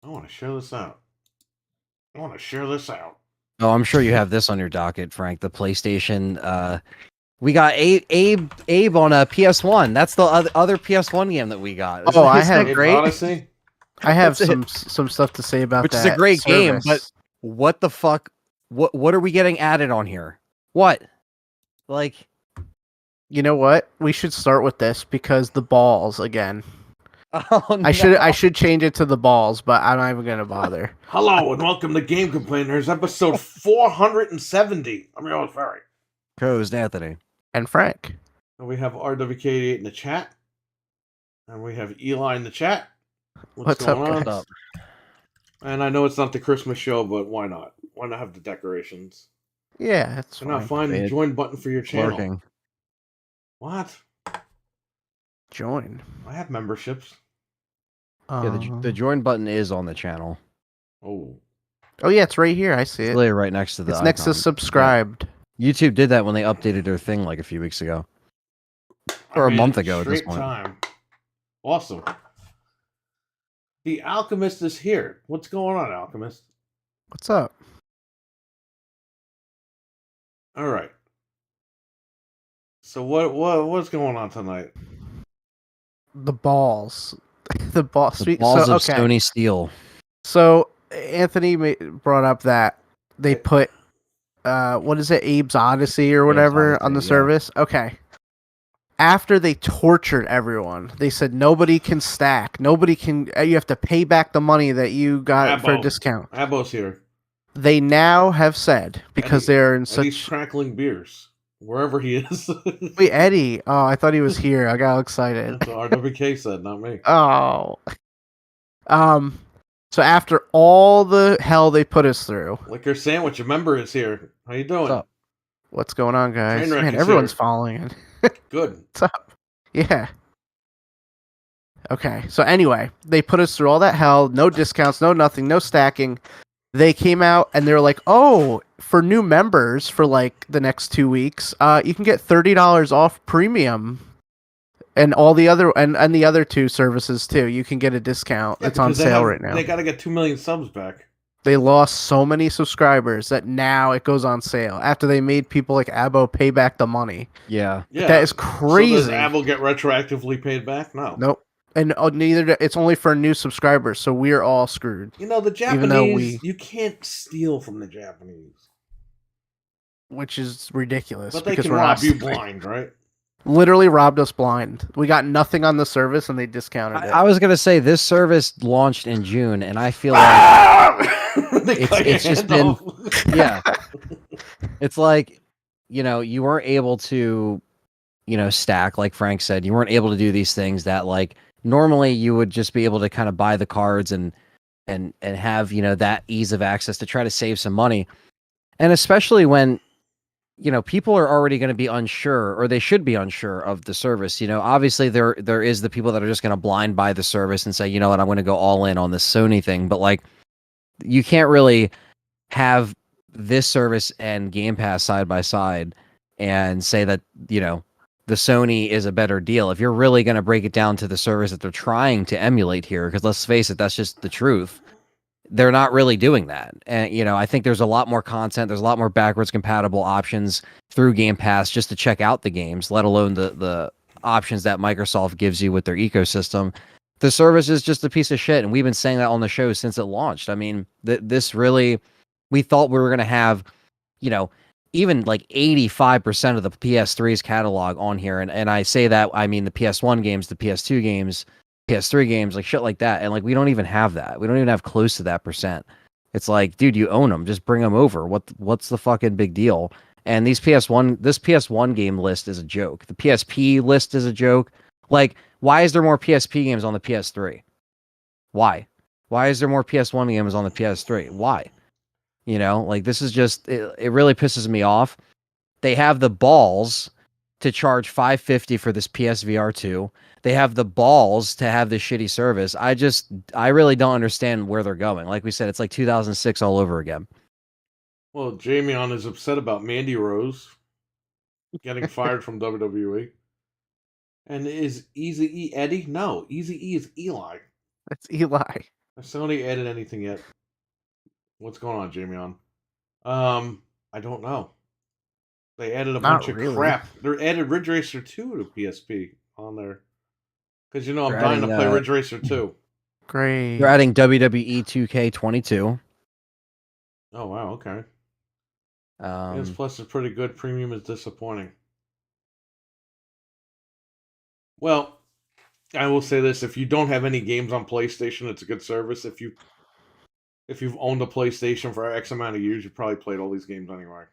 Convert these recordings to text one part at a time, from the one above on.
I want to share this out. I want to share this out. Oh, I'm sure you have this on your docket, Frank. The PlayStation. We got Abe on a PS1. That's the other PS1 game that we got. Oh, I Isn't have- that Abe's great? Odyssey. I have That's it. some stuff to say about Which that. is a great game, but service. what the fuck? What are we getting added on here? What? Like, You know what? We should start with this because the balls again. oh no. I should change it to the balls, but I'm not even gonna bother. Hello and welcome to Game Complainers, episode 470. I'm your host, Ferry. Co-host Anthony. And Frank. And we have RWK88 in the chat. And we have Eli in the chat. What's up, going on? guys? What's up? And I know it's not the Christmas show, but why not? Why not have the decorations? Yeah, it's Why not fine. find the join button for your channel? Working. What? Join. I have memberships. Yeah, the join button is on the channel. Oh. Oh yeah, it's right here. I see It's it. literally right next to the It's next to icon. subscribed. YouTube did that when they updated their thing like a few weeks ago. Or a month ago at this Straight point. time. Awesome. The Alchemist is here. What's going on, Alchemist? What's up? All right. So what's going on tonight? The balls. The balls. The balls of okay. Sony Steel. So Anthony brought up that they put what is it, Abe's Odyssey or whatever Odyssey, on the yeah. service. Okay. After they tortured everyone, they said nobody can stack. Nobody can. You have to pay back the money that you got for a Abbo. discount. Abbo's here. They now have said because Eddie- they're in Eddie's such. crackling beers wherever he is. Wait, Eddie. Oh, I thought he was here. I got excited. That's what RWK said, not me. Oh. So after all the hell they put us through, Liquor Sandwich, a member is here. How you doing? What's up? what's going on, guys? Trainwreck Man, is everyone's here. following it. Good. What's up? Yeah. Okay. So anyway, they put us through all that hell, no discounts, no nothing, no stacking. They came out and they were like, "Oh, for new members for like the next 2 weeks, you can get $30 off premium." And all the other and the other two services too. You can get a discount. Yeah, it's on because they sale have- right now. They got to get 2 million subs back. They lost so many subscribers that now it goes on sale after they made people like Abbo pay back the money. Yeah. Yeah. That is So crazy. does Abbo get retroactively paid back? No. Nope. And neither. It's only for new subscribers, so we're all screwed. You know, the Even though Japanese, you can't steal from the Japanese. Which is ridiculous. But they because can we're rob not you stupid. blind, right? Literally robbed us blind. We got nothing on the service and they discounted it. I was gonna say this service launched in June, and I feel like it's just been yeah. It's like, you weren't able to, stack, like Frank said. You weren't able to do these things that like normally you would just be able to kind of buy the cards and have, that ease of access to try to save some money. And especially when, people are already going to be unsure, or they should be unsure of the service. Obviously there is the people that are just going to blind buy the service and say, you know what, I'm going to go all in on this Sony thing. But like, you can't really have this service and Game Pass side by side and say that, the Sony is a better deal. If you're really going to break it down to the service that they're trying to emulate here, because let's face it, that's just the truth. They're not really doing that. And, I think there's a lot more content. There's a lot more backwards compatible options through Game Pass just to check out the games, let alone the options that Microsoft gives you with their ecosystem. The service is just a piece of shit. And we've been saying that on the show since it launched. I mean, this really, we thought we were going to have, even like 85% of the PS3's catalog on here. And I say that, I mean, the PS1 games, the PS2 games, PS3 games, like shit like that. And like, we don't even have that. We don't even have close to that percent. It's like, dude, you own them. Just bring them over. What's the fucking big deal? And this PS1 game list is a joke. The PSP list is a joke. Like, why is there more PSP games on the PS3? Why? Why is there more PS1 games on the PS3? Why? Like, this is just, it really pisses me off. They have the balls to charge $550 for this PSVR 2. They have the balls to have this shitty service. I really don't understand where they're going. Like we said, it's like 2006 all over again. Well, Jamion is upset about Mandy Rose getting fired from WWE. And is Easy E Eddie? No, Easy E is Eli. That's Eli. Has Sony added anything yet? What's going on, Jamie? I don't know. They added a Not bunch of really. crap. They added Ridge Racer 2 to PSP on there. Because I'm They're dying to adding, play Ridge Racer 2. Great. They're adding WWE 2K22. Oh wow, okay. PS Plus is pretty good. Premium is disappointing. Well, I will say this: if you don't have any games on PlayStation, it's a good service. If you've owned a PlayStation for X amount of years, you probably played all these games anyway.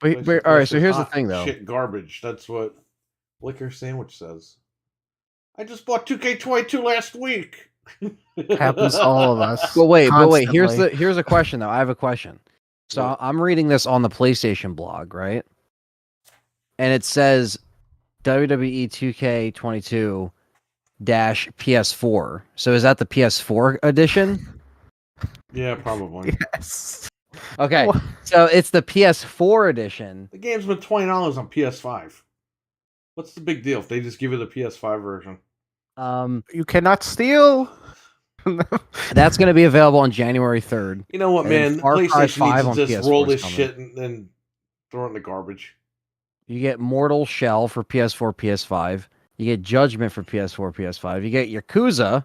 Wait, all right. So here's the thing, though. Shit, garbage. That's what Liquor Sandwich says. I just bought 2K22 last week. Happens to all of us. Well, wait. constantly. Here's a question, though. I have a question. So What? I'm reading this on the PlayStation blog, right? And it says WWE 2K22 PS4. So is that the PS4 edition? Yeah, probably. Yes. Okay, What? so it's the PS4 edition. The game's been $20 on PS5. What's the big deal if they just give you the PS5 version? You cannot steal. That's going to be available on January 3rd. You know what, And then man? Far Cry PlayStation 5 needs on to just PS4 roll is this coming. shit and throw it in the garbage. You get Mortal Shell for PS4, PS5. You get Judgment for PS4, PS5. You get Yakuza,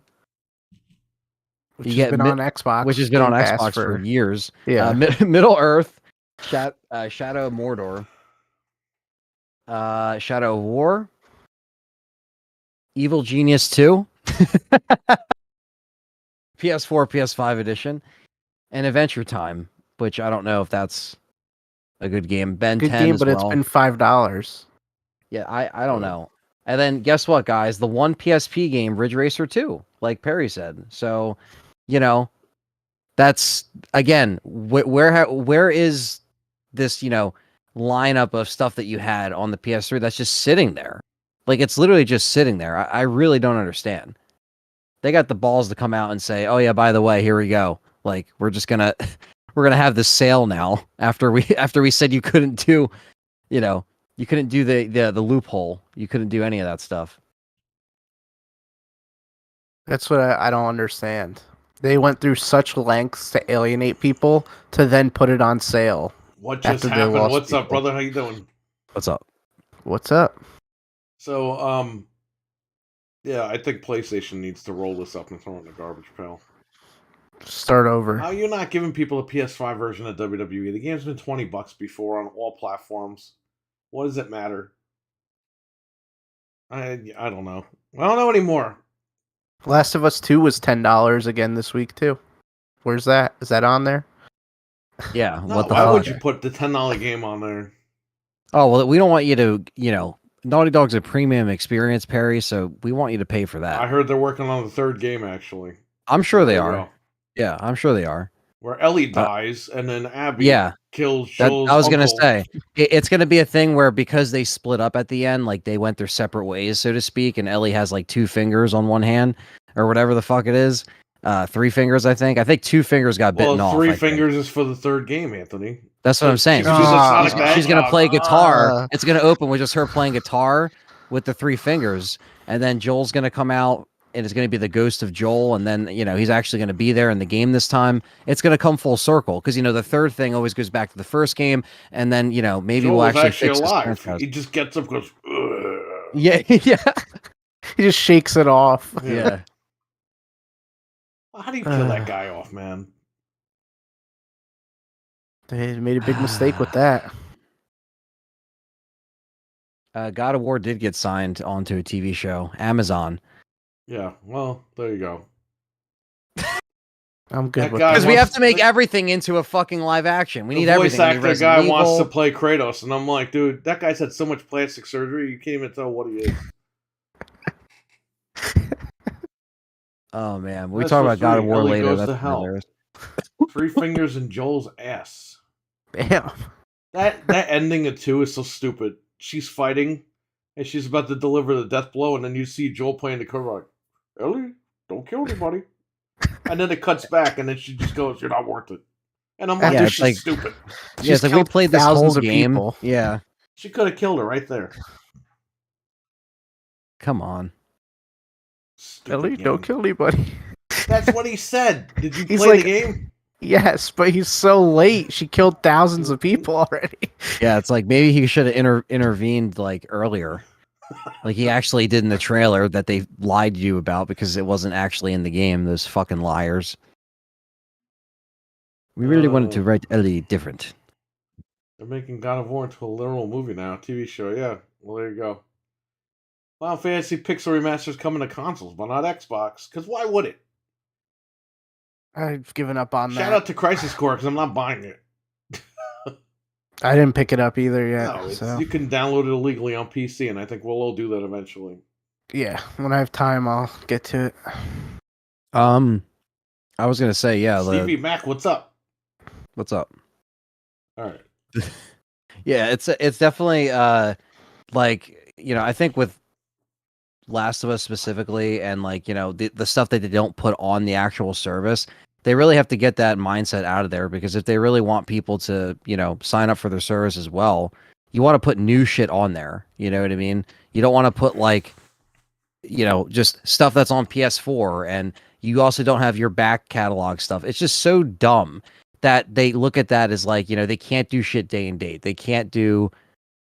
Which You has get been on Xbox. which has been on Game Pass Xbox for years. Yeah. Middle Earth, Shadow of Mordor, Shadow of War, Evil Genius 2, PS4, PS5 edition, and Adventure Time, which I don't know if that's a good game. Ben Good 10 game, as but well. it's been $5. Yeah, I don't know. And then guess what, guys? The one PSP game, Ridge Racer 2, like Perry said. So, that's again, where is this, lineup of stuff that you had on the PS3 that's just sitting there? Like it's literally just sitting there. I really don't understand. They got the balls to come out and say, "Oh yeah, by the way, here we go. Like we're just gonna we're gonna have this sale now." After we said you couldn't do, you couldn't do the loophole. You couldn't do any of that stuff. That's what I don't understand. They went through such lengths to alienate people to then put it on sale. What just After they happened? lost What's up, people. brother? How you doing? What's up? What's up? So, yeah, I think PlayStation needs to roll this up and throw it in the garbage pail. Start over. How are you not giving people a PS5 version of WWE? The game's been $20 before on all platforms. What does it matter? I don't know. I don't know anymore. Last of Us 2 was $10 again this week too. Where's that? Is that on there? Yeah. No, What the why fuck? would you put the $10 game on there? Oh well, we don't want you to. Naughty Dog's a premium experience, Perry. So we want you to pay for that. I heard they're working on the third game, actually. I'm sure they There you are. go. Yeah, I'm sure they are. Where Ellie dies and then Abby Yeah. kills That, Joel's I was gonna uncle. say it's gonna be a thing where because they split up at the end, like they went their separate ways, so to speak, and Ellie has like 2 fingers on one hand or whatever the fuck it is. 3 fingers, I think. I think 2 fingers got bitten off. Three I think. fingers is for the third game, Anthony. That's what I'm saying. She's just Sonic the She's gonna Hedgehog. play guitar. It's gonna open with just her playing guitar with the 3 fingers, and then Joel's gonna come out, and it's gonna be the ghost of Joel, and then he's actually gonna be there in the game this time. It's gonna come full circle because the third thing always goes back to the first game, and then maybe Joel we'll is actually fix alive. this franchise. He just gets up, goes. Ugh. Yeah, yeah, He just shakes it off. yeah. How do you kill that guy off, man? They made a big mistake with that. God of War did get signed onto a TV show, Amazon. Yeah, well, there you go. I'm good That with guy that. Because we wants- have to make everything into a fucking live action. We need The voice everything. We need actor Resident guy Evil. wants to play Kratos, and I'm like, dude, that guy's had so much plastic surgery, you can't even tell what he is. Oh man, we That's talk for about God of free. War Ellie later. goes That's to hell. hilarious. 3 fingers in Joel's ass. Damn. That ending of 2 is so stupid. She's fighting, and she's about to deliver the death blow, and then you see Joel playing the cover like, Ellie, don't kill anybody. And then it cuts back, and then she just goes, "You're not worth it." And I'm like, Yeah, "This it's shit's like- stupid." Yeah, it's like we killed played this thousands whole of game. people. Yeah, She could have killed her right there. come on. Stupid Ellie, game. don't kill anybody. That's what he said. Did you He's play like- the game? Yes, but he's so late. She killed thousands of people already. Yeah, it's like maybe he should have intervened like earlier. Like he actually did in the trailer that they lied to you about because it wasn't actually in the game. Those fucking liars. We really wanted to write Ellie different. They're making God of War into a literal movie now, TV show. Yeah, well there you go. Final Fantasy Pixel Remaster's coming to consoles, but not Xbox. Because why would it? I've given up on Shout that. out to Crisis Core because I'm not buying it. I didn't pick it up either yet. No, So you can download it illegally on PC, and I think we'll all do that eventually. yeah, when I have time, I'll get to it. I was gonna say, yeah. Stevie Mac, what's up? What's up? All right. Yeah, it's definitely like, you know, I think with Last of Us specifically, and like, you know, the stuff that they don't put on the actual service, they really have to get that mindset out of there, because if they really want people to, you know, sign up for their service as well, you want to put new shit on there. You know what I mean? You don't want to put like, you know, just stuff that's on PS4, and you also don't have your back catalog stuff. It's just so dumb that they look at that as like, you know, they can't do shit day and date. They can't do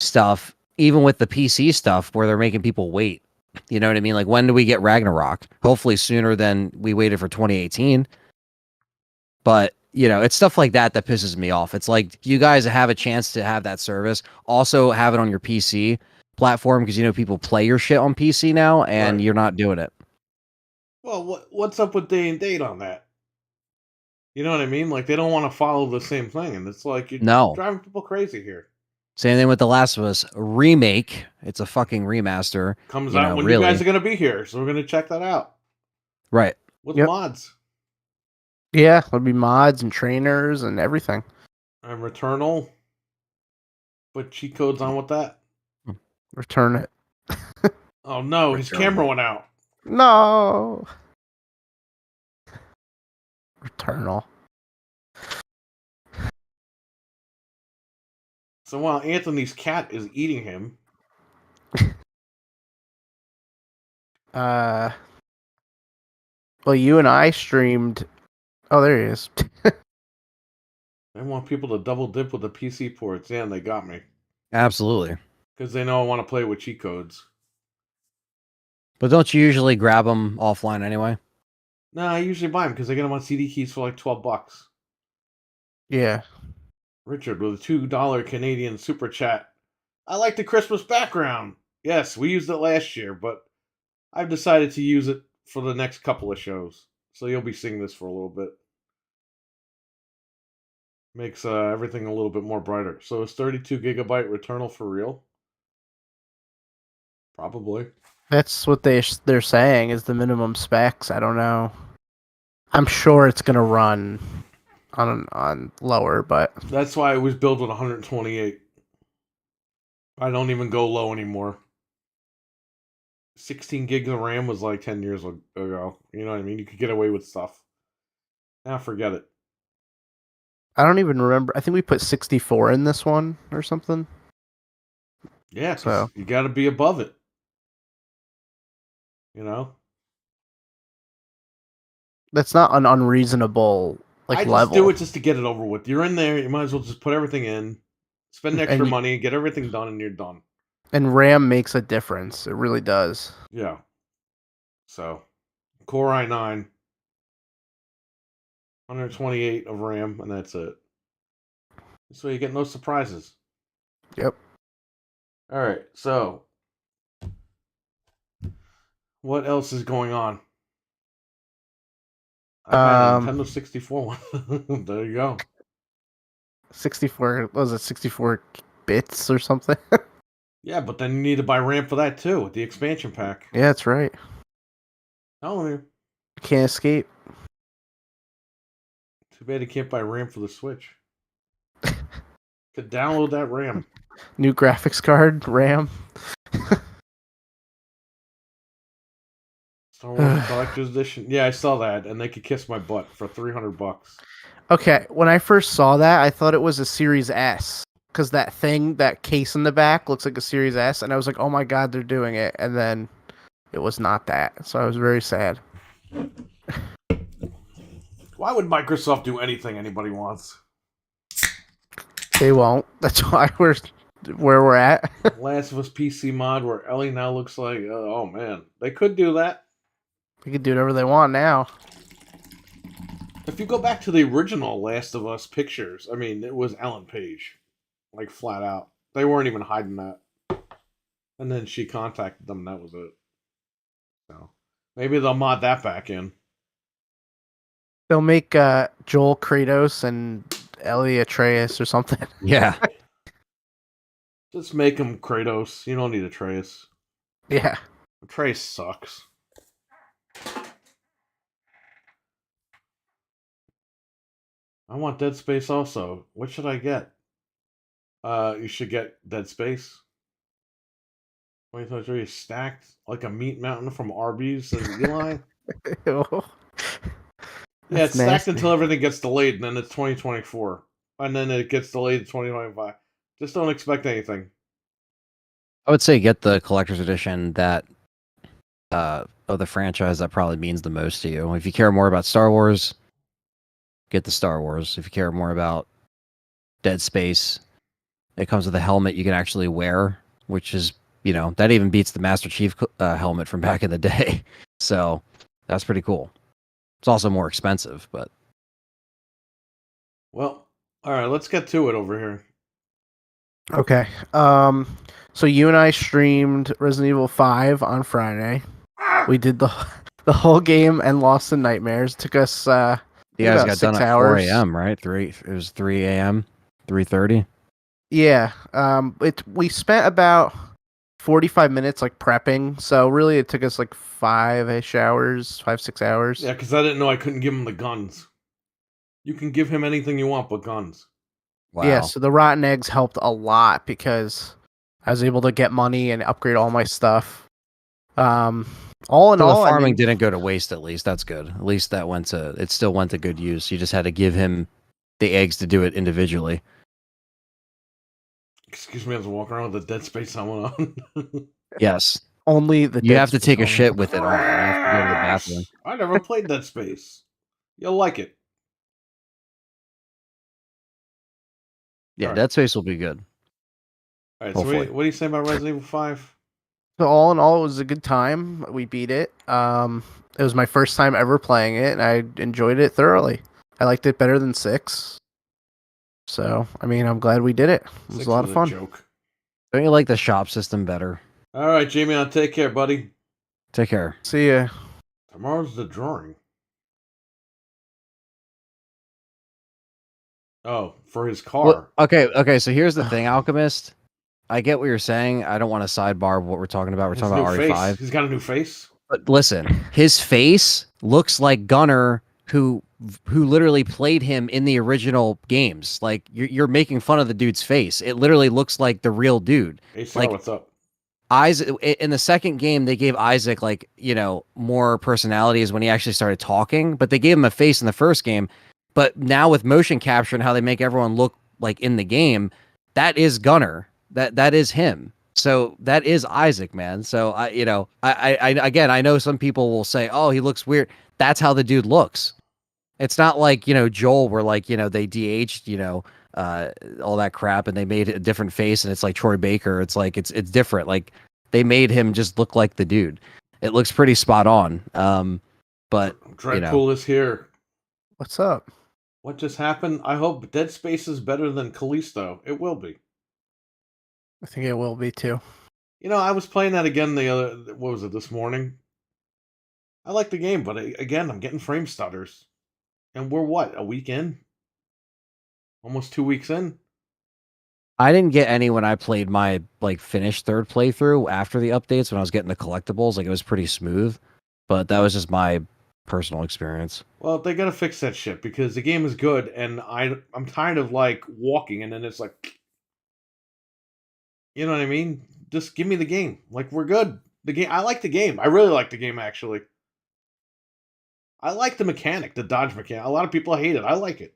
stuff even with the PC stuff where they're making people wait. You know what I mean? Like, when do we get Ragnarok? Hopefully sooner than we waited for 2018. But, you know, it's stuff like that that pisses me off. It's like, you guys have a chance to have that service. Also have it on your PC platform, because, you know, people play your shit on PC now, and Right. you're not doing it. Well, what's up with day and date on that? You know what I mean? Like, they don't want to follow the same thing, and it's like you're No. driving people crazy here. Same thing with The Last of Us remake. It's a fucking remaster. Comes You out know, when really. you guys are going to be here, so we're going to check that out Right. with Yep. mods. Yeah, there'll be mods and trainers and everything. And Returnal. Put cheat codes on with that. Return it. Oh no, his Returnal. camera went out. No. Returnal. So while Anthony's cat is eating him, Well, you and I streamed. Oh, there he is. I want people to double dip with the PC ports. Yeah, and they got me. Absolutely. Because they know I want to play with cheat codes. But don't you usually grab them offline anyway? No, I usually buy them because I get them on CD keys for like $12. Yeah. Richard with a $2 Canadian super chat. I like the Christmas background. Yes, we used it last year, but I've decided to use it for the next couple of shows. So you'll be seeing this for a little bit. Makes everything a little bit more brighter. So is 32 gigabyte Returnal for real? Probably. That's what they're saying is the minimum specs. I don't know. I'm sure it's gonna run on lower, but That's why it was built with 128. I don't even go low anymore. 16 gigs of RAM was like 10 years ago. You know what I mean? You could get away with stuff. Now forget it. I don't even remember. I think we put 64 in this one or something. Yeah, 'cause So- you got to be above it. You know? That's not an unreasonable I just level. do it just to get it over with. You're in there, you might as well just put everything in, spend extra And- money, get everything done, and you're done. And RAM makes a difference. It really does. Yeah. So, Core i9, 128 of RAM, and that's it. This way you get no surprises. Yep. All right, so what else is going on? I had a Nintendo 64 one. There you go. 64 what was it 64 bits or something? Yeah, but then you need to buy RAM for that too, with the expansion pack. Yeah, that's right. Oh, you. Can't escape. Too bad you can't buy RAM for the Switch. Could download that RAM. New graphics card, RAM. Star Wars Collector's Edition. Yeah, I saw that, and they could kiss my butt for $300. Okay, when I first saw that, I thought it was a Series S because that case in the back looks like a Series S, and I was like, "Oh my god, they're doing it!" And then it was not that. So I was very sad. Why would Microsoft do anything anybody wants? They won't. That's why we're where we're at. Last of Us PC mod where Ellie now looks like, oh man, they could do that. They can do whatever they want now. If you go back to the original Last of Us pictures, I mean, it was Ellen Page, like flat out. They weren't even hiding that. And then she contacted them, and that was it. So maybe they'll mod that back in. They'll make Joel Kratos and Ellie Atreus or something. Yeah. Just make him Kratos. You don't need Atreus. Yeah. Atreus sucks. I want Dead Space also. What should I get? You should get Dead Space. 2023 is stacked like a meat mountain from Arby's and Eli. Yeah, it's stacked until everything gets delayed, and then it's 2024. And then it gets delayed to 2025. Just don't expect anything. I would say get the collector's edition that of the franchise that probably means the most to you. If you care more about Star Wars, get the Star Wars. If you care more about Dead Space, it comes with a helmet you can actually wear, which is, that even beats the Master Chief helmet from back in the day. So that's pretty cool. It's also more expensive, but. Well, all right, let's get to it over here. Okay. So you and I streamed Resident Evil 5 on Friday. We did the whole game and lost in nightmares. It took us You guys got 6 done at hours. 4 a.m., right? It was 3 a.m., 3:30. Yeah. We spent about 45 minutes like prepping. So really it took us like 5-ish hours, 5-6 hours. Yeah, because I didn't know I couldn't give him the guns. You can give him anything you want but guns. Wow. Yeah, so the rotten eggs helped a lot because I was able to get money and upgrade all my stuff. All in So all, the farming didn't go to waste. At least that's good. At least it still went to good use. You just had to give him the eggs to do it individually. Excuse me, I was walking around with the Dead Space helmet on. Yes. Only the You Dead have to Space take a only. shit with it on. You have to go to the bathroom. I never played Dead Space. You'll like it. Yeah, All right. Dead Space will be good. All right, so what do you say about Resident Evil 5? So all in all, it was a good time. We beat it. It was my first time ever playing it, and I enjoyed it thoroughly. I liked it better than 6. So, I mean, I'm glad we did it. It was a lot of fun. Joke. Don't you like the shop system better? All right, Jamie, I'll take care, buddy. Take care. See ya. Tomorrow's the drawing. Oh, for his car. Well, okay. So here's the thing, Alchemist. I get what you're saying. I don't want to sidebar what we're talking about. We're talking about RE5. He's got a new face. But listen, his face looks like Gunnar, who literally played him in the original games. Like you're making fun of the dude's face. It literally looks like the real dude. ACR, Like, what's up? Isaac in the second game, they gave Isaac more personalities when he actually started talking, but they gave him a face in the first game. But now with motion capture and how they make everyone look like in the game, that is Gunnar. That is him. So that is Isaac, man. So I again, I know some people will say, "Oh, he looks weird." That's how the dude looks. It's not like, Joel where they de-aged, all that crap and they made a different face and it's like Troy Baker. It's like it's different. Like they made him just look like the dude. It looks pretty spot on. But Dreadpool is here. What's up? What just happened? I hope Dead Space is better than Callisto. It will be. I think it will be too. I was playing that again this morning? I like the game, but again, I'm getting frame stutters. And we're a week in? Almost 2 weeks in? I didn't get any when I played my finished third playthrough after the updates when I was getting the collectibles. It was pretty smooth, but that was just my personal experience. Well, they gotta fix that shit because the game is good, and I'm tired of walking and then it's like, you know what I mean? Just give me the game. We're good. The game. I like the game. I really like the game actually. I like the mechanic, the dodge mechanic. A lot of people hate it. I like it.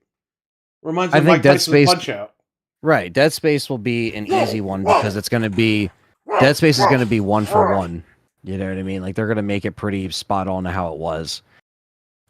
Reminds me of Mike Tyson's Punch-Out. Right, Dead Space will be an easy one because it's going to be Dead Space is going to be 1 for 1. You know what I mean? Like they're gonna make it pretty spot on to how it was.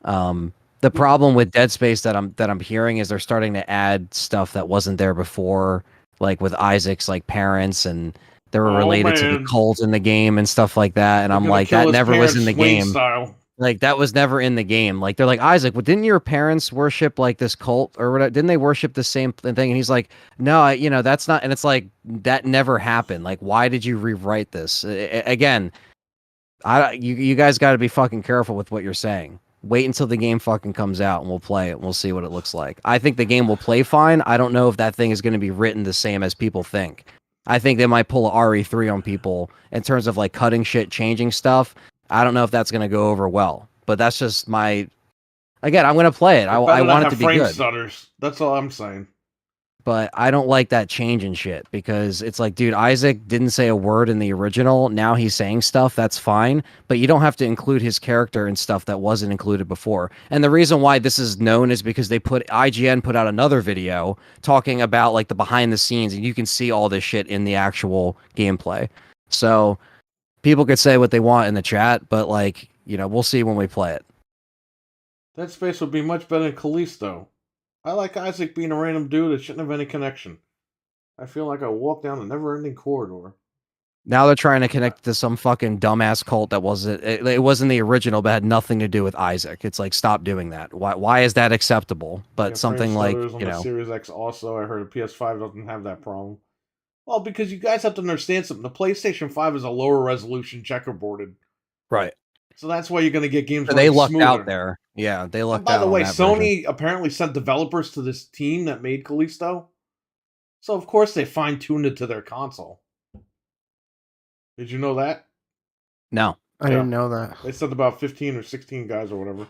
The problem with Dead Space that I'm hearing is they're starting to add stuff that wasn't there before, like with Isaac's like parents, and they were related to the man. cult in the game and stuff like that. And They're I'm gonna like, kill that his never was in parents the Swain game. style. Like that was never in the game. Like they're like, Isaac, well, didn't your parents worship like this cult or whatever? Didn't they worship the same thing? And he's like, no, that's not. And it's like that never happened. Like, why did you rewrite this again? You guys got to be fucking careful with what you're saying. Wait until the game fucking comes out and we'll play it and we'll see what it looks like. I think the game will play fine. I don't know if that thing is going to be written the same as people think. I think they might pull a RE3 on people in terms of like cutting shit, changing stuff. I don't know if that's going to go over well, but that's just my. Again, I'm going to play it. I want it to be frame good. stutters. That's all I'm saying. But I don't like that change and shit because it's like, dude, Isaac didn't say a word in the original. Now he's saying stuff. That's fine. But you don't have to include his character and stuff that wasn't included before. And the reason why this is known is because IGN put out another video talking about like the behind the scenes, and you can see all this shit in the actual gameplay. So people could say what they want in the chat, but like, we'll see when we play it. Dead Space would be much better than Callisto. I like Isaac being a random dude that shouldn't have any connection. I feel like I walked down a never-ending corridor. Now they're trying to connect to some fucking dumbass cult that it wasn't the original, but had nothing to do with Isaac. It's like, stop doing that. Why is that acceptable? But something like, on the Series X also, I heard a PS5 doesn't have that problem. Well, because you guys have to understand something. The PlayStation 5 is a lower resolution checkerboarded. Right. So that's why you're going to get games. They lucked smoother. out there. Yeah, they lucked out. By the way, Sony version. apparently sent developers to this team that made Callisto. So of course they fine-tuned it to their console. Did you know that? No. I didn't know that. They sent about 15 or 16 guys or whatever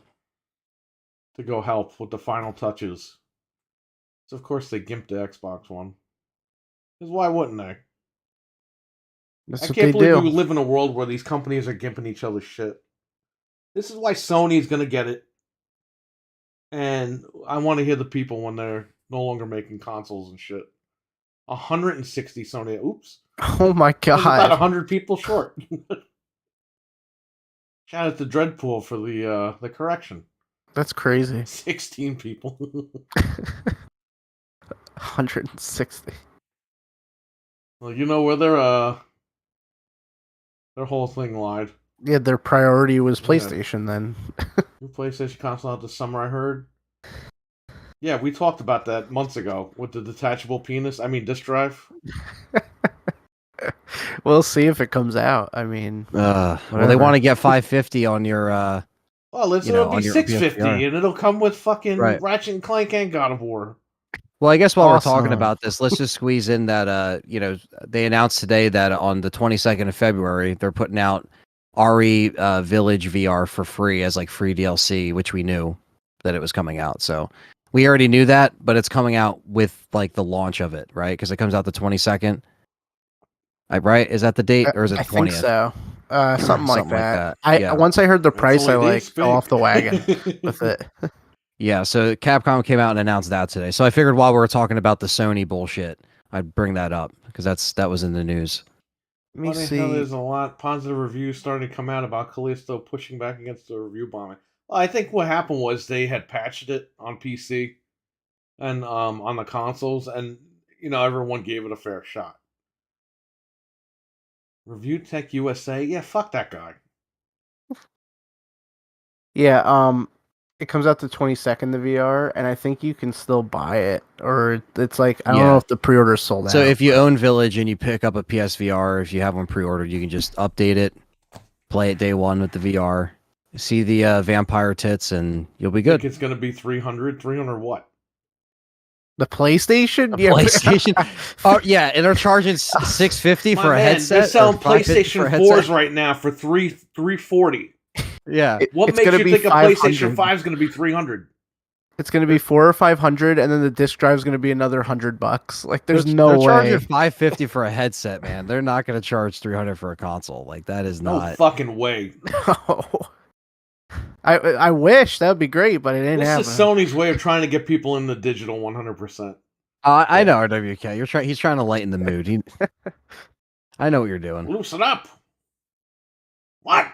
to go help with the final touches. So of course they gimped the Xbox One. Because why wouldn't they? That's I what can't they believe do. we live in a world where these companies are gimping each other's shit. This is why Sony's going to get it. And I want to hear the people when they're no longer making consoles and shit. 160 Sony. Oops. Oh my That's about god. 100 people short. Shout out to Dreadpool for the correction. That's crazy. 16 people. 160. Well, you know where their whole thing lied. Yeah, their priority was PlayStation then. New PlayStation console out this summer, I heard. Yeah, we talked about that months ago with the detachable penis. I mean, disk drive. We'll see if it comes out. I mean, well, they want to get 550 on your. Well, it'll be 650, and it'll come with fucking Ratchet and Clank and God of War. Well, I guess while we're talking about this, let's just squeeze in that they announced today that on the 22nd of February they're putting out RE Village VR for free as like free DLC, which we knew that it was coming out. So we already knew that, but it's coming out with like the launch of it, right? Because it comes out the 22nd. Right? Is that the date or is it 20th? I think so. Something like that. Yeah. Once I heard the price, I fell off the wagon with it. Yeah, so Capcom came out and announced that today. So I figured while we were talking about the Sony bullshit, I'd bring that up because that was in the news. Let me see. There's a lot positive reviews starting to come out about Callisto pushing back against the review bombing. Well, I think what happened was they had patched it on PC and on the consoles, and everyone gave it a fair shot. Review Tech USA, yeah, fuck that guy. Yeah, it comes out the 22nd, the VR, and I think you can still buy it, or it's like I don't know if the pre-order is sold out. So if you own Village and you pick up a PSVR, if you have one pre-ordered, you can just update it, play it day one with the VR, see the vampire tits, and you'll be good. Think it's gonna be 300. 300 what? The PlayStation? PlayStation? Oh yeah, and they're charging $650 for a headset. They're selling PlayStation 4s right now for $340. Yeah. What makes you think a PlayStation 5 is going to be $300? It's going to be $400 or $500, and then the disc drive is going to be another $100. Like, there's no way. They're charging $550 for a headset, man. They're not going to charge $300 for a console. Like, that is not. No fucking way. No. I wish that would be great, but it ain't happening. This is Sony's way of trying to get people in the digital 100%. I know, RWK. He's trying to lighten the mood. I know what you're doing. Loosen up. What?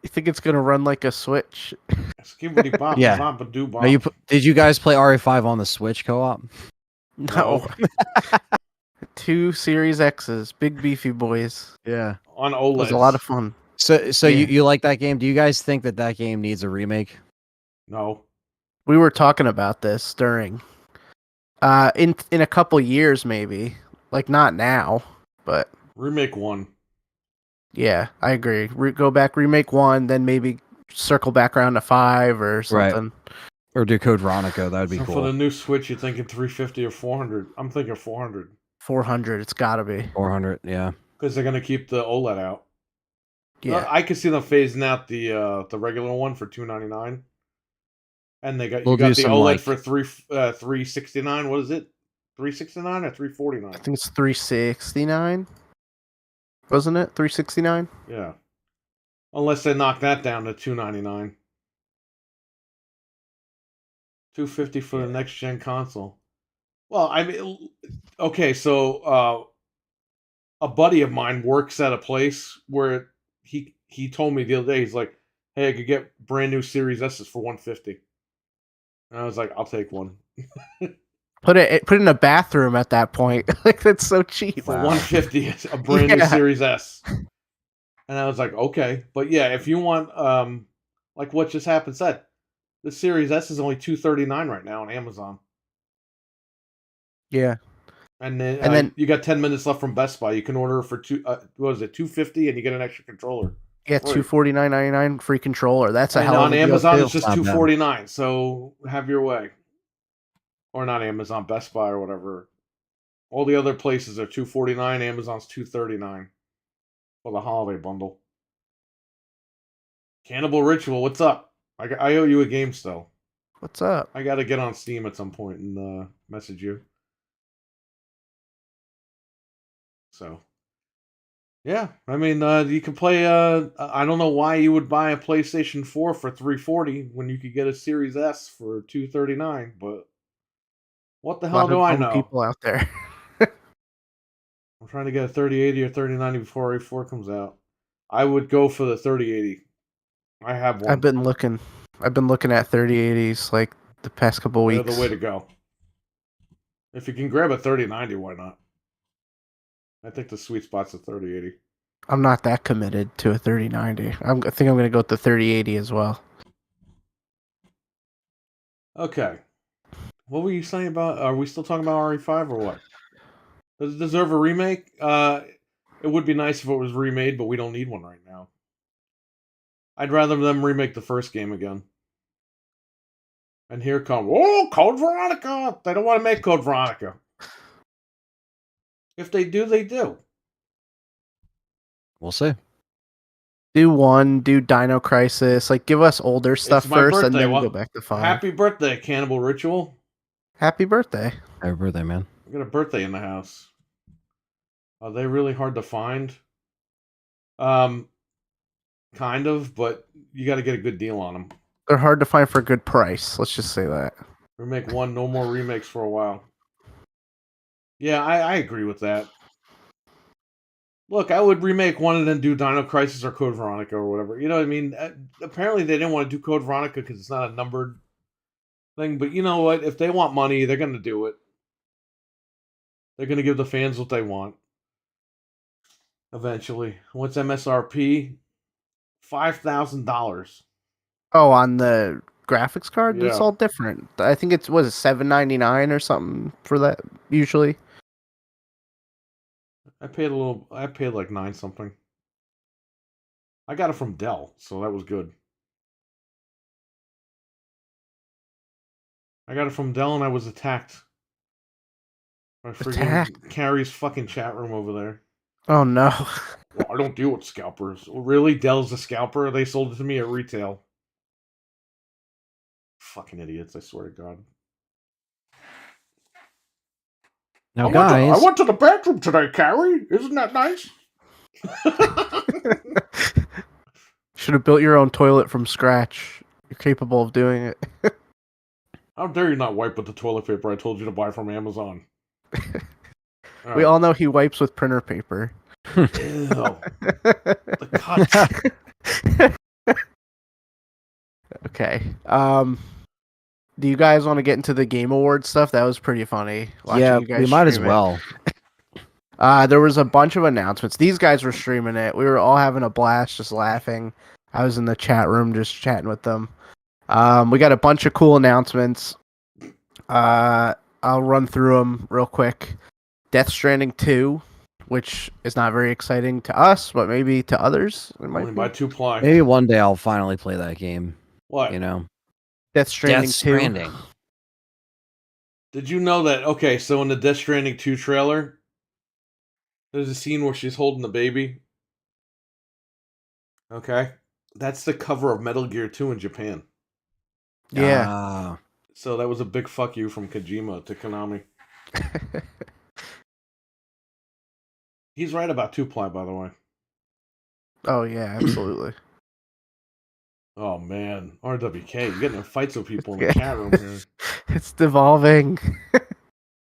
You think it's gonna run like a Switch? Skibbity bop, Yeah. bop, a doo bop. Now did you guys play RE5 on the Switch co-op? No. 2 Series X's, big beefy boys. Yeah. On It OLEDs. was a lot of fun. So Yeah. you like that game? Do you guys think that game needs a remake? No. We were talking about this during in a couple years maybe. Like not now, but Remake 1. yeah, I agree. Go back, remake 1, then maybe circle back around to 5 or something. Or do Code Veronica? That would be So cool. for the new Switch, you're thinking 350 or 400. I'm thinking 400. 400, it's gotta be. 400, yeah. Because they're going to keep the OLED out. Yeah. I could see them phasing out the regular one for $299. And you We'll got do the some, OLED like- for $369. What is it? $369 or $349? I think it's 369. Wasn't it? 369? Yeah. Unless they knock that down to $299. $250 for the next gen console. Well, I mean, okay, so a buddy of mine works at a place where he told me the other day, he's like, "Hey, I could get brand new Series S's for $150." And I was like, "I'll take one." Put it in a bathroom at that point. Like that's so cheap. For $150, a brand new Yeah. Series S. And I was like, okay. But yeah, if you want like what just happened said, the Series S is only $239 right now on Amazon. Yeah. And then you got 10 minutes left from Best Buy. You can order for $250 and you get an extra controller. Yeah, Free. $249.99 free controller. That's a And hell of on a deal, Amazon too. it's just Not bad. $249. So have your way. Or not Amazon, Best Buy or whatever. All the other places are $249. Amazon's $239 for the holiday bundle. Cannibal Ritual, what's up? I owe you a game still. What's up? I got to get on Steam at some point and message you. So, yeah, I mean, you can play. I don't know why you would buy a PlayStation 4 for $340 when you could get a Series S for $239. But what the A hell lot do of I dumb know? people out there. I'm trying to get a 3080 or 3090 before RE4 comes out. I would go for the 3080. I have one. I've been looking at 3080s like the past couple They're weeks. the way to go. If you can grab a 3090, why not? I think the sweet spot's a 3080. I'm not that committed to a 3090. I think I'm going to go with the 3080 as well. Okay. What were you saying about? Are we still talking about RE5 or what? Does it deserve a remake? It would be nice if it was remade, but we don't need one right now. I'd rather them remake the first game again. And here come, Code Veronica! They don't want to make Code Veronica. If they do, they do. We'll see. Do Dino Crisis. Like, give us older stuff my first, and birthday. then Well, go back to 5. Happy birthday, Cannibal Ritual. Happy birthday. Happy birthday, man. I got a birthday in the house. Are they really hard to find? Kind of, but you got to get a good deal on them. They're hard to find for a good price. Let's just say that. Remake 1, no more remakes for a while. Yeah, I agree with that. Look, I would remake 1 and then do Dino Crisis or Code Veronica or whatever. You know what I mean? Apparently they didn't want to do Code Veronica because it's not a numbered thing. But you know what? If they want money, they're going to do it. They're going to give the fans what they want. Eventually. What's MSRP? $5,000. Oh, on the graphics card? Yeah. It's all different. I think it's, was it $799 or something for that, usually? I paid like 9 something. I got it from Dell, so that was good. I got it from Dell and I was attacked. By freaking Carrie's fucking chat room over there. Oh no. Well, I don't deal with scalpers. Really? Dell's a scalper? They sold it to me at retail. Fucking idiots, I swear to God. Now, I went to the bathroom today, Carrie. Isn't that nice? Should have built your own toilet from scratch. You're capable of doing it. How dare you not wipe with the toilet paper I told you to buy from Amazon? We all know he wipes with printer paper. Ew. The cuts. Okay. Do you guys want to get into the Game Awards stuff? That was pretty funny. Watching Yeah, you guys we might as stream it. well. There was a bunch of announcements. These guys were streaming it. We were all having a blast, just laughing. I was in the chat room just chatting with them. We got a bunch of cool announcements. I'll run through them real quick. Death Stranding 2, which is not very exciting to us, but maybe to others. It might Only be. by 2 ply. Maybe one day I'll finally play that game. What? You know, Death Stranding Death 2. Stranding. Did you know that? Okay, so in the Death Stranding 2 trailer, there's a scene where she's holding the baby. Okay, that's the cover of Metal Gear 2 in Japan. Yeah. Ah. So that was a big fuck you from Kojima to Konami. He's right about 2 ply, by the way. Oh yeah, absolutely. Oh man, RWK, you're getting in fights with people in the chat room here. It's devolving.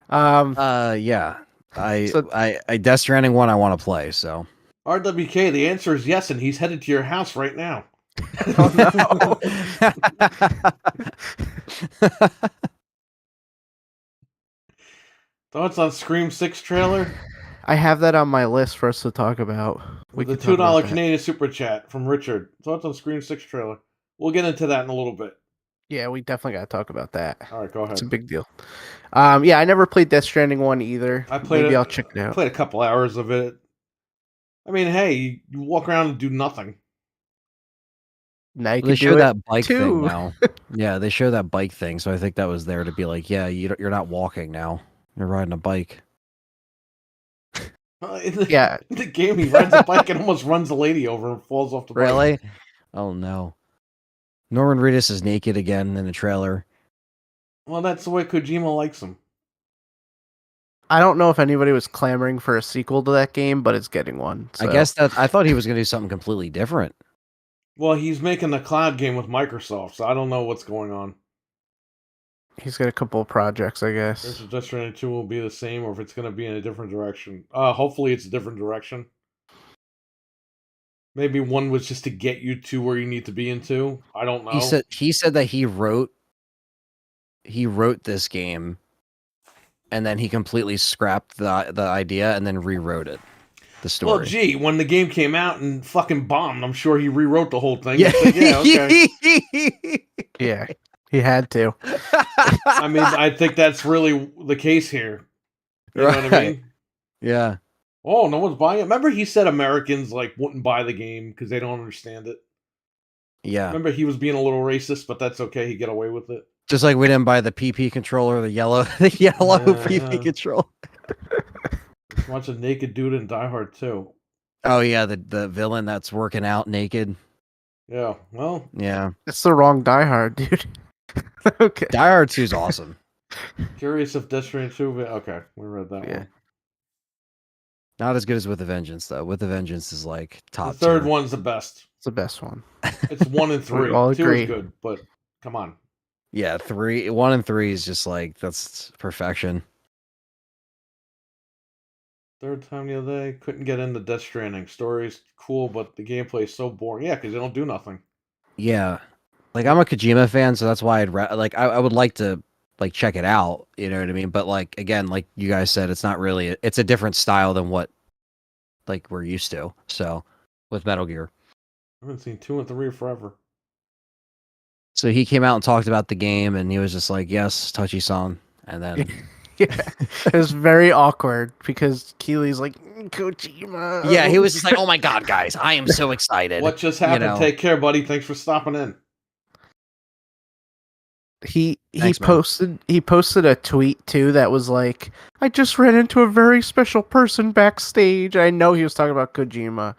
Yeah. I Death Stranding 1 I want to play, so. RWK, the answer is yes, and he's headed to your house right now. Oh no. Thoughts on Scream 6 trailer? I have that on my list for us to talk about. We The can talk about $2 that. Canadian super chat from Richard. Thoughts on Scream 6 trailer? We'll get into that in a little bit. Yeah, we definitely got to talk about that. All right, go ahead. It's a big deal. Yeah, I never played Death Stranding 1 either. I played Maybe it. I'll check it out. Played a couple hours of it. I mean, hey, you walk around and do nothing. Now you They can show do that it bike too. thing now. Yeah, they show that bike thing, so I think that was there to be like, yeah, you're not walking now. You're riding a bike. Yeah. In the game, he rides a bike and almost runs a lady over and falls off the bike. Really? Oh no. Norman Reedus is naked again in the trailer. Well, that's the way Kojima likes him. I don't know if anybody was clamoring for a sequel to that game, but it's getting one. I so. guess that I thought he was going to do something completely different. Well, he's making a cloud game with Microsoft, so I don't know what's going on. He's got a couple of projects, I guess. There's a Death Stranding 2 will be the same, or if it's going to be in a different direction. Hopefully it's a different direction. Maybe one was just to get you to where you need to be into. I don't know. He said that he wrote this game, and then he completely scrapped the idea and then rewrote it. The story. Well, gee, when the game came out and fucking bombed, I'm sure he rewrote the whole thing. Yeah. Like, yeah, okay. Yeah, he had to. I mean, I think that's really the case here. You know what I Right. mean? Yeah. Oh, no one's buying it. Remember he said Americans like wouldn't buy the game because they don't understand it. Yeah. Remember he was being a little racist, but that's okay. He get away with it. Just like we didn't buy the PP controller, the yellow PP controller. Watch a naked dude in Die Hard 2. Oh yeah, the villain that's working out naked. Yeah, well, Yeah. It's the wrong Die Hard, dude. Okay. Die Hard 2 is awesome. curious if Death Stranding 2. Okay, we read that Yeah. one. Not as good as With a Vengeance though. With a Vengeance is like The top third tier. one's the best. It's the best one. It's 1 and 3. We all 2 agree. is good, but come on. Yeah, 1 and 3 is just like that's perfection. Third time the other day, couldn't get into Death Stranding. Story's cool, but the gameplay is so boring. Yeah, because they don't do nothing. Yeah. Like I'm a Kojima fan, so that's why I would like to like check it out, you know what I mean? But like again, like you guys said, it's not really it's a different style than what like we're used to. So with Metal Gear. I haven't seen 2 and 3 forever. So he came out and talked about the game and he was just like, yes, touchy song. And then Yeah, it was very awkward because Keely's like Kojima. yeah, he was just like, oh my god, guys, I am so excited. What just happened? know. Take care, buddy. Thanks for stopping in. He Thanks, man. posted a tweet too that was like, I just ran into a very special person backstage. I know he was talking about Kojima.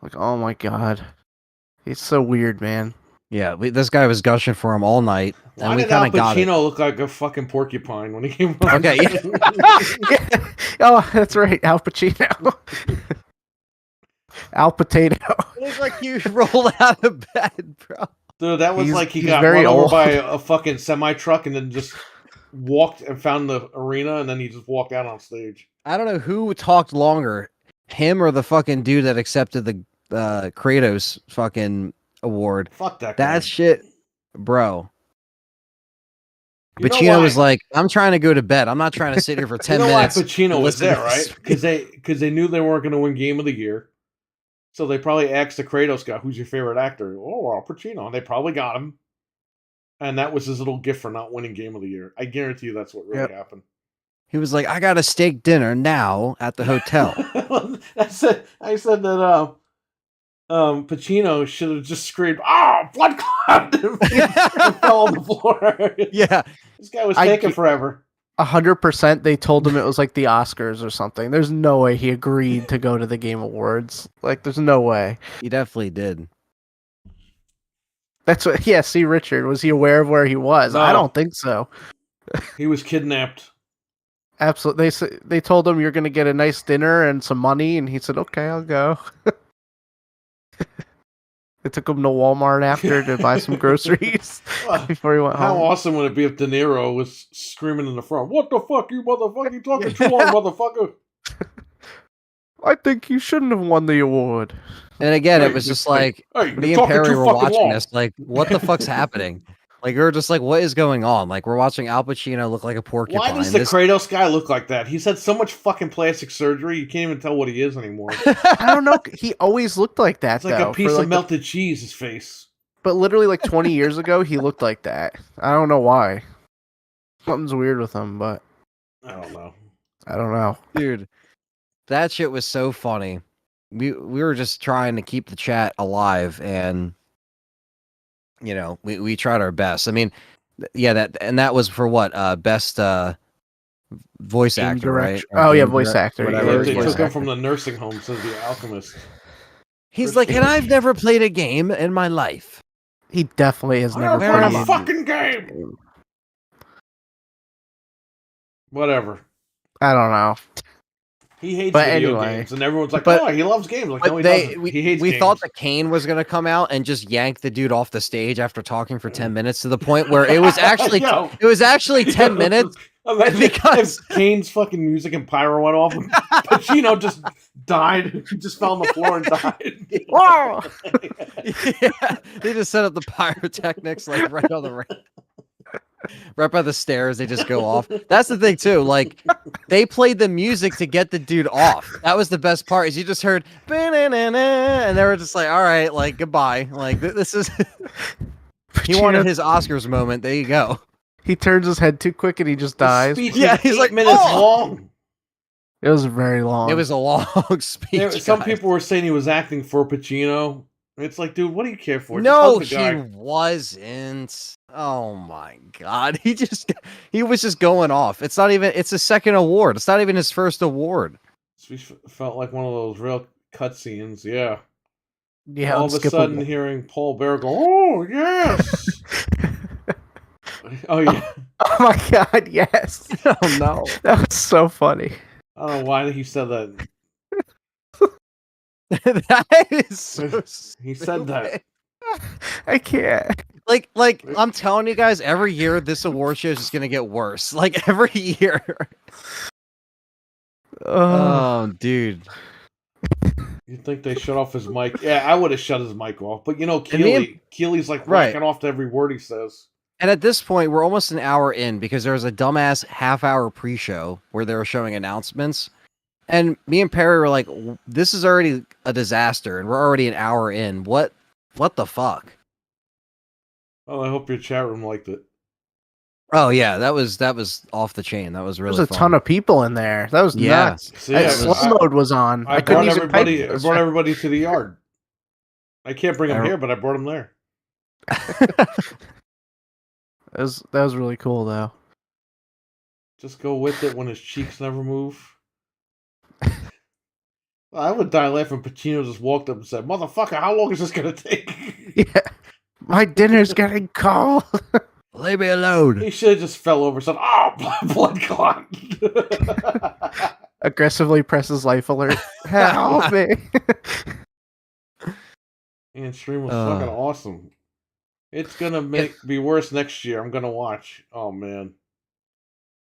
Like, oh my god, he's so weird, man. Yeah, this guy was gushing for him all night, and Why we did Al kind of got it. Pacino look like a fucking porcupine when he came on? Okay, Yeah. Oh, that's right, Al Pacino. Al Potato. It looked like you rolled out of bed, bro. Dude, that was He's- like he he's got very run over old. by a fucking semi-truck and then just walked and found the arena and then he just walked out on stage. I don't know who talked longer, Him or the fucking dude that accepted the Kratos fucking award. Fuck that guy. That shit, bro. You know Pacino why? was like, "I'm trying to go to bed. I'm not trying to sit here for 10 You know why minutes." Pacino and was listen to there, right? this. Because they knew they weren't going to win Game of the Year, so they probably asked the Kratos guy, "Who's your favorite actor?" Oh, well, Pacino. And they probably got him, and that was his little gift for not winning Game of the Year. I guarantee you that's what really happened. He was like, "I got a steak dinner now at the hotel." I said that Pacino should have just screamed, "Ah, blood clot!" and fell on the floor. Yeah, This guy was taking forever. 100% they told him it was like the Oscars or something. There's no way he agreed to go to the Game Awards. Like, there's no way. he definitely did. That's what. Yeah. See, Richard, was he aware of where he was? No. I don't think so. He was kidnapped. Absolutely. They told him you're going to get a nice dinner and some money, and he said, "Okay, I'll go." They took him to Walmart after to buy some groceries before he went How home. awesome would it be if De Niro was screaming in the front, "What the fuck, you motherfucker? You talking too long, motherfucker?" I think you shouldn't have won the award. And again, Hey, it was just hey, like hey, me you're and talking Perry too were fucking watching long. this. Like, what the fuck's happening? Like, we were just like, what is going on? Like, we're watching Al Pacino look like a porcupine. Why does the Kratos guy look like that? He's had so much fucking plastic surgery, you can't even tell what he is anymore. I don't know. He always looked like that, It's like though. a piece for, of melted cheese, his face. But literally, like 20 years ago, he looked like that. I don't know why. Something's weird with him, but I don't know. I don't know. Dude, that shit was so funny. We were just trying to keep the chat alive, and you know, we tried our best. I mean, yeah, that was for what? Best voice Game actor, right? director. Or Oh, yeah, game voice direct- actor. Yeah, whatever. they voice took him actor. from the nursing home, says the Alchemist. He's like, and I've never played a game in my life. He definitely has never Where played am a I? fucking game. Whatever. I don't know. He hates But video anyway. games, and everyone's like, But- "Oh, he loves games." Like, But no, he doesn't. we He hates games. thought that Kane was gonna come out and just yank the dude off the stage after talking for 10 minutes to the point where it was actually Yo. 10 minutes. Imagine because- if Kane's fucking music and pyro went off, and Pacino just died. He just fell on the floor and died. Whoa! Yeah, they just set up the pyrotechnics like right on the right by the stairs. They just go off. That's the thing too. Like they played the music to get the dude off. That was the best part. Is you just heard "Ba-na-na-na," and they were just like, "All right, like goodbye." Like this is. He wanted his Oscars moment. There you go. He turns his head too quick and he just dies. Speech Yeah, was he's 8 like, minutes "Oh!" long. It was very long. It was a long speech. Some guys. people were saying he was acting for Pacino. It's like, dude, what do you care for? Just No, hug the guy. he wasn't. Oh my god. He was just going off. It's not even it's a second award. It's not even his first award. Felt like one of those real cutscenes. Yeah. yeah, All of a sudden, hearing Paul Bear go, "Oh yes." Oh yeah. Oh my god, yes. Oh no. That was so funny. I don't know why he said that. That is so He said that. I can't. like I'm telling you guys, every year this award show is just gonna get worse. Like every year. Oh dude. You think they shut off his mic? Yeah, I would have shut his mic off. But you know, And me and- Keely's like Right. whacking off to every word he says. And at this point, we're almost an hour in because there was a dumbass half-hour pre-show where they were showing announcements. And me and Perry were like, this is already a disaster, and we're already an hour in. What the fuck? Well, I hope your chat room liked it. Oh yeah, that was off the chain. That was really There's a fun. ton of people in there. That was Yeah. nuts. See, And I- slow mode was on. I couldn't brought even type everybody. I this. brought everybody to the yard. I can't bring them I- here, but I brought them there. That was really cool though. Just go with it when his cheeks never move. I would die laughing. Pacino just walked up and said, "Motherfucker, how long is this gonna take?" Yeah. My dinner's getting cold. Leave me alone. He should have just fell over and said, "Oh, blood clot." Aggressively presses life alert. Help me. And stream was fucking awesome. It's gonna be worse next year. I'm gonna watch. Oh man.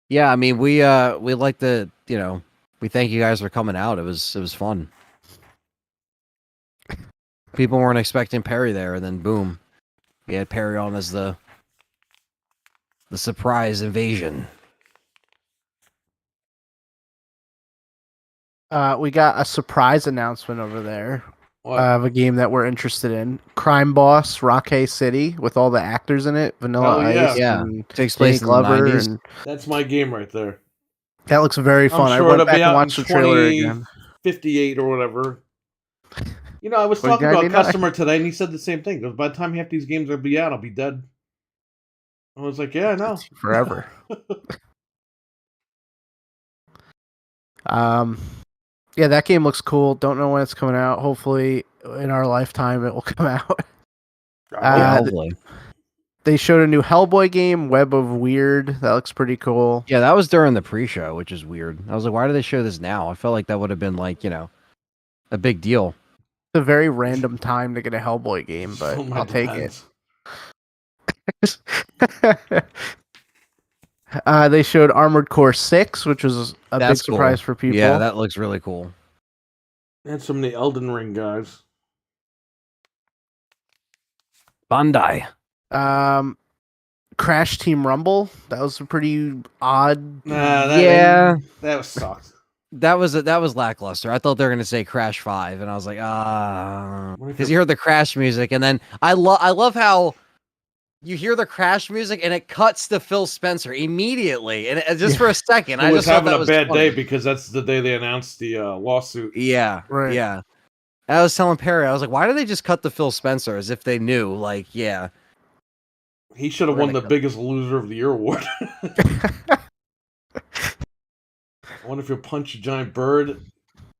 Yeah, I mean we like to, we We thank you guys for coming out. It was fun. People weren't expecting Perry there, and then boom, we had Perry on as the surprise invasion. We got a surprise announcement over there What? of a game that we're interested in. Crime Boss Rockay City with all the actors in it. Vanilla Hell yeah. Ice Yeah, and takes Danny place in the Glover. 90s. And That's my game right there. that looks very I'm fun. I sure went it'll back be and out in watched the trailer again. 2058 or whatever. You know, I was talking to a 2099. customer today, and he said the same thing. Because by the time half these games will be out, I'll be dead. I was like, yeah, I know. Forever. Yeah, that game looks cool. Don't know when it's coming out. Hopefully, in our lifetime, it will come out. Yeah, Uh, hopefully. They showed a new Hellboy game, Web of Weird. That looks pretty cool. Yeah, that was during the pre-show, which is weird. I was like, why do they show this now? I felt like that would have been like, a big deal. It's a very random time to get a Hellboy game, but So I'll take depends. it. They showed Armored Core 6, which was a That's big surprise cool. for people. Yeah, that looks really cool. And some of the Elden Ring guys. Bandai. Crash Team Rumble. That was a pretty odd. Nah, that was sucked. That was lackluster. I thought they were gonna say Crash 5, and I was like, What if because you're- you heard the Crash music, and then I love how you hear the Crash music and it cuts to Phil Spencer immediately, and just for a second, He I was just thought having that a was bad day funny. because that's the day they announced the lawsuit. Yeah, Right. yeah. I was telling Perry, I was like, why did they just cut to Phil Spencer as if they knew? Like, yeah. He should have We're won gonna the cut- biggest loser of the year award. I wonder if you'll punch a giant bird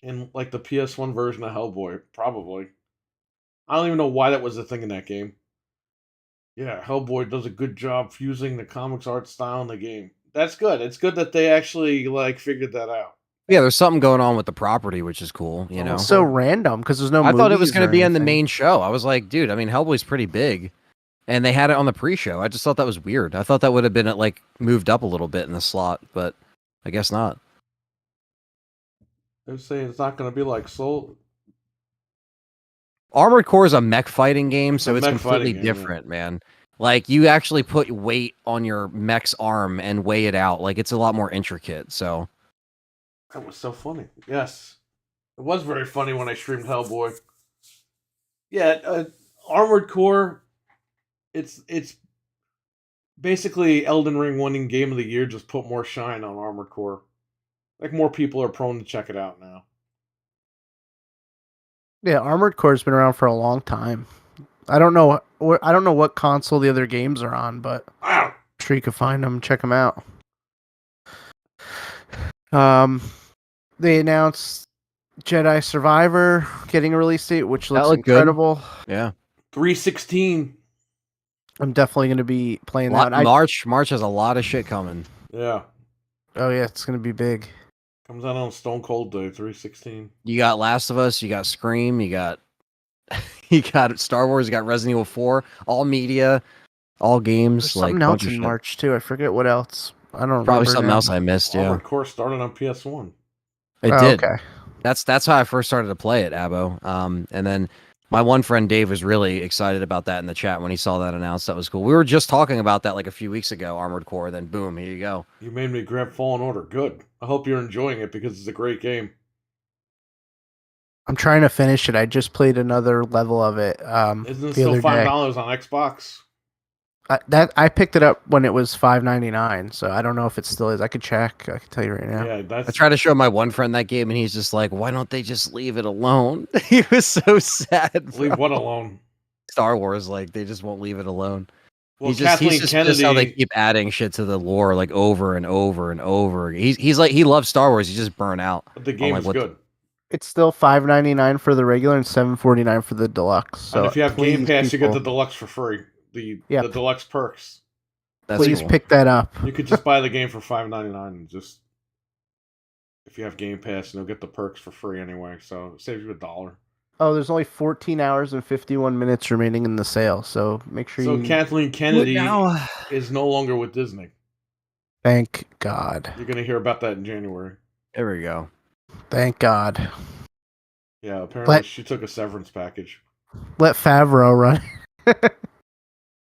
in like the PS1 version of Hellboy. Probably. I don't even know why that was a thing in that game. Yeah, Hellboy does a good job fusing the comics art style in the game. That's good. It's good that they actually like figured that out. Yeah, there's something going on with the property, which is cool. You know, So random because there's no. I thought it was movies going to or be in the anything. main show. I was like, dude, I mean, Hellboy's pretty big, and they had it on the pre-show. I just thought that was weird. I thought that would have been like moved up a little bit in the slot, but I guess not. They're saying it's not going to be like Soul. Armored Core is a mech fighting game, so a it's mech completely fighting game, yeah. different, man. Like you actually put weight on your mech's arm and weigh it out. Like it's a lot more intricate. So That was so funny. Yes. It was very funny when I streamed Hellboy. Yeah, Armored Core, it's basically Elden Ring winning Game of the Year, just put more shine on Armored Core. Like more people are prone to check it out now. Yeah, Armored Core's been around for a long time. I don't know. I don't know what console the other games are on, but Wow. I'm sure you can find them. Check them out. They announced Jedi Survivor getting a release date, which looks looked good. incredible. yeah, 316. I'm definitely going to be playing that. March has a lot of shit coming. Yeah. Oh yeah, it's going to be big. Comes out on Stone Cold Day, 316. You got Last of Us, you got Scream, you got you got Star Wars, you got Resident Evil 4, all media, all games. There's like something bunch else of in shit. March too. I forget what else. I don't Probably remember something now. else I missed. Yeah, Armored Core started on PS1. it Oh, did. Okay. That's how I first started to play it, Abo. And then my one friend Dave was really excited about that in the chat when he saw that announced. That was cool. We were just talking about that like a few weeks ago, Armored Core. Then boom, here you go. You made me grab Fallen Order. Good. I hope you're enjoying it because it's a great game. I'm trying to finish it. I just played another level of it. Isn't it the still other $5 day. on Xbox? I picked it up when it was $5.99, so I don't know if it still is. I could check. I can tell you right now. Yeah, that's I tried to show my one friend that game, and he's just like, "Why don't they just leave it alone?" He was so sad. leave bro. what alone. Star Wars, like they just won't leave it alone. Well, he's just Kathleen pissed Kennedy. how they keep adding shit to the lore like over and over and over. He's like he loves Star Wars. He's just burnt out. The game like, is what the- good. It's still $5.99 for the regular and $7.49 for the deluxe. So And if you have Game please, Pass, you get people, the deluxe for free. The Yep. deluxe perks. That's please cool. pick that up. You could just buy the game for $5.99 and just if you have Game Pass, you'll get the perks for free anyway. So it saves you $1. Oh, there's only 14 hours and 51 minutes remaining in the sale, so make sure So you. Kathleen Kennedy now. is no longer with Disney. Thank God. You're gonna hear about that in January. There we go. Thank God. Yeah, apparently Let she took a severance package. Favreau run.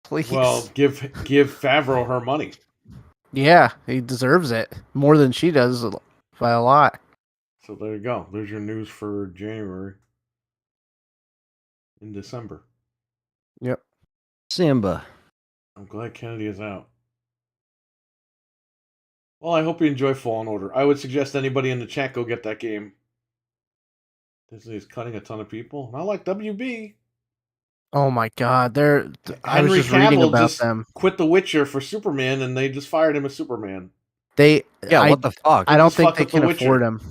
Please. Well, give Favreau her money. Yeah, he deserves it more than she does by a lot. So there you go. There's your news for January. In December. Yep. Simba. I'm glad Kennedy is out. Well, I hope you enjoy Fallen Order. I would suggest anybody in the chat go get that game. Disney is cutting a ton of people. Not like WB. Oh my God, I was Henry just reading Cavill about just them. quit The Witcher for Superman, and they just fired him as Superman. They, Yeah, what the fuck? I don't just think fucked they up The can Witcher. afford him.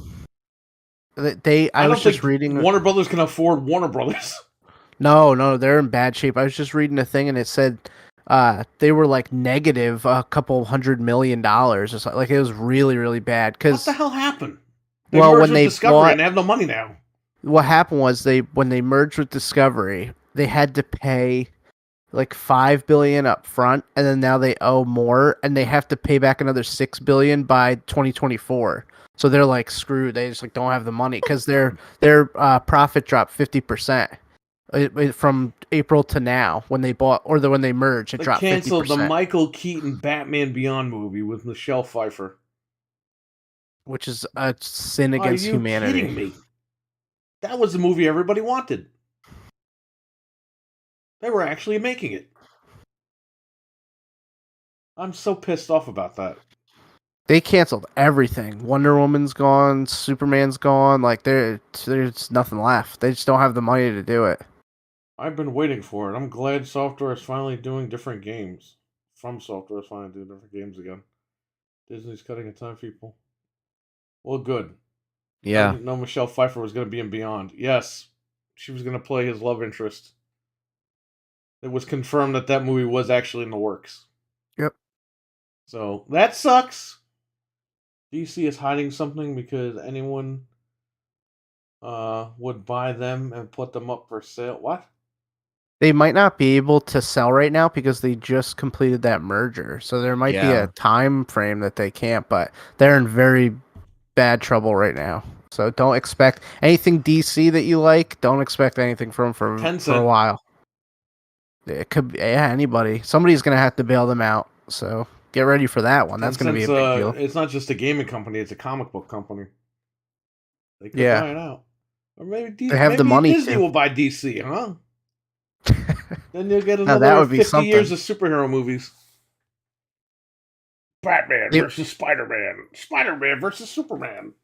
I I was don't just think reading. Warner Brothers can afford Warner Brothers. No, they're in bad shape. I was just reading a thing and it said they were like negative a couple $100 million or something. Like it was really, really bad. What Because the hell happened? They well, merged when with they Discovery and they have no money now. what happened was when they merged with Discovery, they had to pay like $5 billion up front, and then now they owe more, and they have to pay back another $6 billion by 2024. So they're like screwed. They just like don't have the money because their profit dropped 50%. From April to now when they bought when they merged, it They dropped canceled 50%, the Michael Keaton Batman Beyond movie with Michelle Pfeiffer. which is a sin Are against you humanity. kidding me? That was the movie everybody wanted. They were actually making it. I'm so pissed off about that. They canceled everything. Wonder Woman's gone, Superman's gone. Like there's nothing left. They just don't have the money to do it. I've been waiting for it. I'm glad Software is finally doing different games. From Software is finally doing different games again. Disney's cutting a ton of people. Well, good. I Yeah. didn't know Michelle Pfeiffer was going to be in Beyond. Yes, she was going to play his love interest. It was confirmed that that movie was actually in the works. Yep. So that sucks. DC is hiding something because anyone would buy them and put them up for sale. What? They might not be able to sell right now because they just completed that merger. So there might be Yeah. a time frame that they can't, but they're in very bad trouble right now. So don't expect anything DC that you like. Don't expect anything from for a Tencent. while. It could be anybody. Somebody's gonna have to bail them out. So get ready for that one. That's gonna be a big deal. It's not just a gaming company; it's a comic book company. They could Yeah. buy it out, or maybe They have the maybe money Disney to. will buy DC, huh? Then you'll get Now that another would be 50 years something. of superhero movies. Batman They- versus Spider-Man. Spider-Man versus Superman.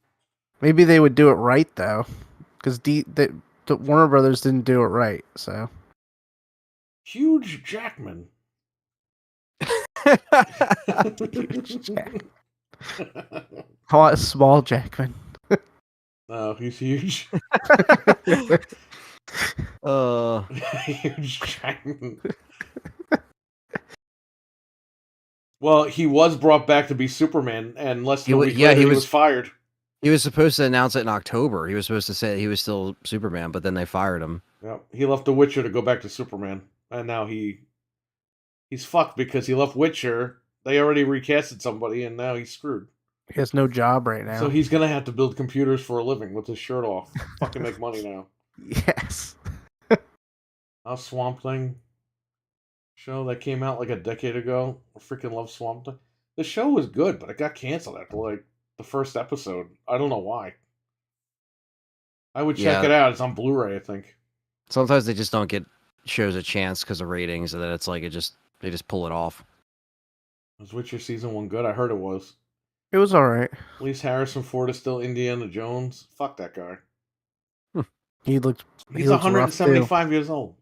Maybe they would do it right though, because the Warner Brothers didn't do it right. So Huge Jackman. I want a small Jackman. No, he's huge. Huge Jackman. Well, he was brought back to be Superman, and less than a week later, he was fired. He was supposed to announce it in October. He was supposed to say he was still Superman, but then they fired him. Yep. He left The Witcher to go back to Superman, and now he's fucked because he left Witcher. They already recasted somebody, and now he's screwed. He has no job right now. So he's gonna have to build computers for a living with his shirt off. Fucking make money now. Yes. Our Swamp Thing show that came out like a decade ago. I freaking love Swamp Thing. The show was good, but it got canceled after like the first episode. I don't know why. I would check it out. It's on Blu-ray, I think. Sometimes they just don't get shows a chance because of ratings, and then it's like they just pull it off. Was Witcher season 1 good? I heard it was. It was all right. At least Harrison Ford is still Indiana Jones. Fuck that guy. He looks. He's He looks rough, 175 years old.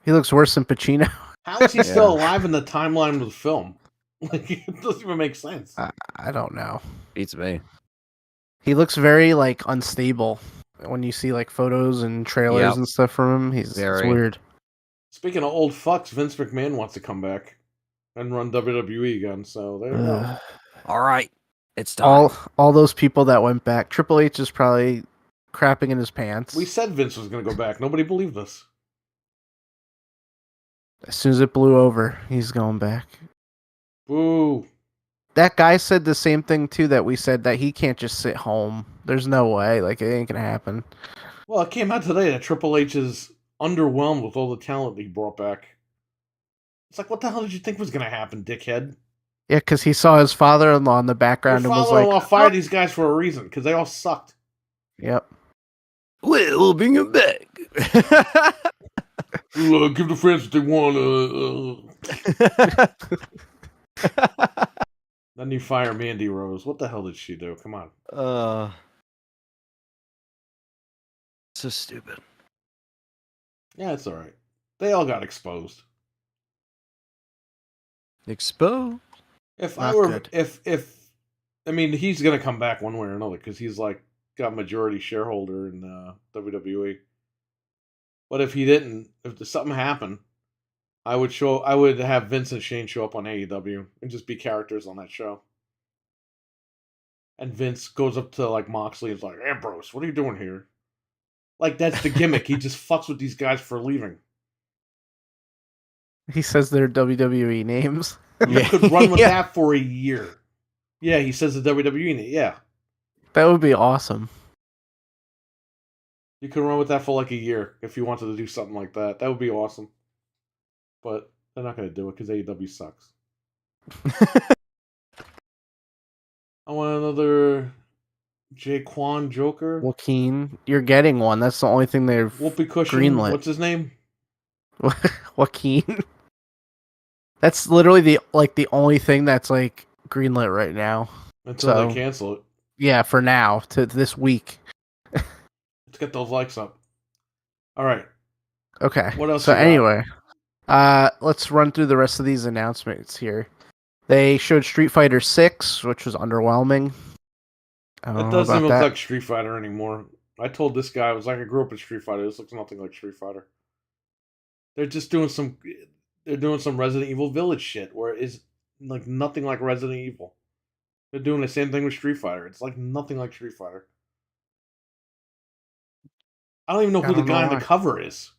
He looks worse than Pacino. How is he still alive in the timeline of the film? Like, it doesn't even make sense. I don't know. Beats me. He looks very like unstable when you see like photos and trailers and stuff from him. It's weird. Speaking of old fucks, Vince McMahon wants to come back and run WWE again. So there you go. All right, it's time. All those people that went back. Triple H is probably crapping in his pants. We said Vince was going to go back. Nobody believed us. As soon as it blew over, he's going back. Boo. that guy said the same thing too that we said, that he can't just sit home. There's no way. Like, it ain't gonna happen. Well, it came out today that Triple H is underwhelmed with all the talent he brought back. It's like, what the hell did you think was going to happen, dickhead? Yeah, because he saw his father-in-law in the Your background and was father-in-law like, fired these guys for a reason, because they all sucked. "Yep." We'll bring him back. Give the fans what they want. Then you fire Mandy Rose. What the hell did she do? Come on. So stupid. Yeah, it's all right. They all got exposed. Expo. If Not I were, good. if I mean, he's gonna come back one way or another because he's like got majority shareholder in WWE. But if he didn't, if something happened, I would have Vince and Shane show up on AEW and just be characters on that show. And Vince goes up to like Moxley and is like, Ambrose, what are you doing here? Like, that's the gimmick. He just fucks with these guys for leaving. He says their WWE names. You could run with that for a year. Yeah, he says the WWE name. Yeah. That would be awesome. You could run with that for like a year if you wanted to do something like that. That would be awesome. But they're not going to do it because AEW sucks. I want another Jaquan Joker. Joaquin, you're getting one. That's the only thing they've Whoopi Cushion. greenlit. What's his name? Joaquin. That's literally the only thing that's like greenlit right now. Until they cancel it. Yeah, for now, to this week. Let's get those likes up. All right. Okay. What else So you got? anyway, let's run through the rest of these announcements here. They showed Street Fighter 6, which was underwhelming. I don't It know doesn't about even that. look like Street Fighter anymore. I told this guy, I was like, I grew up in Street Fighter. This looks nothing like Street Fighter. They're just doing some Resident Evil Village shit where it is like nothing like Resident Evil. They're doing the same thing with Street Fighter. It's like nothing like Street Fighter. I don't even know who the guy on the cover is.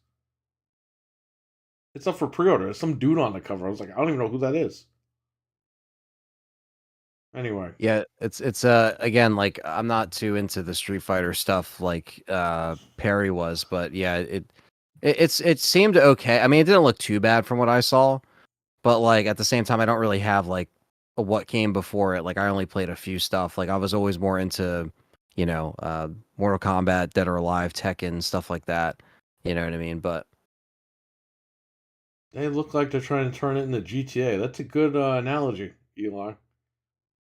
It's up for pre-order. There's some dude on the cover. I was like, I don't even know who that is. Anyway. Yeah, it's again, like, I'm not too into the Street Fighter stuff like Perry was, but yeah, it seemed okay. I mean, it didn't look too bad from what I saw, but like at the same time, I don't really have like what came before it. Like, I only played a few stuff. Like, I was always more into, Mortal Kombat, Dead or Alive, Tekken, stuff like that. You know what I mean? But They look like they're trying to turn it into GTA. That's a good analogy, Eli.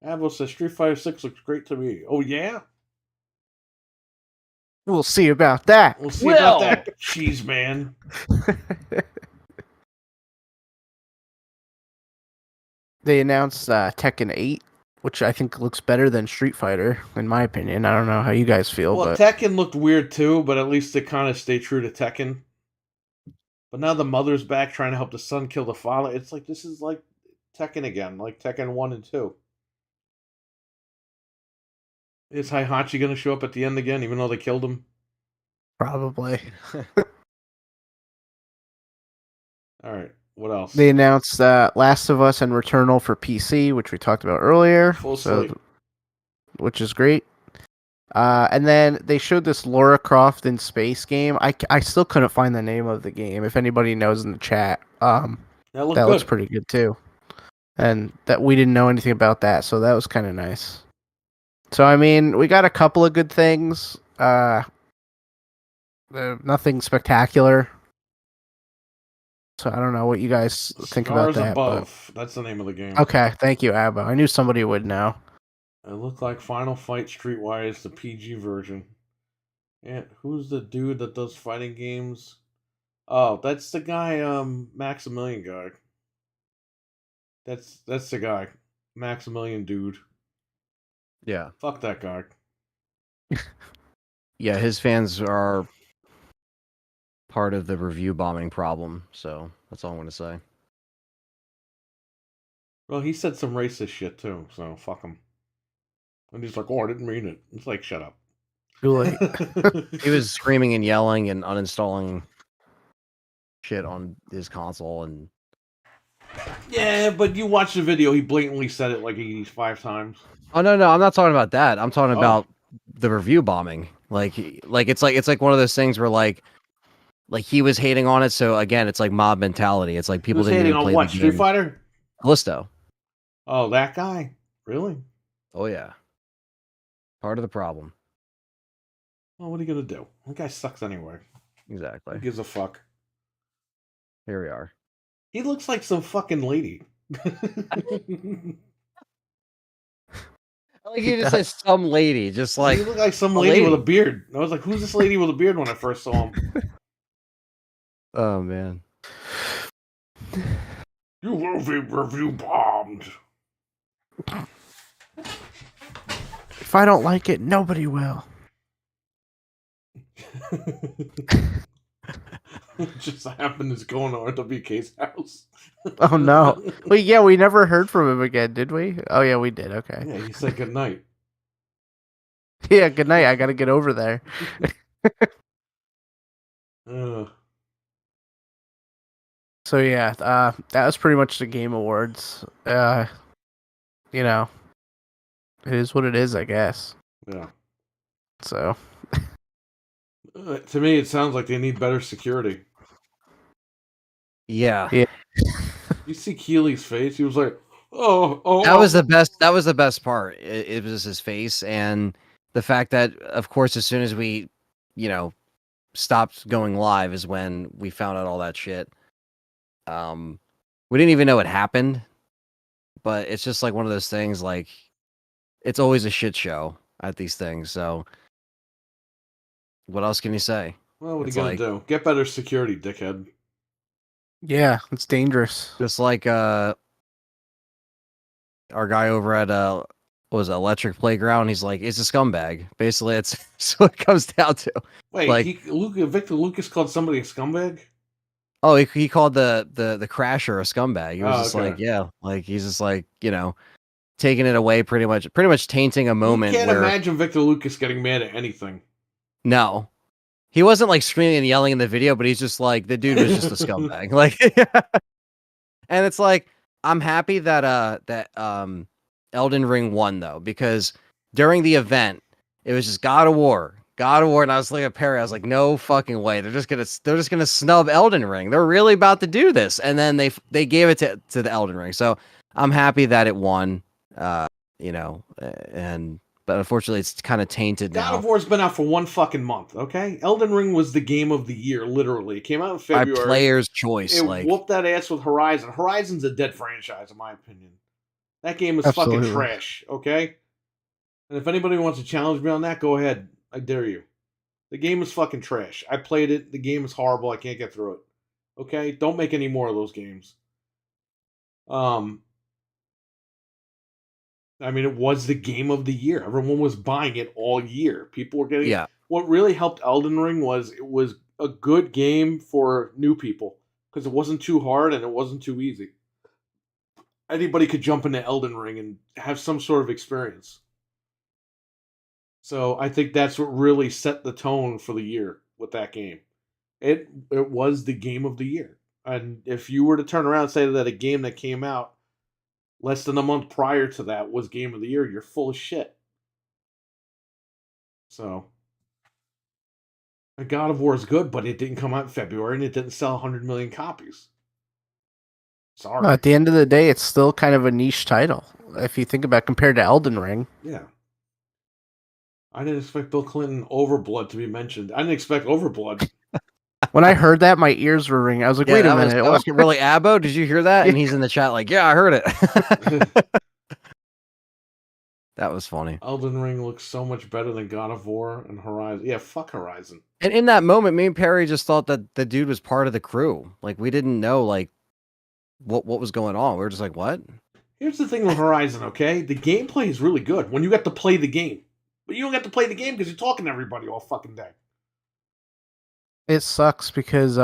Avo says Street Fighter 6 looks great to me. Oh, yeah? We'll see about that. We'll see about that, cheese man. They announced Tekken 8, which I think looks better than Street Fighter, in my opinion. I don't know how you guys feel. Well, but Tekken looked weird too, but at least they kind of stay true to Tekken. But now the mother's back trying to help the son kill the father. It's like, this is like Tekken again, like Tekken 1 and 2. Is Heihachi going to show up at the end again, even though they killed him? Probably. All right, what else? They announced Last of Us and Returnal for PC, which we talked about earlier. Full sleep. Which is great. And then they showed this Lara Croft in space game. I still couldn't find the name of the game. If anybody knows in the chat, that looks pretty good too. And that we didn't know anything about that, so that was kind of nice. So I mean, we got a couple of good things. Nothing spectacular. So I don't know what you guys think about that. Above. That's the name of the game. Okay, thank you, Abba. I knew somebody would know. It looked like Final Fight Streetwise is the PG version. And who's the dude that does fighting games? Oh, that's the guy, Maximilian guy. That's the guy. Maximilian dude. yeah. Fuck that guy. Yeah, his fans are part of the review bombing problem, so that's all I'm going to say. Well, he said some racist shit too, so fuck him. And he's like, oh, I didn't mean it. It's like, shut up. Too late. He was screaming and yelling and uninstalling shit on his console, and Yeah, but you watch the video, he blatantly said it like 85 times. Oh no, I'm not talking about that. I'm talking Oh. about the review bombing. Like it's like one of those things where like he was hating on it. So again, it's like mob mentality. It's like people Who's didn't hating even on play what? the Street game. Fighter? Callisto. Oh, that guy? Really? Oh yeah. Part of the problem. Well, what are you gonna do? That guy sucks anyway. Exactly. Who gives a fuck? Here we are. He looks like some fucking lady. Like you just said, some lady, just like he looked like some a lady with a lady. beard. I was like, who's this lady with a beard when I first saw him? Oh man. You will be review bombed. If I don't like it, nobody will. Just happened is going to RWK's house. Oh no. Well, yeah, we never heard from him again, did we? Oh yeah, we did. Okay. Yeah, he said good night. Yeah, good night. I gotta get over there. So yeah, that was pretty much the Game Awards. You know, it is what it is, I guess. Yeah. So To me, it sounds like they need better security. Yeah. Yeah. You see Keely's face? He was like, "Oh." That was the best. That was the best part. It was his face and the fact that, of course, as soon as we, stopped going live is when we found out all that shit. We didn't even know it happened, but it's just like one of those things. Like, it's always a shit show at these things. So, what else can you say? Well, what are you It's gonna like- do? Get better security, dickhead. yeah, it's dangerous. Just like our guy over at what was it, Electric Playground, he's like, it's a scumbag. Basically, it's what it comes down to. Wait, Like- Victor Lucas called somebody a scumbag? Oh, he called the crasher a scumbag. He was Oh, just okay. like, yeah, like he's just like, taking it away, pretty much tainting a moment You can't where imagine Victor Lucas getting mad at anything. no, he wasn't like screaming and yelling in the video, but he's just like, the dude was just a scumbag. Like, and it's like, I'm happy that Elden Ring won though, because during the event, it was just God of War, and I was looking at Perry, I was like, no fucking way, they're just gonna snub Elden Ring. They're really about to do this, and then they gave it to the Elden Ring. So I'm happy that it won, but unfortunately, it's kind of tainted now. God of War's been out for 1 fucking month, okay? Elden Ring was the game of the year, literally. It came out in By February. player's choice, It like whooped that ass with Horizon. Horizon's a dead franchise, in my opinion. That game is Absolutely. fucking trash, okay? And if anybody wants to challenge me on that, go ahead. I dare you. The game is fucking trash. I played it. The game is horrible. I can't get through it. Okay? Don't make any more of those games. I mean, it was the game of the year. Everyone was buying it all year. People were getting. yeah, What really helped Elden Ring was it was a good game for new people because it wasn't too hard and it wasn't too easy. Anybody could jump into Elden Ring and have some sort of experience. So I think that's what really set the tone for the year with that game. It was the game of the year. And if you were to turn around and say that a game that came out less than a month prior to that was game of the year, you're full of shit. So God of War is good, but it didn't come out in February and it didn't sell 100 million copies. Sorry. No, at the end of the day, it's still kind of a niche title. If you think about it, compared to Elden Ring. Yeah. I didn't expect Bill Clinton Overblood to be mentioned. I didn't expect Overblood. When I heard that, my ears were ringing. I was like, yeah, wait a that minute. was really Abbo. Did you hear that? And he's in the chat like, yeah, I heard it. That was funny. Elden Ring looks so much better than God of War and Horizon. Yeah, fuck Horizon. And in that moment, me and Perry just thought that the dude was part of the crew. Like, we didn't know like what was going on. We were just like, what? Here's the thing with Horizon, okay? The gameplay is really good when you get to play the game. But you don't get to play the game because you're talking to everybody all fucking day. It sucks because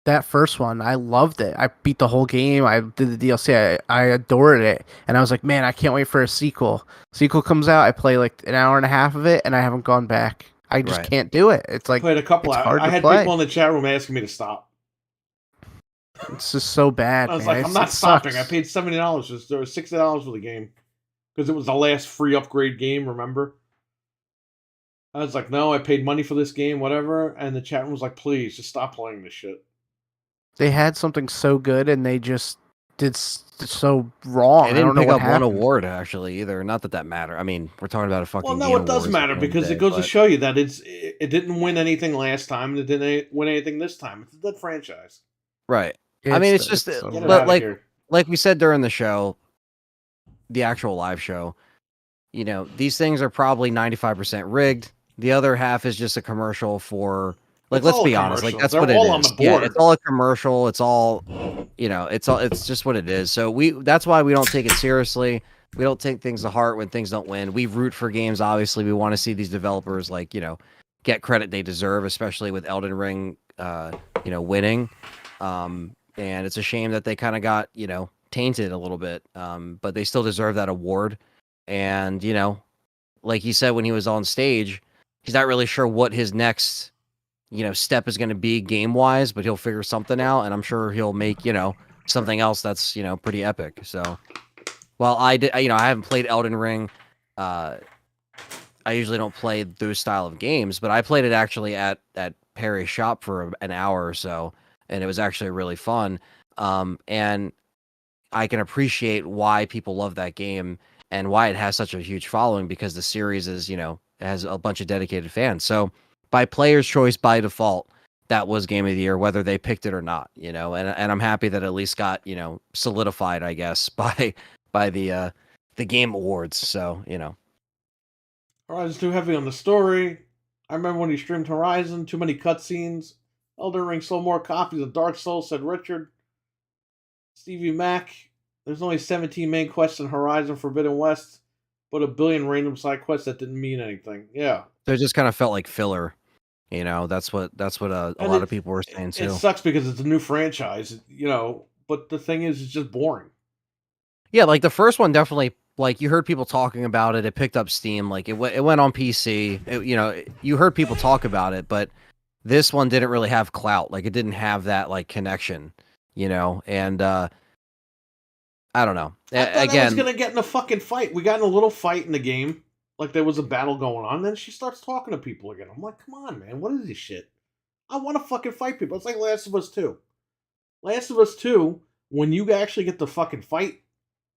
that first one, I loved it. I beat the whole game. I did the DLC. I adored it. And I was like, man, I can't wait for a sequel. Sequel comes out, I play like an hour and a half of it, and I haven't gone back. I just Right. can't do it. It's like Played a couple it's hours. hard I to had play. people in the chat room asking me to stop. It's just so bad, I was man. like, I'm It not stopping. I sucks. paid $70 or $60 for the game because it was the last free upgrade game. Remember? I was like, no, I paid money for this game, whatever. And the chat room was like, please, just stop playing this shit. They had something so good and they just did so wrong. They I didn't don't know pick what up one happened. award actually either. Not that matters. I mean, we're talking about a fucking Well, no, Game it does Awards at matter the end of the because it day, goes to but- show you that it didn't win anything last time and it didn't win anything this time. It's a dead franchise. right. I mean, it's just, so Get it but out of like, here. like we said during the show, the actual live show, you know, these things are probably 95% rigged. The other half is just a commercial for, like, It's let's all a be honest, like commercial. that's They're what it all is. on the Yeah, board. it's all a commercial. It's all, you know, it's just what it is. So that's why we don't take it seriously. We don't take things to heart when things don't win. We root for games. Obviously, we want to see these developers, like, you know, get credit they deserve, especially with Elden Ring, you know, winning. And it's a shame that they kind of got, you know, tainted a little bit. But they still deserve that award. And, you know, like he said when he was on stage, he's not really sure what his next, you know, step is going to be game wise, but he'll figure something out, and I'm sure he'll make, you know, something else that's, you know, pretty epic. So, while I did, you know, I haven't played Elden Ring. I usually don't play those style of games, but I played it actually at Perry's shop for an hour or so, and it was actually really fun. And I can appreciate why people love that game and why it has such a huge following, because the series is, you know, it has a bunch of dedicated fans. So by player's choice, by default, that was game of the year, whether they picked it or not, you know, and I'm happy that it at least got, you know, solidified, I guess, by the game awards. So, you know. Horizon's too heavy on the story. I remember when he streamed Horizon, too many cutscenes. Elden Ring sold more copies of Dark Souls, said Richard. Stevie Mac, there's only 17 main quests in Horizon Forbidden West, but a billion random side quests that didn't mean anything. Yeah. So it just kind of felt like filler, you know. That's what a And lot of people were saying it too. sucks because it's a new franchise, you know, but the thing is, it's just boring. Yeah, like the first one definitely, like you heard people talking about it. It picked up steam. Like it went on PC. You know, you heard people talk about it, but this one didn't really have clout. Like it didn't have that like connection, you know. And I don't know. I thought I was Again, gonna get in a fucking fight. We got in a little fight in the game, like there was a battle going on. Then she starts talking to people again. I'm like, come on, man, what is this shit? I want to fucking fight people. It's like Last of Us 2. Last of Us 2, when you actually get to fucking fight,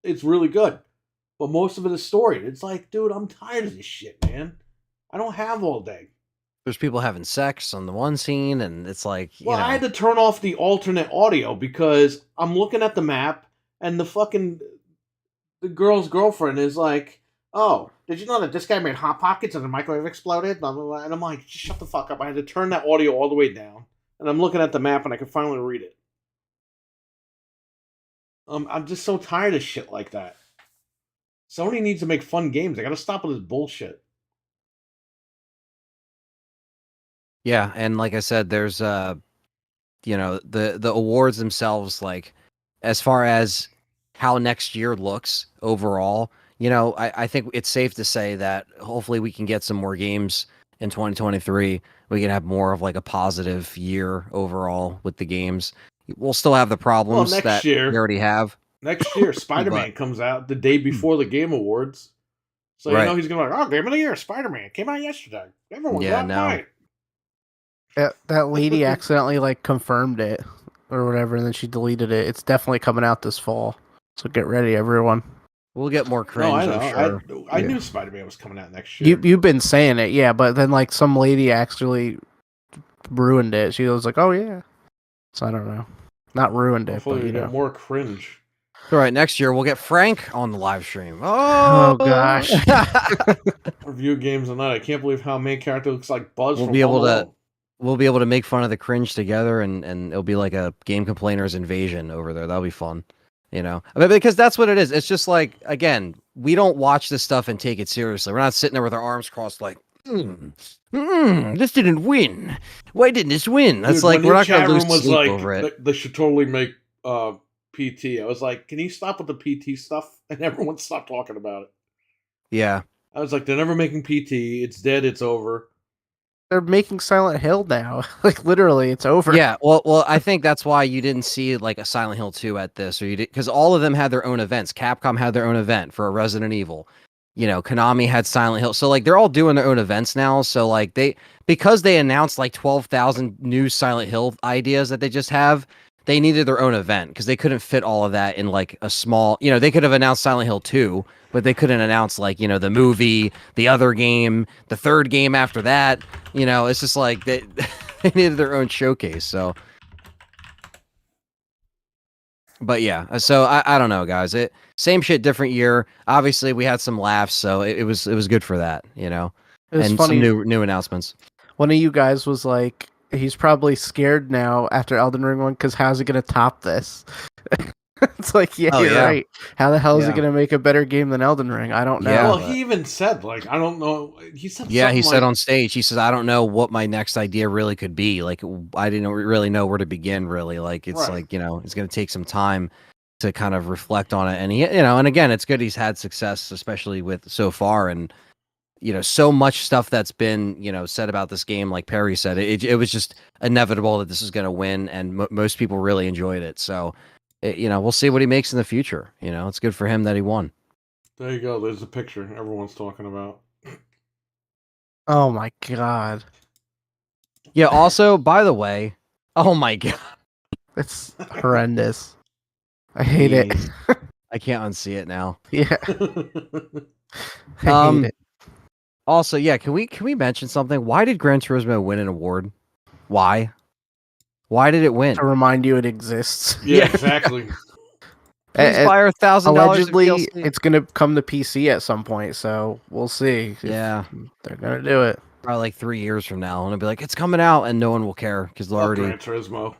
it's really good. But most of it is story. It's like, dude, I'm tired of this shit, man. I don't have all day. there's people having sex on the one scene, and it's like, you Well, know, I had to turn off the alternate audio because I'm looking at the map and the girl's girlfriend is like, "Oh, did you know that this guy made hot pockets and the microwave exploded?" Blah, blah, blah. And I'm like, "Just shut the fuck up!" I had to turn that audio all the way down, and I'm looking at the map and I can finally read it. I'm just so tired of shit like that. Sony needs to make fun games. I gotta stop with this bullshit. yeah. And like I said, there's you know, the awards themselves, like as far as how next year looks overall, you know, I think it's safe to say that hopefully we can get some more games in 2023. We can have more of like a positive year overall with the games. We'll still have the problems next that year- we already have. Next year, Spider-Man comes out the day before the Game Awards, so you Right. know he's gonna be like, "Oh, Game of the Year, Spider-Man came out yesterday. Everyone Yeah, got no. mine." That lady accidentally like confirmed it or whatever, and then she deleted it. It's definitely coming out this fall, so get ready, everyone. We'll get more No, cringe, I know. I'm sure. I Yeah. knew Spider-Man was coming out next year. You've been saying it, yeah, but then like some lady actually ruined it. She was like, "Oh yeah," so I don't know, not ruined it, Hopefully, but we you get know. more cringe. All right, next year we'll get Frank on the live stream. Oh, gosh. Review games and that. I can't believe how main character looks like Buzz. We'll from be able Home to- Alone. We'll be able to make fun of the cringe together, and it'll be like a game complainers invasion over there. That'll be fun, you know. I mean, because that's what it is. It's just like, again, we don't watch this stuff and take it seriously. We're not sitting there with our arms crossed, like, this didn't win. Why didn't this win? That's Dude, like when we're the not going chat to lose room was sleep like, over it. they should totally make PT. I was like, can you stop with the PT stuff? And everyone stopped talking about it. Yeah, I was like, they're never making PT. It's dead. It's over. they're making Silent Hill now. Like literally, it's over. Yeah, well, I think that's why you didn't see like a Silent Hill 2 at this, or you did because all of them had their own events. Capcom had their own event for a Resident Evil. Konami had Silent Hill. So like they're all doing their own events now. So like because they announced like 12,000 new Silent Hill ideas that they just have, they needed their own event because they couldn't fit all of that in like a small, they could have announced Silent Hill 2, but they couldn't announce like, the movie, the other game, the third game after that. It's just like they needed their own showcase. So but yeah, so I don't know, guys. Same shit, different year. Obviously, we had some laughs, so it was good for that, It was and funny. some new announcements. One of you guys was like, he's probably scared now after Elden Ring one because how's it gonna top this? It's like, yeah, you're right. How the hell is it gonna make a better game than Elden Ring? I don't know. Yeah, well, he even said like, I don't know. He said he said like, on stage, he says, I don't know what my next idea really could be. Like, I didn't really know where to begin. Really, like it's like it's gonna take some time to kind of reflect on it. And he, and again, it's good he's had success, especially with so far, and so much stuff that's been said about this game. Like Perry said, it was just inevitable that this is going to win, and most people really enjoyed it. So we'll see what he makes in the future. It's good for him that he won. There you go. There's a picture everyone's talking about. Oh my god. Yeah. Also, by the way, oh my god, it's horrendous. I hate it. I can't unsee it now. Yeah. I hate it. Also, yeah, can we mention something? Why did Gran Turismo win an award? Why? Why did it win? To remind you it exists. Yeah, exactly. Please buy our $1,000. Allegedly, it's gonna come to PC at some point, so we'll see. Yeah, they're gonna do it. Probably like 3 years from now, and it'll be like it's coming out, and no one will care because they'll already. Gran Turismo.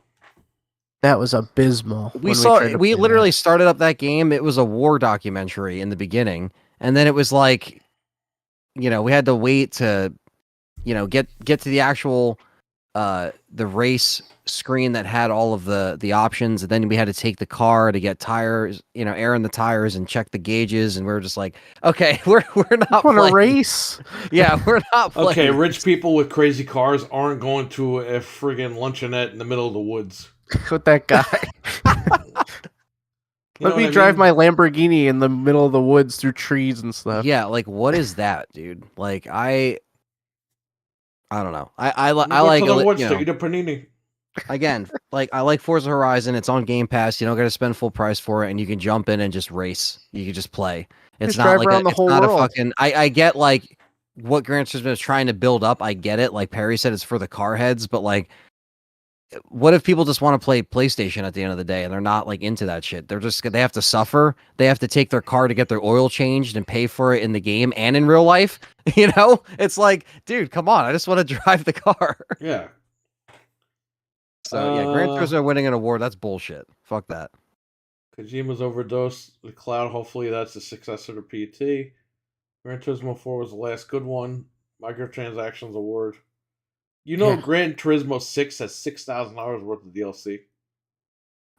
That was abysmal. We literally started up that game. It was a war documentary in the beginning, and then it was like, we had to wait to, get to the actual, the race screen that had all of the options, and then we had to take the car to get tires, air in the tires and check the gauges, and we were just like, okay, we're not on playing. A race. Yeah, we're not playing. Okay, rich people with crazy cars aren't going to a friggin' luncheonette in the middle of the woods. With that guy. Let me drive my Lamborghini in the middle of the woods through trees and stuff. Yeah, like what is that, dude? Like I don't know. I like to the woods to eat a panini. Again, like I like Forza Horizon. It's on Game Pass. You don't got to spend full price for it, and you can jump in and just race. You can just play. It's not like it's not a fucking. I get like what Gran Turismo is trying to build up. I get it. Like Perry said, it's for the car heads, but like, what if people just want to play PlayStation at the end of the day and they're not like into that shit? They have to suffer. They have to take their car to get their oil changed and pay for it in the game and in real life. It's like, dude, come on. I just want to drive the car. Yeah. So yeah, Gran Turismo winning an award, that's bullshit. Fuck that. Kojima's Overdose, The Cloud, hopefully that's the successor to PT. Gran Turismo 4 was the last good one. Microtransactions award. Gran Turismo 6 has $6,000 worth of DLC.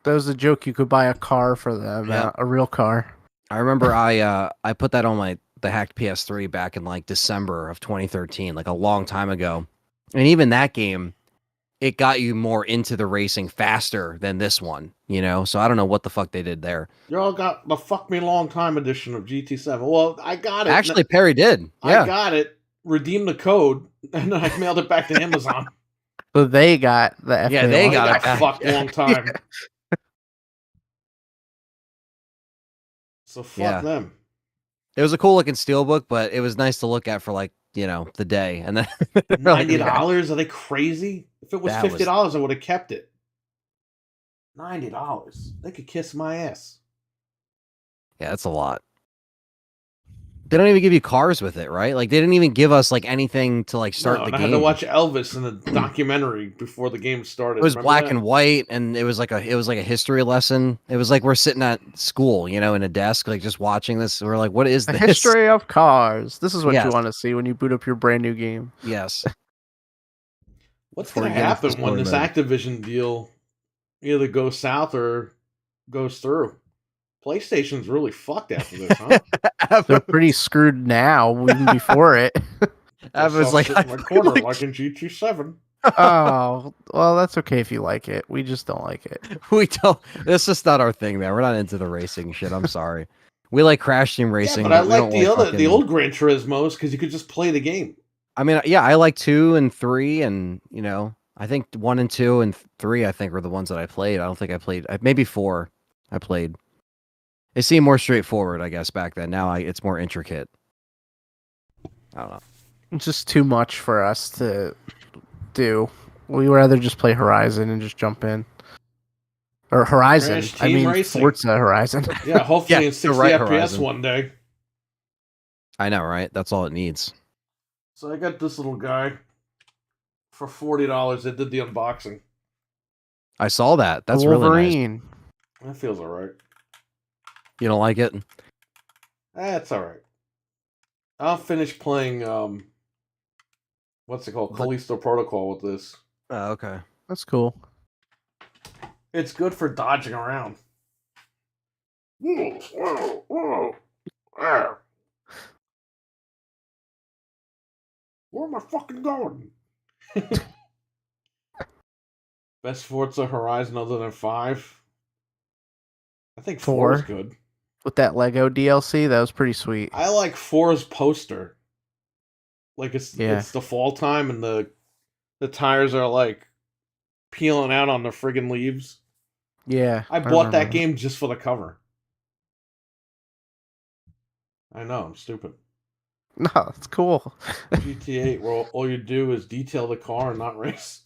That was a joke. You could buy a car for them, a real car. I remember I put that on the hacked PS3 back in like December of 2013, like a long time ago. And even that game, it got you more into the racing faster than this one, So I don't know what the fuck they did there. Y'all got the fuck me long time edition of GT7. Well, I got it. Actually, Perry did. Yeah. I got it. Redeemed the code, and then I mailed it back to Amazon. So they got the FA. Yeah, they got it back. Fuck long time. So fuck them. It was a cool looking steelbook, but it was nice to look at for like, the day. And then $90? Are they crazy? If it was $50, I would have kept it. $90. They could kiss my ass. Yeah, that's a lot. They don't even give you cars with it, right? Like they didn't even give us like anything to like start the game. I had to watch Elvis in the documentary before the game started. It was black and white, and it was like a history lesson. It was like we're sitting at school, in a desk, like just watching this. We're like, what is this? The history of cars. This is what you want to see when you boot up your brand new game. Yes. What's going to happen when this Activision deal either goes south or goes through? PlayStation's really fucked after this, huh? They're pretty screwed now, even before it. I was like, sit in my corner like in GT7. Oh, well, that's okay if you like it. We just don't like it. we don't. This is not our thing, man. We're not into the racing shit. I'm sorry. We like Crash Team Racing, Yeah, but I we like don't the fucking... old Gran Turismos because you could just play the game. I mean, yeah, I like 2 and 3, and I think 1 and 2 and 3. I think were the ones that I played. I don't think I played maybe 4. I played. It seemed more straightforward, I guess, back then. Now it's more intricate. I don't know. It's just too much for us to do. We would rather just play Horizon and just jump in. Or Horizon. Crash I Team mean, Racing. Forza Horizon. Yeah, hopefully Yeah, in 60 the right FPS Horizon. one day. I know, right? That's all it needs. So I got this little guy for $40. They did the unboxing. I saw that. That's really nice. Wolverine. That feels alright. You don't like it? That's alright. I'll finish playing what's it called? Callisto Protocol with this. Oh, okay. That's cool. It's good for dodging around. Whoa, whoa, whoa. Ah. Where am I fucking going? Best Forza Horizon other than 5? I think 4 is 4. good. With that Lego DLC, that was pretty sweet. I like 4's poster. Like it's Yeah. the fall time and the tires are like peeling out on the friggin' leaves. Yeah. I bought remember that game just for the cover. I know, I'm stupid. No, it's cool. GTA, where all you do is detail the car and not race.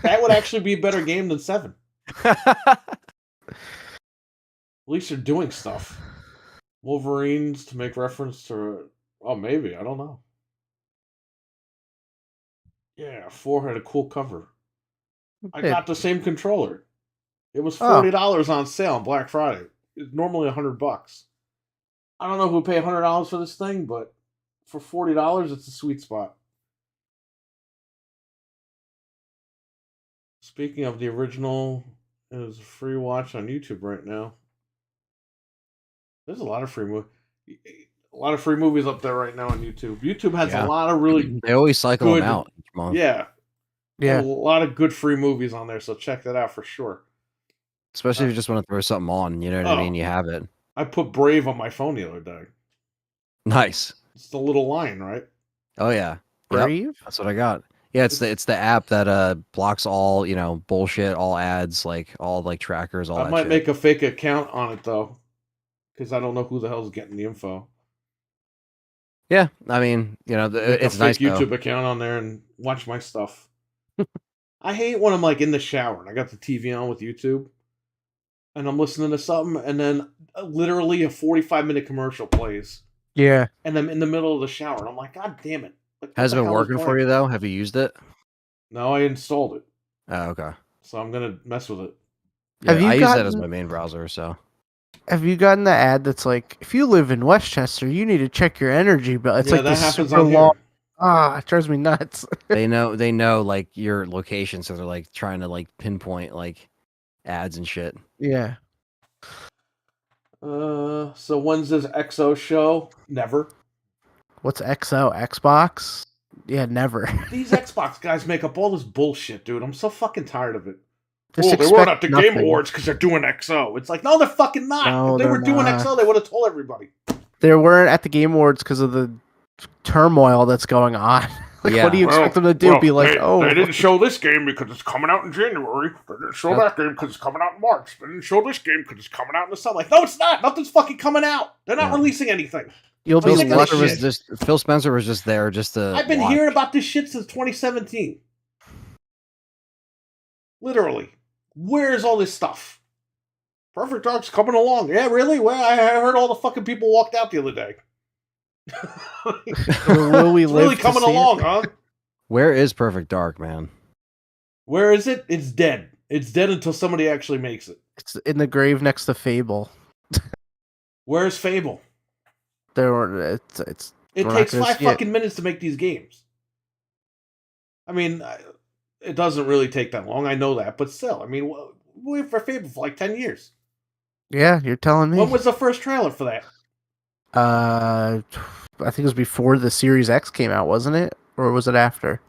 That would actually be a better game than 7. At least you're doing stuff. Wolverines to make reference to... Oh, maybe. I don't know. Yeah, 4 had a cool cover. I got the same controller. It was $40 on sale on Black Friday. It's normally $100. I don't know who paid $100 for this thing, but for $40, it's a sweet spot. Speaking of the original, it is a free watch on YouTube right now. There's a lot of free movies up there right now on YouTube. YouTube has a lot of really They always cycle good, them out each month. Yeah. Yeah. A lot of good free movies on there, so check that out for sure. Especially if you just want to throw something on, you know what I mean? You have it. I put Brave on my phone the other day. Nice. It's the little line, right? Oh yeah. Brave? Yep, that's what I got. Yeah, it's the app that blocks all, bullshit, all ads, like all like trackers, all that I might shit. make a fake account on it though, because I don't know who the hell's getting the info. Yeah, I mean, it's a nice fake YouTube account on there and watch my stuff. I hate when I'm like in the shower and I got the TV on with YouTube, and I'm listening to something, and then literally a 45-minute commercial plays. Yeah. And I'm in the middle of the shower, and I'm like, God damn it! Like, Has it been working for you though? Have you used it? No, I installed it. Oh, okay. So I'm gonna mess with it. Yeah, Have you I use that gotten- as my main browser, so. Have you gotten the ad that's like, if you live in Westchester, you need to check your energy bill? It's like that this happens super on long. here. It drives me nuts. They know like your location, so they're like trying to like pinpoint like ads and shit. Yeah. So when's this XO show? Never. What's XO? Xbox? Yeah, never. These Xbox guys make up all this bullshit, dude. I'm so fucking tired of it. Just They weren't expect at the nothing. Game Awards because they're doing XO. It's like, no, they're fucking not. No, if they they're were doing not. XO, they would have told everybody. They weren't at the Game Awards because of the turmoil that's going on. Like, Yeah. what do you expect them to do? Be like, they didn't show this game because it's coming out in January. They didn't show that game because it's coming out in March. They didn't show this game because it's coming out in the summer. Like, no, it's not. Nothing's fucking coming out. They're not releasing anything. you'll be Phil Spencer lucky. Phil Spencer was just there just to. I've been watch. hearing about this shit since 2017. Literally. Where's all this stuff? Perfect Dark's coming along. Yeah, really? Well, I heard all the fucking people walked out the other day. Will we It's live really to coming see it? along, huh? Where is Perfect Dark, man? Where is it? It's dead. It's dead until somebody actually makes it. It's in the grave next to Fable. Where's Fable? There were it's. It we're not takes gonna 5 see it. fucking minutes to make these games. I mean, it doesn't really take that long. I know that, but still, I mean, we waited for Fable for like 10 years. Yeah, you're telling me. When was the first trailer for that? I think it was before the Series X came out, wasn't it? or was it after?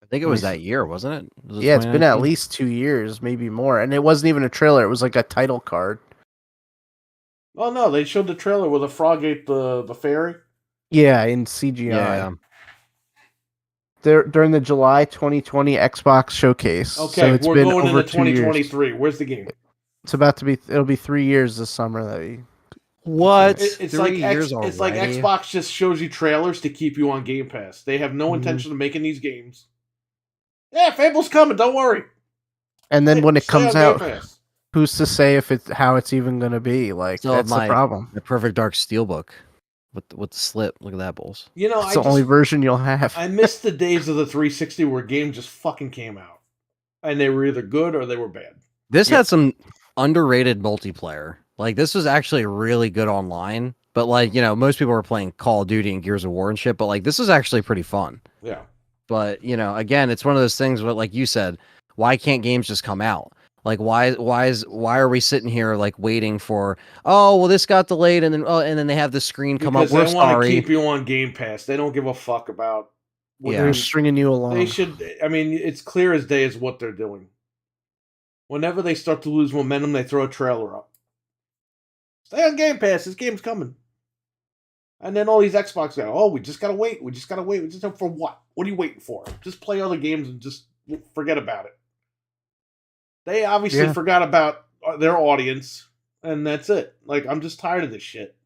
I think it was that year, wasn't it? Was it Yeah, it's been at 2019? least 2 years, maybe more, and it wasn't even a trailer. It was like a title card. Oh no, they showed the trailer where the frog ate the fairy. Yeah, in CGI. Yeah. During the July 2020 Xbox showcase. Okay, So it's we're been going over into 2 years. 2023. Where's the game? It's about to be. It'll be 3 years this summer. What? It's 3 like years it's like already? Xbox just shows you trailers to keep you on Game Pass. They have no Mhm. intention of making these games. Yeah, Fable's coming. Don't worry. And then when it Stay comes on Game out, Pass. who's to say if it's how it's even gonna be? Like Still have that's the problem. my Perfect Dark Steelbook with the slit. Look at that, Bulls. You know, It's the only version you'll have. I miss the days of the 360 where games just fucking came out, and they were either good or they were bad. This Yeah. had some underrated multiplayer. Like this was actually really good online, but like, most people were playing Call of Duty and Gears of War and shit, but like this is actually pretty fun. Yeah. But, again, it's one of those things where, like you said, why can't games just come out? Like why are we sitting here like waiting for, oh, well, this got delayed, and then they have the screen come Because up. We're they want to sorry. keep you on Game Pass. They don't give a fuck about what Yeah. They're stringing you along. they should. I mean, it's clear as day is what they're doing. Whenever they start to lose momentum, they throw a trailer up. Stay on Game Pass. This game's coming. And then all these Xbox guys, oh, we just gotta wait. We just for what? What are you waiting for? Just play other games and just forget about it. They obviously forgot about their audience, and that's it. Like, I'm just tired of this shit.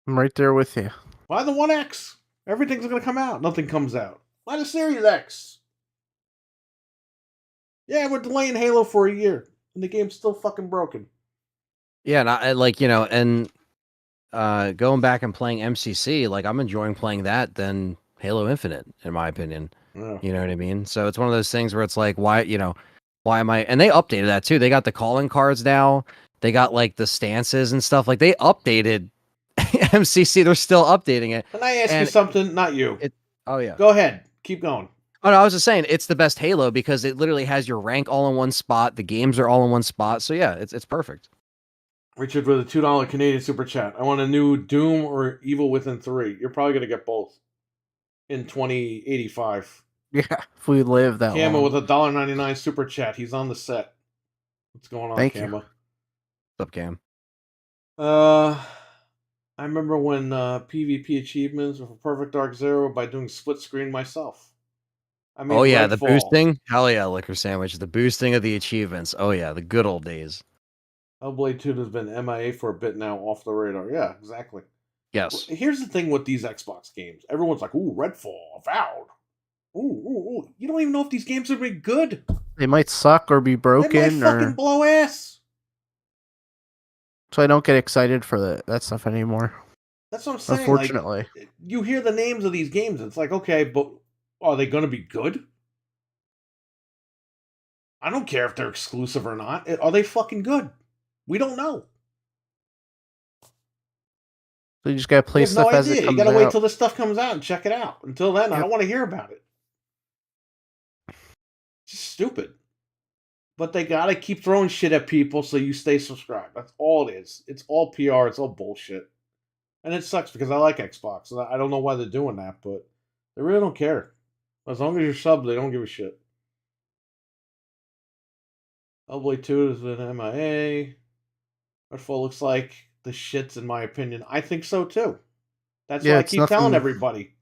I'm right there with you. Why the One X? Everything's gonna come out. Nothing comes out. Why the Series X? Yeah, we're delaying Halo for a year, and the game's still fucking broken. Yeah, and I like, going back and playing MCC, like I'm enjoying playing that than Halo Infinite, in my opinion. Yeah. You know what I mean? So it's one of those things where it's like, why am I? And they updated that too. They got the calling cards now. They got like the stances and stuff. Like they updated MCC. They're still updating it. Can I ask you something? Not you. Oh yeah. Go ahead. Keep going. Oh no, I was just saying it's the best Halo because it literally has your rank all in one spot. The games are all in one spot. So yeah, it's perfect. Richard with a $2 Canadian super chat. I want a new Doom or Evil Within 3. You're probably gonna get both in 2085. Yeah, if we live that Kama long. with a $1.99 super chat. He's on the set. What's going on, Thank Kama? you. What's up, Cam? I remember when PvP achievements for Perfect Dark Zero by doing split screen myself. I mean, Oh yeah, the Redfall. boosting. Hell yeah, liquor sandwich. The boosting of the achievements. Oh yeah, the good old days. Hellblade 2 has been MIA for a bit now, off the radar. Yeah, exactly. Yes. Here's the thing with these Xbox games. Everyone's like, ooh, Redfall, Avowed. Ooh. You don't even know if these games are going to be good. They might suck or be broken. They might fucking blow ass. So I don't get excited for that stuff anymore. That's what I'm saying. Unfortunately. Like, you hear the names of these games, and it's like, okay, but are they going to be good? I don't care if they're exclusive or not. Are they fucking good? We don't know. So you just gotta play stuff as it comes out. You gotta wait till this stuff comes out and check it out. Until then, I don't want to hear about it. It's just stupid. But they gotta keep throwing shit at people so you stay subscribed. That's all it is. It's all PR. It's all bullshit. And it sucks because I like Xbox. And I don't know why they're doing that, but they really don't care. As long as you're subbed, they don't give a shit. Hellblade 2 is an MIA. Redfall looks like the shits, in my opinion. I think so too. That's why I keep telling everybody.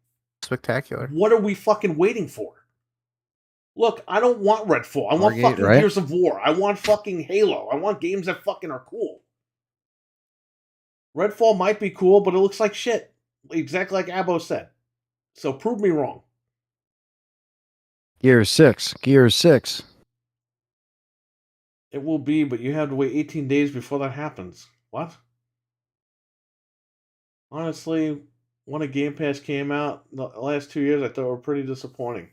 Spectacular. What are we fucking waiting for? Look, I don't want Redfall. I want fucking Gears of War. I want fucking Halo. I want games that fucking are cool. Redfall might be cool, but it looks like shit. Exactly like Abo said. So prove me wrong. Gears 6. It will be, but you have to wait 18 days before that happens. What? Honestly, when a Game Pass came out the last 2 years, I thought were pretty disappointing.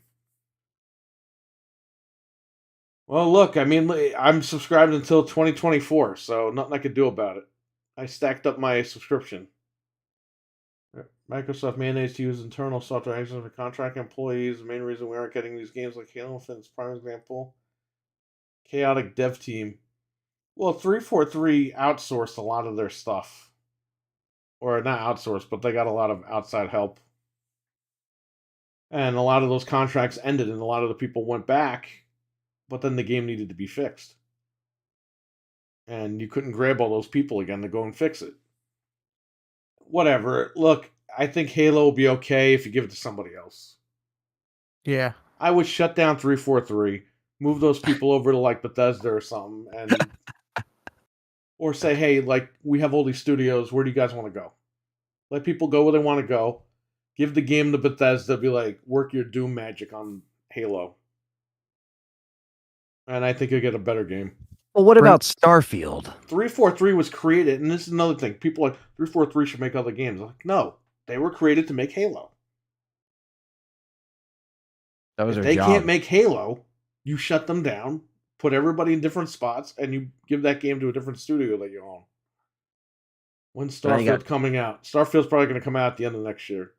Well, look, I mean, I'm subscribed until 2024, so nothing I could do about it. I stacked up my subscription. Microsoft mandates to use internal software actions for contract employees. The main reason we aren't getting these games like Halo Infinite is prime example. Chaotic dev team. Well, 343 outsourced a lot of their stuff. Or not outsourced, but they got a lot of outside help. And a lot of those contracts ended, and a lot of the people went back, but then the game needed to be fixed. And you couldn't grab all those people again to go and fix it. Whatever. Look, I think Halo will be okay if you give it to somebody else. Yeah. I would shut down 343, move those people over to like Bethesda or something, and or say, hey, like we have all these studios, where do you guys want to go? Let people go where they want to go. Give the game to Bethesda, be like, work your Doom magic on Halo. And I think you'll get a better game. Well, what about Starfield? 343 was created, and this is another thing. People are like 343 should make other games. I'm like, no, they were created to make Halo. That was if their they job. can't make Halo, you shut them down, put everybody in different spots, and you give that game to a different studio that you own. When's Starfield coming out? Starfield's probably going to come out at the end of next year.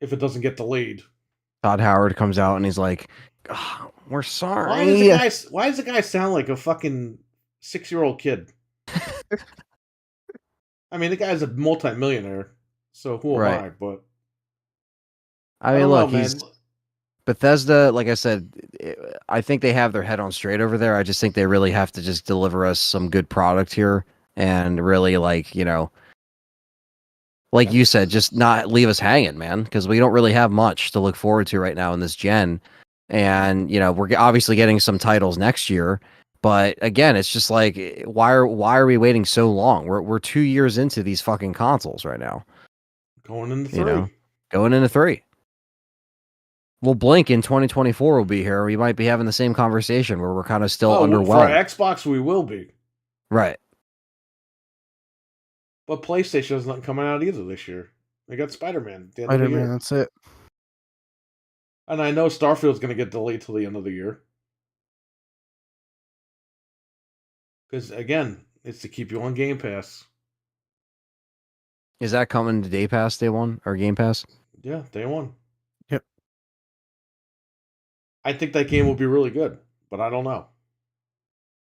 If it doesn't get delayed. Todd Howard comes out and he's like, oh, we're sorry. Why does the guy sound like a fucking 6-year-old kid? I mean, the guy's a multi-millionaire, so who am I? But I mean, look, he's Bethesda. Like I said, I think they have their head on straight over there. I just think they really have to just deliver us some good product here and really, like, you know, like you said, just not leave us hanging, man, because we don't really have much to look forward to right now in this gen. And, you know, we're obviously getting some titles next year. But again, it's just like, why are we waiting so long? We're 2 years into these fucking consoles right now. Going into 3. You know, going into 3. We'll blink in 2024. We'll be here. We might be having the same conversation where we're kind of still underwhelmed. For Xbox, we will be. Right. But PlayStation has nothing coming out either this year. They got Spider-Man. Spider-Man, that's it. And I know Starfield's going to get delayed till the end of the year. Because, again, it's to keep you on Game Pass. Is that coming to Day Pass day one or Game Pass? Yeah, day one. Yep. I think that game will be really good, but I don't know.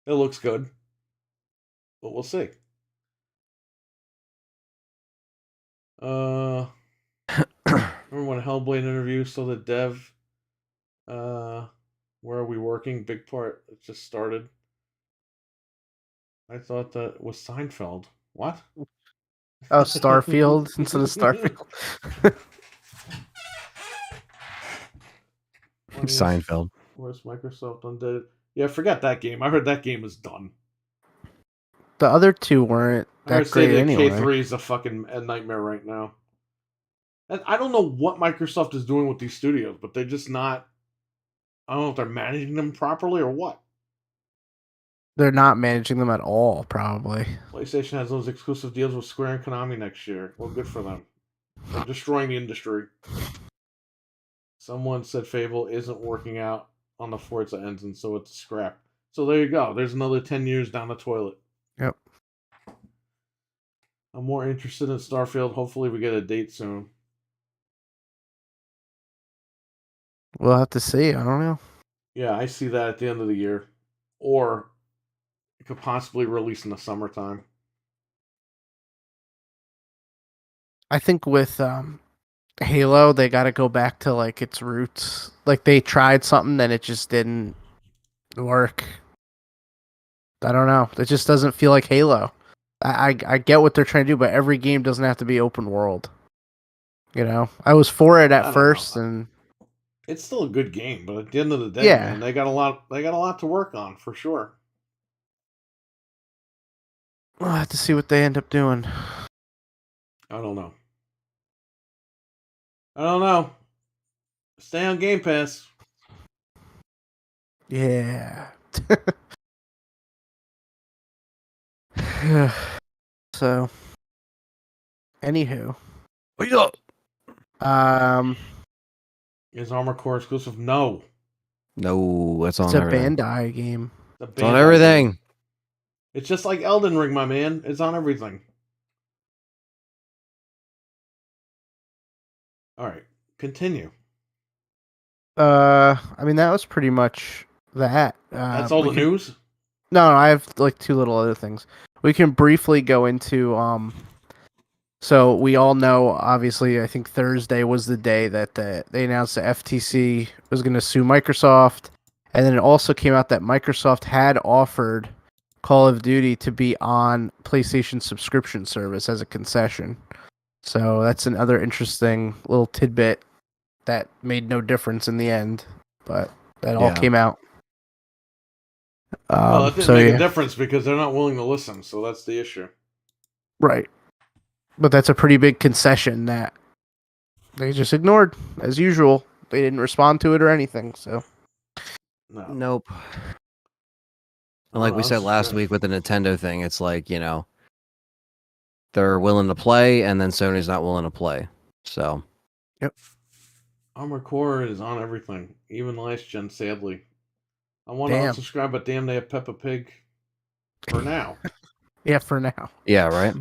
It looks good, but we'll see. Remember when Hellblade interview? So the dev, where are we working? Big part. It just started. I thought that was Seinfeld. What? Oh, Starfield instead of Starfield. Seinfeld. Where's Microsoft Undead? Yeah, forget that game. I heard that game is done. The other two weren't that great anyway. K3 is a fucking nightmare right now. And I don't know what Microsoft is doing with these studios, but they're just not. I don't know if they're managing them properly or what. They're not managing them at all, probably. PlayStation has those exclusive deals with Square and Konami next year. Well, good for them. They're destroying the industry. Someone said Fable isn't working out on the Forza engine, so it's a scrap. So there you go. There's another 10 years down the toilet. Yep. I'm more interested in Starfield. Hopefully we get a date soon. We'll have to see. I don't know. Yeah, I see that at the end of the year. Or it could possibly release in the summertime. I think with Halo, they got to go back to like its roots. Like they tried something, then it just didn't work. I don't know. It just doesn't feel like Halo. I get what they're trying to do, but every game doesn't have to be open world. You know, I was for it at first, and it's still a good game. But at the end of the day, man, they got a lot. They got a lot to work on for sure. We'll have to see what they end up doing. I don't know. Stay on Game Pass. Yeah. So, anywho, is Armored Core exclusive? No, that's on. It's everything. a Bandai game. It's on everything. It's just like Elden Ring, my man. It's on everything. All right, continue. I mean that was pretty much that. That's all the news? No, I have like two little other things. We can briefly go into So we all know, obviously, I think Thursday was the day that they announced the FTC was going to sue Microsoft. And then it also came out that Microsoft had offered Call of Duty to be on PlayStation subscription service as a concession. So that's another interesting little tidbit that made no difference in the end, but that all came out. Well, it didn't make a difference because they're not willing to listen, so that's the issue. Right. But that's a pretty big concession that they just ignored, as usual. They didn't respond to it or anything, so. No. Nope. And like we said last week with the Nintendo thing, it's like, they're willing to play, and then Sony's not willing to play. So. Yep. Armored Core is on everything, even last gen, sadly. I want to unsubscribe, but damn, they have Peppa Pig for now. Yeah, for now. Yeah, right.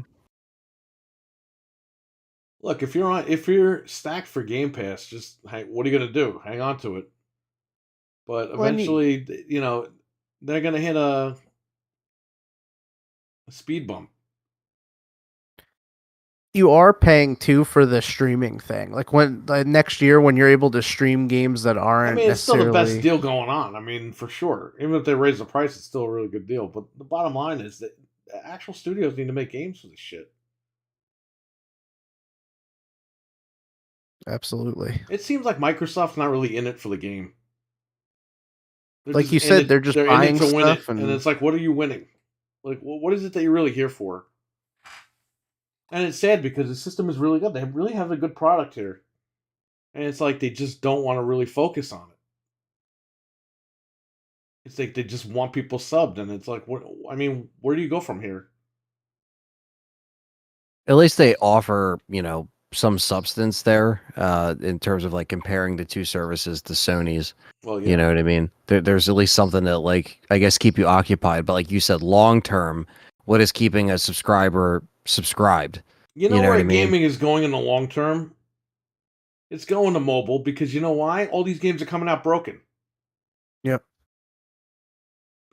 Look, if you're stacked for Game Pass, just what are you gonna do? Hang on to it. But eventually, they're gonna hit a speed bump. You are paying too for the streaming thing. Like when next year, when you're able to stream games that aren't. I mean, it's still the best deal going on. I mean, for sure. Even if they raise the price, it's still a really good deal. But the bottom line is that actual studios need to make games for this shit. Absolutely. It seems like Microsoft's not really in it for the game. Like you said, they're just buying in it to win stuff, it, and it's like, what are you winning? Like, what is it that you're really here for? And it's sad because the system is really good. They really have a good product here, and it's like they just don't want to really focus on it. It's like they just want people subbed, and it's like, what? I mean, where do you go from here? At least they offer, some substance there in terms of like comparing the two services to Sony's. Well, yeah. You know what I mean? There's at least something that, like, I guess, keep you occupied. But like you said, long term, what is keeping a subscriber subscribed? You know where gaming is going in the long term? It's going to mobile because you know why? All these games are coming out broken. Yep.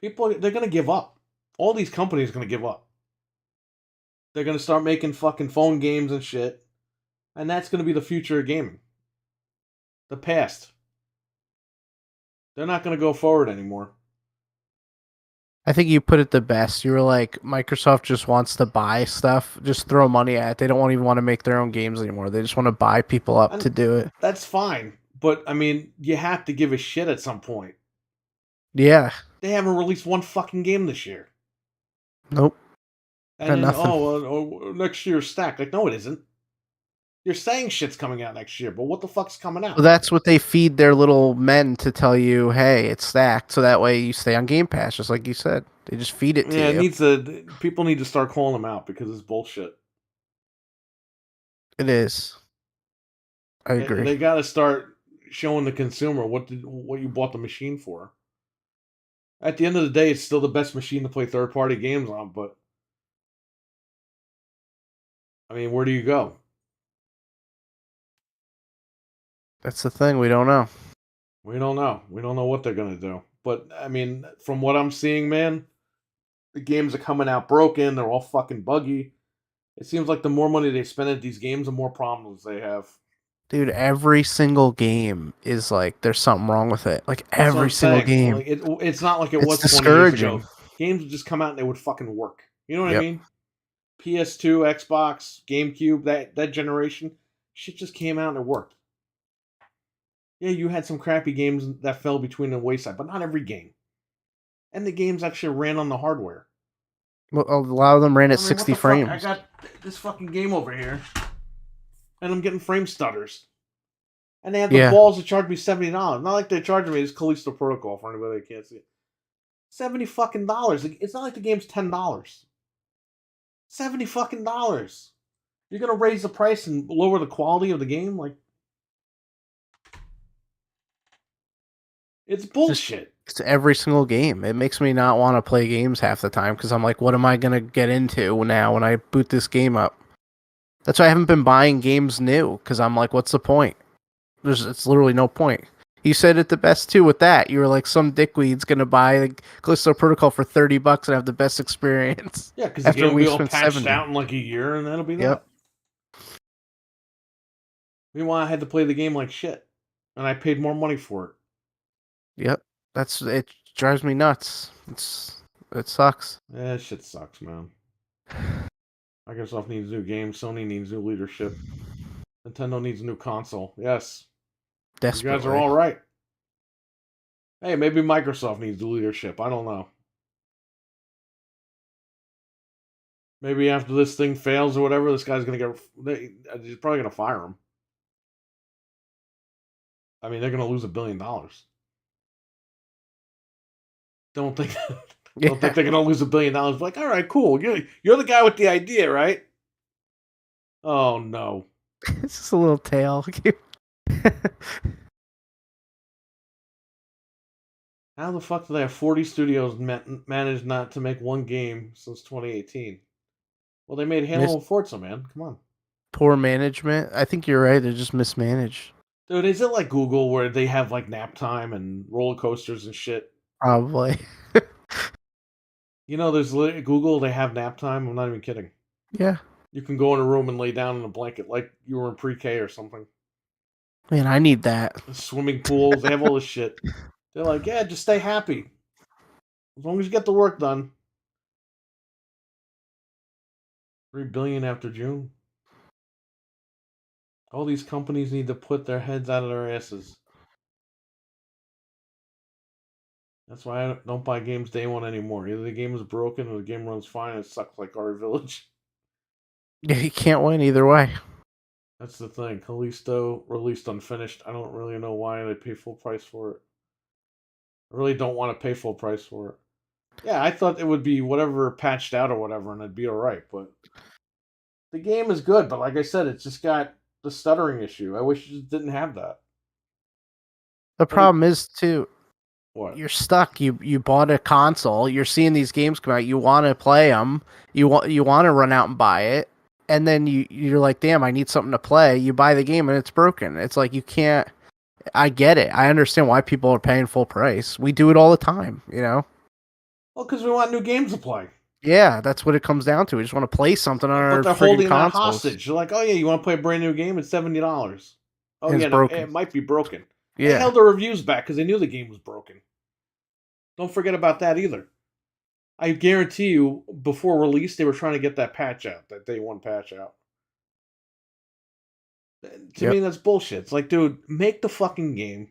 They're going to give up. All these companies are going to give up. They're going to start making fucking phone games and shit. And that's going to be the future of gaming. The past. They're not going to go forward anymore. I think you put it the best. You were like, Microsoft just wants to buy stuff, just throw money at it. They don't even want to make their own games anymore. They just want to buy people up to do it. That's fine. But, I mean, you have to give a shit at some point. Yeah. They haven't released one fucking game this year. Nope. And then, next year's stacked. Like, no, it isn't. You're saying shit's coming out next year, but what the fuck's coming out? Well, that's what they feed their little men to tell you, hey, it's stacked, so that way you stay on Game Pass, just like you said. They just feed it to you. People need to start calling them out because it's bullshit. It is. I agree. They got to start showing the consumer what you bought the machine for. At the end of the day, it's still the best machine to play third-party games on, but I mean, where do you go? That's the thing. We don't know. We don't know. We don't know what they're going to do. But, I mean, from what I'm seeing, man, the games are coming out broken. They're all fucking buggy. It seems like the more money they spend at these games, the more problems they have. Dude, every single game is like, there's something wrong with it. Like, every single game. Like, it's not like it was 20 years ago. Games would just come out and they would fucking work. You know what I mean? PS2, Xbox, GameCube, that generation, shit just came out and it worked. Yeah, you had some crappy games that fell between the wayside, but not every game. And the games actually ran on the hardware. Well, a lot of them ran at 60 frames. I got this fucking game over here, and I'm getting frame stutters. And they had the balls to charge me $70. Not like they're charging me. It's Callisto Protocol for anybody that can't see it. $70 fucking dollars. It's not like the game's $10. $70 fucking dollars. You're gonna raise the price and lower the quality of the game? Like, it's bullshit. It's every single game. It makes me not want to play games half the time because I'm like, what am I going to get into now when I boot this game up? That's why I haven't been buying games new because I'm like, what's the point? It's literally no point. You said it the best too with that. You were like, some dickweed's going to buy the Callisto Protocol for $30 and have the best experience. Yeah, because the game will be all patched out in like a year and that'll be that. Meanwhile, I had to play the game like shit, and I paid more money for it. Yep. It drives me nuts. It sucks. Yeah, shit sucks, man. Microsoft needs new games. Sony needs new leadership. Nintendo needs a new console. Yes, you guys are Desperately. all right. Hey, maybe Microsoft needs new leadership. I don't know. Maybe after this thing fails or whatever, this guy's gonna he's probably gonna fire him. I mean, they're gonna lose $1 billion. Don't think don't think they're gonna lose $1 billion. Like, all right, cool. You're the guy with the idea, right? Oh no. It's just a little tail. How the fuck do they have 40 studios managed not to make one game since 2018? Well, they made Halo and Forza, man. Come on. Poor management. I think you're right. They're just mismanaged. Dude, is it like Google where they have like nap time and roller coasters and shit? Probably. You know, there's Google, they have nap time. I'm not even kidding. Yeah. You can go in a room and lay down in a blanket like you were in pre-K or something. Man, I need that. Swimming pools, they have all this shit. They're like, yeah, just stay happy. As long as you get the work done. 3 billion after June. All these companies need to put their heads out of their asses. That's why I don't buy games day one anymore. Either the game is broken or the game runs fine and it sucks like our village. Yeah, you can't win either way. That's the thing. Callisto released unfinished. I don't really know why they pay full price for it. I really don't want to pay full price for it. Yeah, I thought it would be whatever patched out or whatever and it'd be alright, but the game is good, but like I said, it's just got the stuttering issue. I wish it didn't have that. The problem is too, What? you're stuck. You bought a console. You're seeing these games come out. You want to play them. You want to run out and buy it, and then you're like, damn, I need something to play. You buy the game and it's broken. It's like you can't. I get it. I understand why people are paying full price. We do it all the time. Well, because we want new games to play. Yeah, that's what it comes down to. We just want to play something on our But they're friggin' holding that consoles. hostage. You're like, oh yeah, you want to play a brand new game? It's $70. Oh It's yeah, no, broken. it might be broken. Yeah. They held the reviews back because they knew the game was broken. Don't forget about that either. I guarantee you, before release, they were trying to get that patch out, that day one patch out. To me, that's bullshit. It's like, dude, make the fucking game.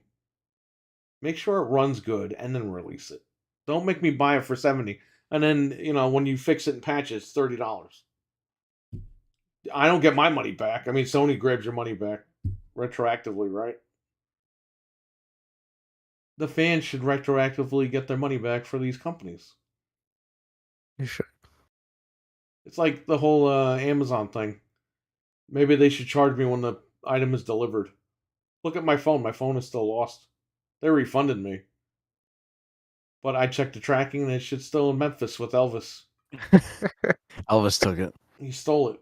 Make sure it runs good, and then release it. Don't make me buy it for $70. And then, when you fix it and patch it, it's $30. I don't get my money back. I mean, Sony grabs your money back retroactively, right? The fans should retroactively get their money back for these companies. You should. It's like the whole Amazon thing. Maybe they should charge me when the item is delivered. Look at my phone. My phone is still lost. They refunded me. But I checked the tracking and it shit's still in Memphis with Elvis. Elvis took it. He stole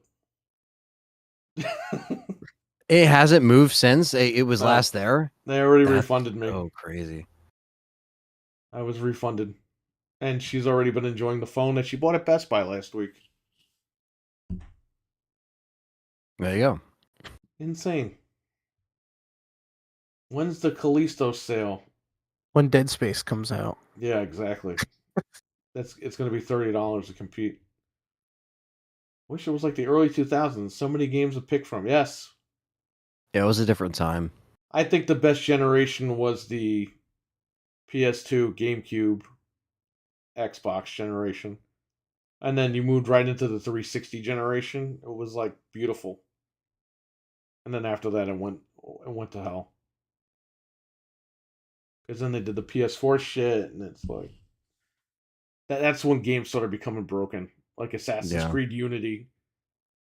it. It hasn't moved since it was last there. They already refunded me. Oh, crazy. I was refunded. And she's already been enjoying the phone that she bought at Best Buy last week. There you go. Insane. When's the Callisto sale? When Dead Space comes out. Yeah, exactly. It's going to be $30 to compete. Wish it was like the early 2000s. So many games to pick from. Yes. Yeah, it was a different time. I think the best generation was the PS2, GameCube, Xbox generation. And then you moved right into the 360 generation. It was like beautiful. And then after that it went to hell. Because then they did the PS4 shit, and it's like that's when games started becoming broken. Like Assassin's Creed Unity.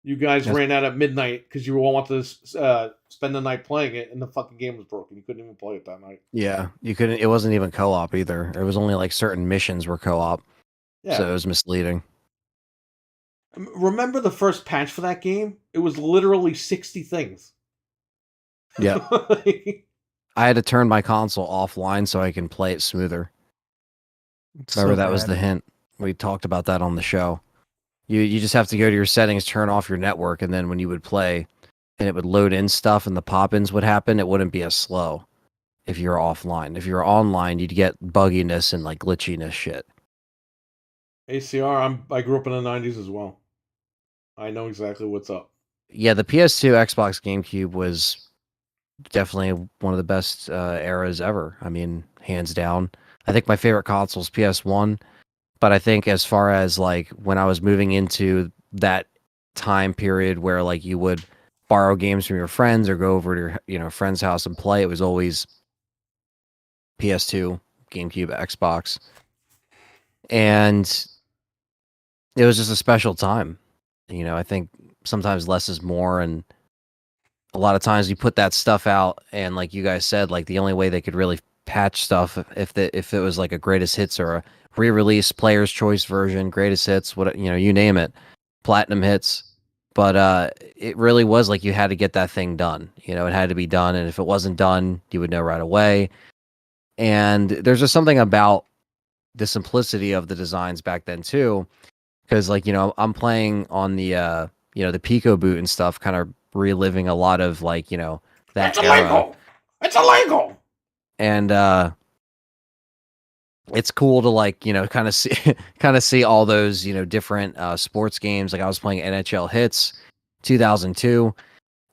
You guys ran out at midnight because you all wanted to spend the night playing it, and the fucking game was broken. You couldn't even play it that night. Yeah, you couldn't. It wasn't even co-op either. It was only like certain missions were co-op. Yeah. So it was misleading. Remember the first patch for that game? It was literally 60 things. Yeah. I had to turn my console offline so I can play it smoother. Remember, that was the hint. We talked about that on the show. You just have to go to your settings, turn off your network, and then when you would play, and it would load in stuff and the pop-ins would happen, it wouldn't be as slow if you're offline. If you're online, you'd get bugginess and like glitchiness shit. ACR, I grew up in the 90s as well. I know exactly what's up. Yeah, the PS2, Xbox, GameCube was definitely one of the best eras ever. I mean, hands down. I think my favorite console is PS1, but I think as far as like when I was moving into that time period where like you would borrow games from your friends or go over to your friend's house and play, it was always PS2, GameCube, Xbox, and it was just a special time. I think sometimes less is more, and a lot of times you put that stuff out, and like you guys said, like the only way they could really patch stuff if it was like a greatest hits or a re-release, player's choice version, greatest hits, what you name it, platinum hits. But it really was like you had to get that thing done. It had to be done, and if it wasn't done, you would know right away. And there's just something about the simplicity of the designs back then too, because like I'm playing on the Pico boot and stuff, kind of reliving a lot of like that It's era, illegal. It's illegal. and it's cool to like kind of see all those different sports games. Like I was playing NHL Hits 2002,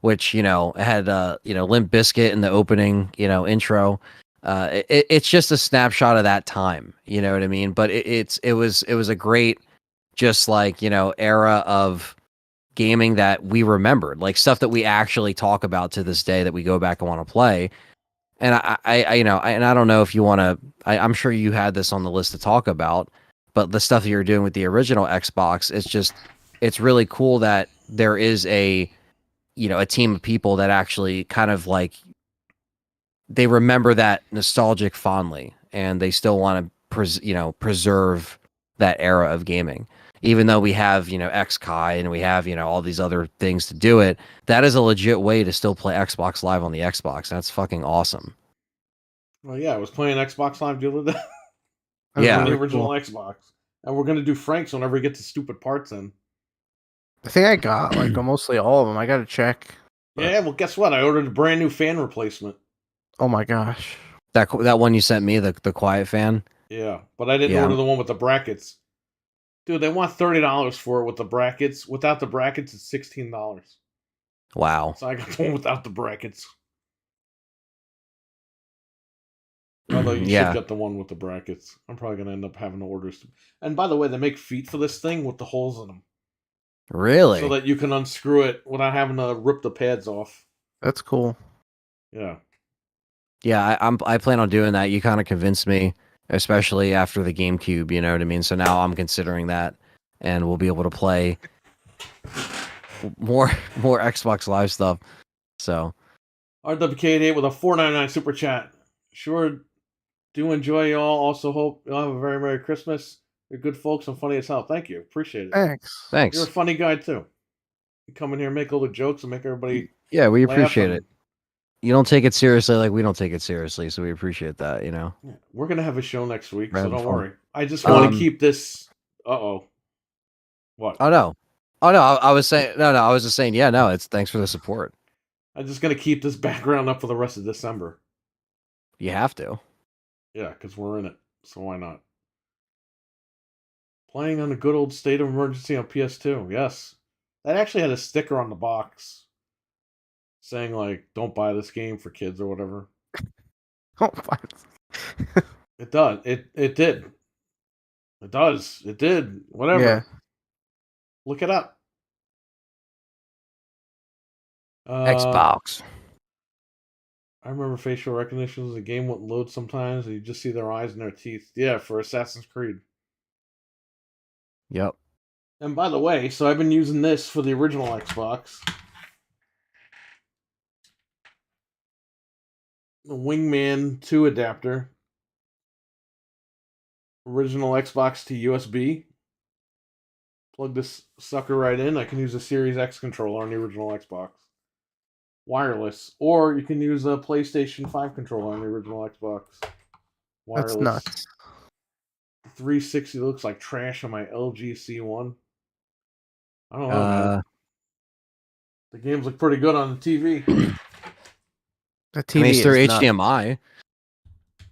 which had Limp Bizkit in the opening intro. It's just a snapshot of that time, you know what I mean? But it was a great, just like era of gaming that we remembered, like stuff that we actually talk about to this day that we go back and want to play. And I don't know if you want to. I'm sure you had this on the list to talk about, but the stuff that you're doing with the original Xbox, it's really cool that there is a team of people that actually kind of like they remember that nostalgic fondly, and they still want to preserve that era of gaming. Even though we have XCai and we have all these other things to do it, that is a legit way to still play Xbox Live on the Xbox. That's fucking awesome. Well, yeah, I was playing Xbox Live the other day That's Yeah. on the really original cool. Xbox, and we're gonna do Frank's whenever we get the stupid parts in. I think I got like mostly all of them. I got to check. But, Yeah, well, guess what? I ordered a brand new fan replacement. oh my gosh. That one you sent me, the Quiet Fan. Yeah, but I didn't Yeah. order the one with the brackets. Dude, they want $30 for it with the brackets. Without the brackets, it's $16. Wow. So I got the one without the brackets. Although you should Yeah. get the one with the brackets. I'm probably gonna end up having to order. And by the way, they make feet for this thing with the holes in them, Really? so that you can unscrew it without having to rip the pads off. That's cool. Yeah. Yeah, I plan on doing that. You kind of convinced me, especially after the GameCube, you know what I mean? So now I'm considering that, and we'll be able to play more Xbox Live stuff. So, RWK88 with a $4.99 super chat. Sure do enjoy y'all. Also hope y'all have a very Merry Christmas. You're good folks and funny as hell. Thank you. Appreciate it. Thanks. You're a thanks. funny guy too. You come in here, make all the jokes, and make everybody Yeah, we laugh. appreciate And it. You don't take it seriously like we don't take it seriously, so we appreciate that, yeah, we're gonna have a show next week, We're so having don't fun. worry. I just want to Um, keep this. What? Oh no. Oh no, I was saying no, I was just saying, yeah, no, it's thanks for the support. I'm just gonna keep this background up for the rest of December. You have to. Yeah, because we're in it, so why not? Playing on the good old State of Emergency on PS2. Yes, that actually had a sticker on the box saying like, "Don't buy this game for kids" or whatever. Oh, fine. It does. It did. It does. It did. Whatever. Yeah. Look it up. Xbox. I remember facial recognition. The game wouldn't load sometimes, and you just see their eyes and their teeth. Yeah, for Assassin's Creed. Yep. And by the way, so I've been using this for the original Xbox. The Wingman 2 adapter. Original Xbox to USB. Plug this sucker right in. I can use a Series X controller on the original Xbox. Wireless. Or you can use a PlayStation 5 controller on the original Xbox. Wireless. That's nuts. 360 looks like trash on my LG C1. I don't know, man. The games look pretty good on the TV. The I mean, TV it's through is nuts. HDMI.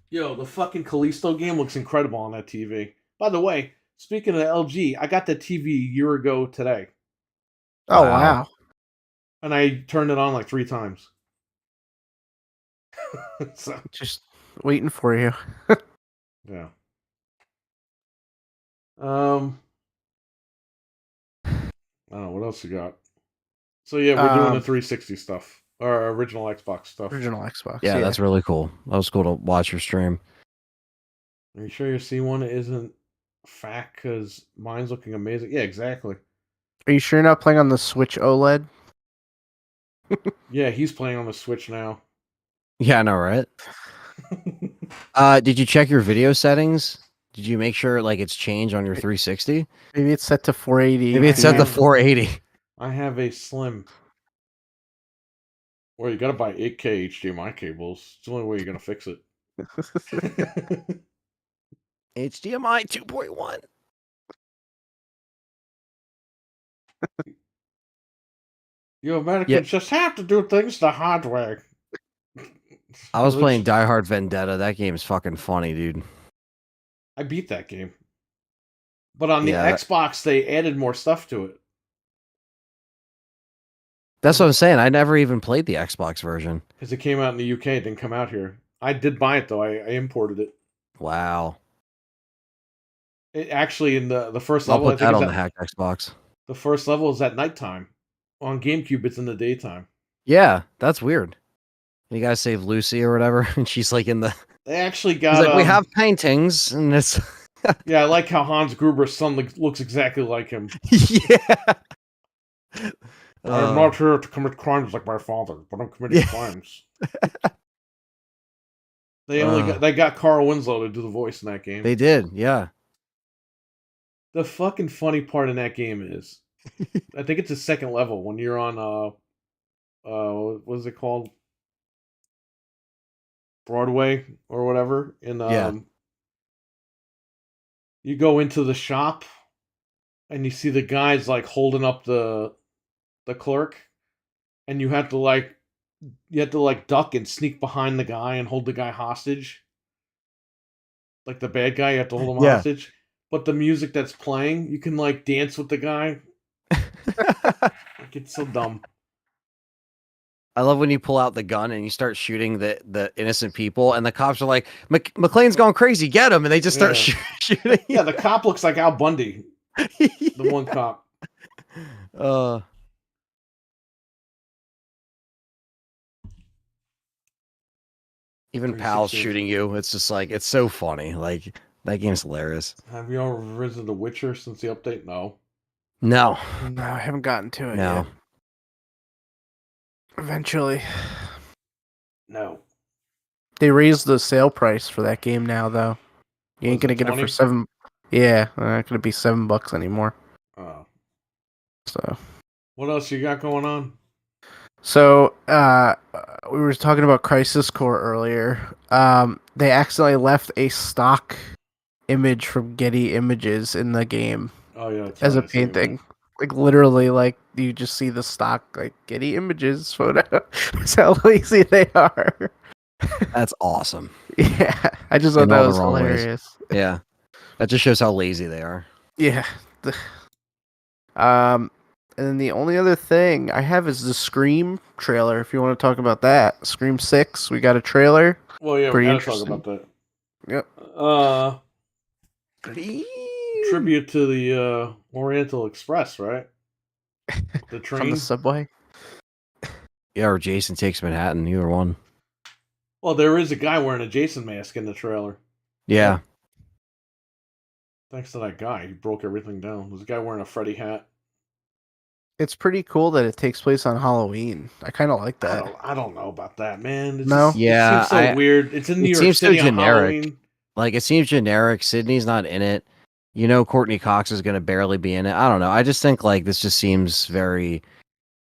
Yo, the fucking Callisto game looks incredible on that TV. By the way, speaking of LG, I got the TV a year ago today, Oh Wow. wow. and I turned it on like 3 times. So, Just waiting for you. yeah. I don't know what else you got. So yeah, we're doing the 360 stuff, or original Xbox stuff. Original Xbox. Yeah, that's really cool. That was cool to watch your stream. Are you sure your C1 isn't fat? Because mine's looking amazing. Yeah, exactly. Are you sure you're not playing on the Switch OLED? Yeah, he's playing on the Switch now. Yeah, I know, right? Did you check your video settings? Did you make sure like it's changed on your 360? Maybe it's set to 480. Maybe it's set to 480. I have a slim. Well, you gotta buy 8K HDMI cables. It's the only way you're gonna fix it. HDMI 2.1. You Americans just have to do things the hard way. I was playing Die Hard Vendetta. That game is fucking funny, dude. I beat that game. But on the Yeah, Xbox, they added more stuff to it. That's what I'm saying. I never even played the Xbox version. Because it came out in the UK, it didn't come out here. I did buy it, though. I imported it. Wow. It actually, in the first I'll level, put that on the hacked Xbox. The first level is at nighttime. On GameCube, it's in the daytime. Yeah, that's weird. You guys save Lucy or whatever, and she's like in the. They actually got. He's like, we have paintings, and it's. Yeah, I like how Hans Gruber's son looks exactly like him. Yeah. I'm not here to commit crimes like my father, but I'm committing crimes. They got Carl Winslow to do the voice in that game. They did, yeah. The fucking funny part in that game is, I think it's the second level when you're on what is it called? Broadway or whatever. You go into the shop and you see the guys like holding up the clerk, and you have to duck and sneak behind the guy and hold the guy hostage. Like the bad guy, you have to hold him hostage. But the music that's playing, you can like dance with the guy. Like, it's so dumb. I love when you pull out the gun and you start shooting the innocent people, and the cops are like, McClane's going crazy, get him, and they just start shooting. Yeah, the cop looks like Al Bundy. The one cop. Even pals shooting you. It's just like, it's so funny. Like, that game's hilarious. Have you ever visited The Witcher since the update? No. No, I haven't gotten to it yet. Eventually. No. They raised the sale price for that game now, though. You ain't gonna get it for $7. Yeah, not gonna be $7 anymore. Oh. So. What else you got going on? So, we were talking about Crisis Core earlier. They accidentally left a stock image from Getty Images in the game. Oh yeah, as a painting. Like literally, like you just see the stock like Getty Images photo. That's how lazy they are. That's awesome. Yeah, I just thought that was hilarious. Yeah, that just shows how lazy they are. Yeah. And then the only other thing I have is the Scream trailer. If you want to talk about that, Scream 6, we got a trailer. Well, yeah, we gotta talk about that. Yep. Tribute to the Oriental Express, right? The train from the subway. Yeah, or Jason Takes Manhattan. Either one. Well, there is a guy wearing a Jason mask in the trailer. Yeah. Thanks to that guy, he broke everything down. There's a guy wearing a Freddy hat. It's pretty cool that it takes place on Halloween. I kind of like that. I don't know about that, man. It's no, just, it seems so weird. It's in New York City on Halloween. Like, it seems generic. Sydney's not in it. You know, Courtney Cox is going to barely be in it. I don't know. I just think like this just seems very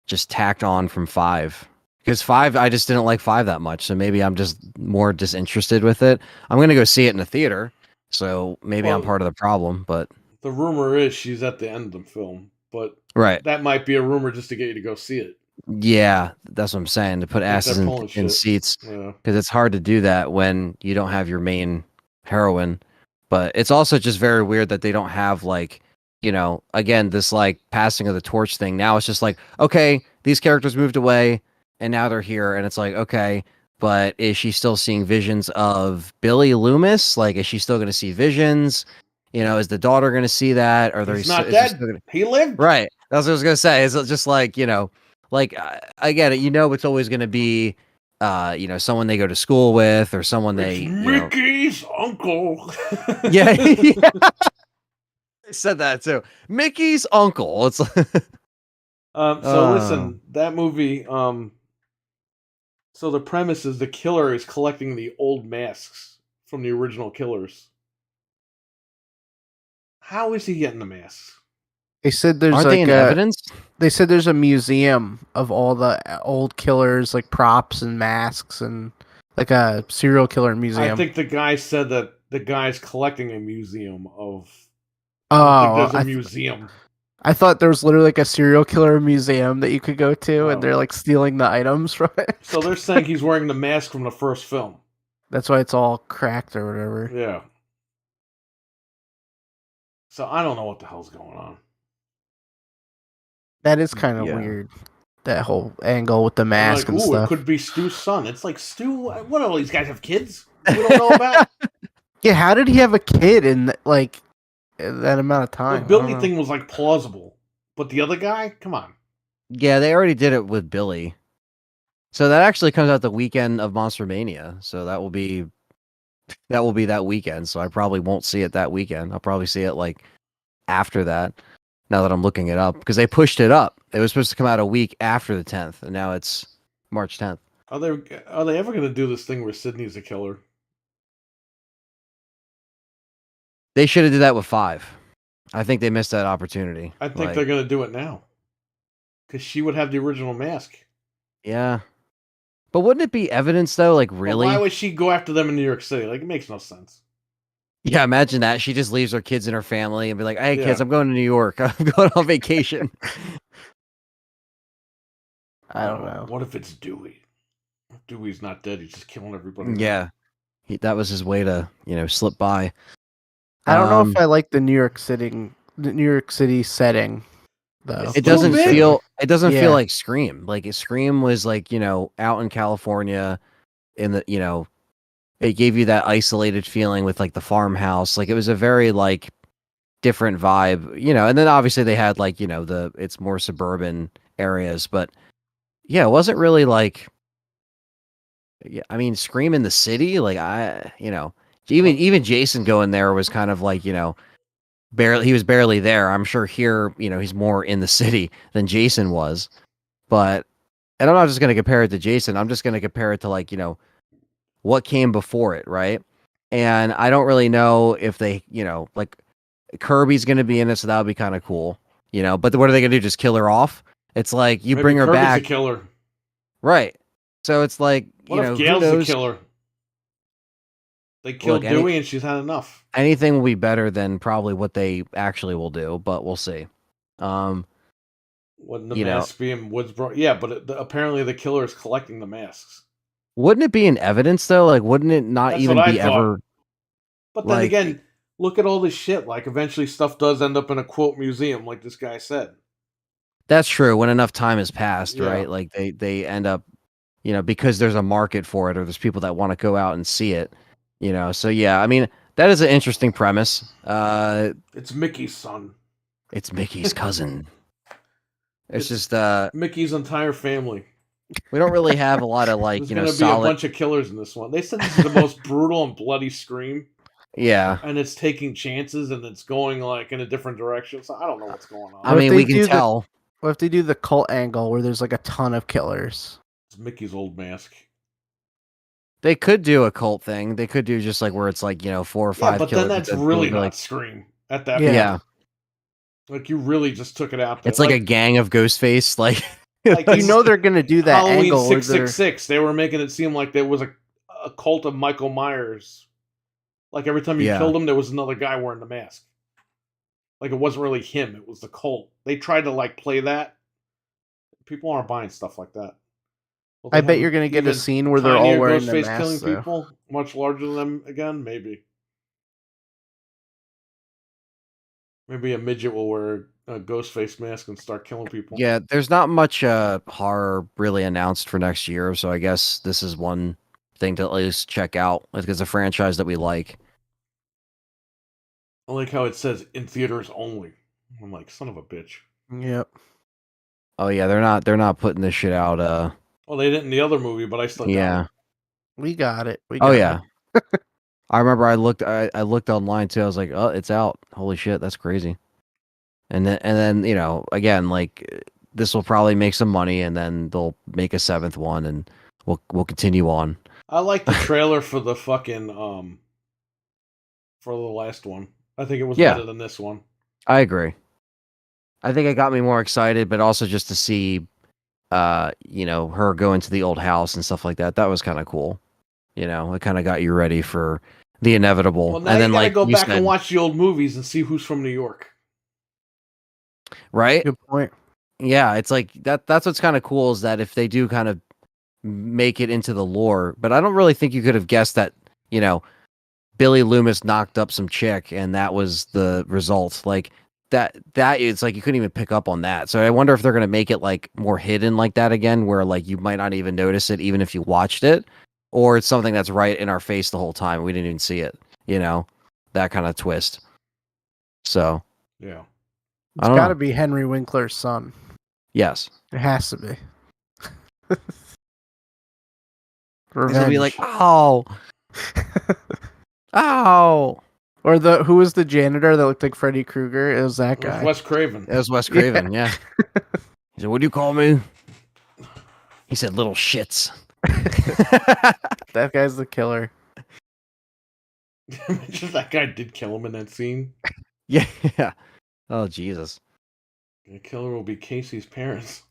just tacked on from 5. Because 5, I just didn't like 5 that much. So maybe I'm just more disinterested with it. I'm going to go see it in the theater. So maybe I'm part of the problem. But the rumor is she's at the end of the film. But right, that might be a rumor just to get you to go see it. Yeah, that's what I'm saying. To put I think they're asses pulling in shit. seats, Yeah. because it's hard to do that when you don't have your main heroine. But it's also just very weird that they don't have like, again, this like passing of the torch thing. Now it's just like, okay, these characters moved away and now they're here, and it's like, okay, but is she still seeing visions of Billy Loomis? Like, is she still going to see visions? Is the daughter going to see that? Or He's is not she still dead. gonna... He lived. Right. That's what I was gonna say. Is it just like, like I get it. It's always gonna be, someone they go to school with or someone It's they, Mickey's uncle. yeah, yeah. I said that too. Mickey's uncle. It's So listen, that movie. So the premise is the killer is collecting the old masks from the original killers. How is he getting the masks? They said there's aren't they like in evidence? they said there's a museum of all the old killers, like props and masks, and like a serial killer I museum. think the guy said that the guy's collecting a museum of. I don't think there's a museum. I thought there was literally like a serial killer museum that you could go to, and Oh. they're like stealing the items from it. So they're saying he's wearing the mask from the first film. That's why it's all cracked or whatever. Yeah. So I don't know what the hell's going on. That is kind of Yeah. weird. That whole angle with the I'm mask like, and ooh, stuff. it could be Stu's son. It's like, Stu, what do all these guys have kids we don't know about? Yeah, how did he have a kid in like that amount of The time? Billy thing was like plausible. But the other guy? Come on. Yeah, they already did it with Billy. So that actually comes out the weekend of Monster Mania. So that will be that weekend. So I probably won't see it that weekend. I'll probably see it like after that. Now that I'm looking it up, because they pushed it up. It was supposed to come out a week after the 10th, and now it's March 10th. Are they ever going to do this thing where Sydney's a killer? They should have did that with 5. I think they missed that opportunity. I think they're going to do it now. Because she would have the original mask. Yeah. But wouldn't it be evidence, though? Like, really? Well, why would she go after them in New York City? Like, it makes no sense. Yeah, imagine that. She just leaves her kids and her family and be like, hey, Yeah. kids, I'm going to New York. I'm going on vacation. I don't know. What if it's Dewey? Dewey's not dead. He's just killing everybody. Yeah. That was his way to, slip by. I don't know if I like the New York City setting though. It doesn't big. feel Yeah. like Scream. Like Scream was like, out in California in the, it gave you that isolated feeling with like the farmhouse. Like it was a very like different vibe, and then obviously they had like, it's more suburban areas, but yeah, it wasn't really like, yeah, I mean, Scream in the city, like even Jason going there was kind of like, he was barely there. I'm sure here, he's more in the city than Jason was. But, and I'm not just going to compare it to Jason. I'm just going to compare it to like, what came before it, right? And I don't really know if they, like Kirby's going to be in it, so that would be kind of cool, But what are they going to do? Just kill her off? It's like you Maybe bring her Kirby's back, a killer. right? So it's like, What if Gail's the killer? They killed Dewey and she's had enough. Anything will be better than probably what they actually will do, but we'll see. Wouldn't the mask be in Woods brought? Yeah, but apparently the killer is collecting the masks. Wouldn't it be in evidence though? Like, wouldn't it not That's even what I be thought. ever? But then again, look at all this shit. Like, eventually stuff does end up in a quote museum, like this guy said. That's true. When enough time has passed, Yeah. right? Like they end up, because there's a market for it, or there's people that want to go out and see it. So yeah, I mean, that is an interesting premise. It's Mickey's son. It's Mickey's cousin. It's just Mickey's entire family. We don't really have a lot of like, There's gonna be a bunch of killers in this one. They said this is the most brutal and bloody Scream. Yeah. And it's taking chances and it's going like in a different direction. So I don't know what's going on. I mean, we can tell. What if they do the cult angle where there's like a ton of killers? It's Mickey's old mask. They could do a cult thing. They could do just like where it's like, 4 or 5 but killers. Then that's really not Scream at that point. Yeah. Like you really just took it out there. It's like a gang of Ghostface, like they're gonna do that Halloween angle. 666. They were making it seem like there was a cult of Michael Myers. Like every time you killed him, there was another guy wearing the mask. Like it wasn't really him; it was the cult. They tried to like play that. People aren't buying stuff like that. Will I they bet have you're gonna get a even scene where they're all tinier wearing the Ghostface killing masks, though. people, much larger than them again? Maybe. Maybe a midget will wear a Ghostface mask and start killing people. Yeah, there's not much horror really announced for next year, so I guess this is one thing to at least check out. It's a franchise that we like. I like how it says in theaters only. I'm like, son of a bitch. Yep. Oh yeah, they're not putting this shit out. Well, they didn't in the other movie, but I still got Yeah. it. We got it. We Oh got yeah. it. I remember I looked online too. I was like, oh, it's out. Holy shit, that's crazy. And then again, like this will probably make some money, and then they'll make a seventh one, and we'll continue on. I like the trailer for the fucking for the last one. I think it was Yeah. better than this one. I agree. I think it got me more excited, but also just to see, her go into the old house and stuff like that. That was kind of cool. It kind of got you ready for the inevitable. Well, now And you then, gotta like go you back said, and watch the old movies and see who's from New York. right? Good point. Yeah, it's like that. That's what's kind of cool is that if they do kind of make it into the lore, but I don't really think you could have guessed that, Billy Loomis knocked up some chick and that was the result. Like that it's like you couldn't even pick up on that. So I wonder if they're gonna make it like more hidden like that again, where like you might not even notice it even if you watched it, or it's something that's right in our face the whole time. We didn't even see it, that kind of twist. So Yeah. I It's don't got know. to be Henry Winkler's son. Yes. It has to be. It'll be like, Revenge. oh, oh. Or who was the janitor that looked like Freddy Krueger? It was that It was guy. Wes Craven. It was Wes Craven, yeah. He said, "What do you call me?" He said, "Little shits." That guy's the killer. Just that guy did kill him in that scene. Yeah. Oh Jesus. The killer will be Casey's parents.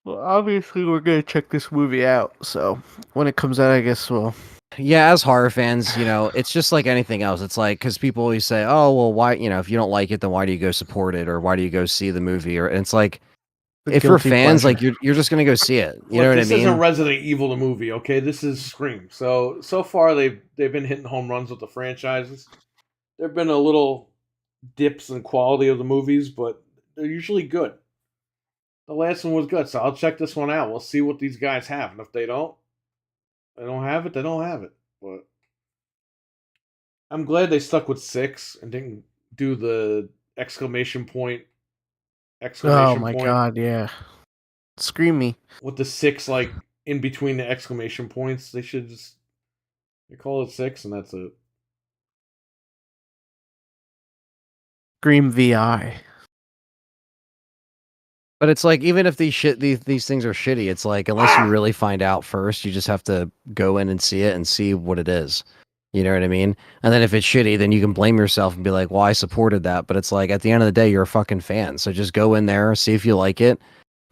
Well, obviously, we're gonna check this movie out. So when it comes out, I guess we'll. Yeah, as horror fans, it's just like anything else. It's like because people always say, "Oh, well, why? If you don't like it, then why do you go support it, or why do you go see the movie?" Or and it's like, The if you're guilty fans, pleasure. like you're just gonna go see it. You Look, know what I this isn't mean? Resident Evil the movie, okay? This is Scream. So far they've been hitting home runs with the franchises. There've been a little dips in quality of the movies, but they're usually good. The last one was good, so I'll check this one out. We'll see what these guys have, and if they don't have it, they don't have it. But I'm glad they stuck with 6 and didn't do the exclamation point Oh my god! Yeah, screamy. with the 6 like in between the exclamation points. They should just they call it 6 and that's it. Scream VI. But it's like even if these things are shitty, it's like unless you really find out first, you just have to go in and see it and see what it is. You know what I mean? And then if it's shitty, then you can blame yourself and be like, "Well, I supported that." But it's like at the end of the day, you're a fucking fan. So just go in there, see if you like it,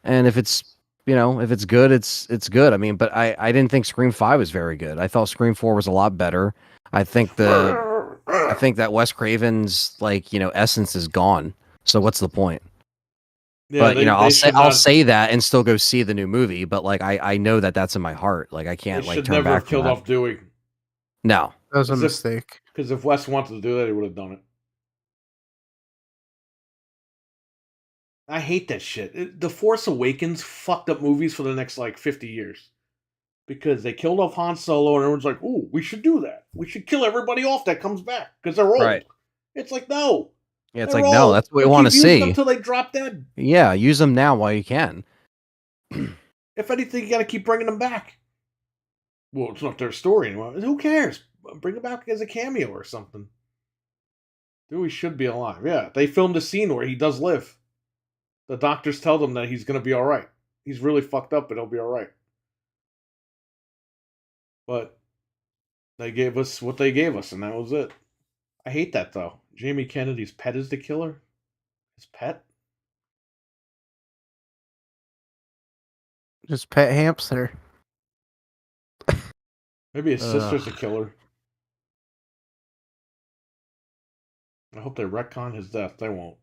and if it's if it's good, it's good. I mean, but I didn't think Scream 5 was very good. I thought Scream 4 was a lot better. I think that Wes Craven's essence is gone. So what's the point? Yeah, But I'll they say that and still go see the new movie. But like I know that that's in my heart. Like I they can't like should turn never back have from killed that. off Dewey. No. That was a As if- mistake. Because if Wes wanted to do that, he would have done it. I hate that shit. The Force Awakens fucked up movies for the next like 50 years. Because they killed off Han Solo and everyone's like, "Oh, we should do that. We should kill everybody off that comes back because they're old." Right. It's like, no. Yeah, it's They're like no, old. that's what we We'll want to keep using them see. until they drop dead. Yeah, use them now while you can. If anything, you got to keep bringing them back. Well, it's not their story anymore. Who cares? Bring them back as a cameo or something. Dewey should be alive. Yeah, they filmed a scene where he does live. The doctors tell them that he's going to be all right. He's really fucked up, but he'll be all right. But they gave us what they gave us, and that was it. I hate that, though. Jamie Kennedy's pet is the killer? His pet? Just pet hamster. Maybe his sister's a Ugh. killer. I hope they retcon his death. They won't.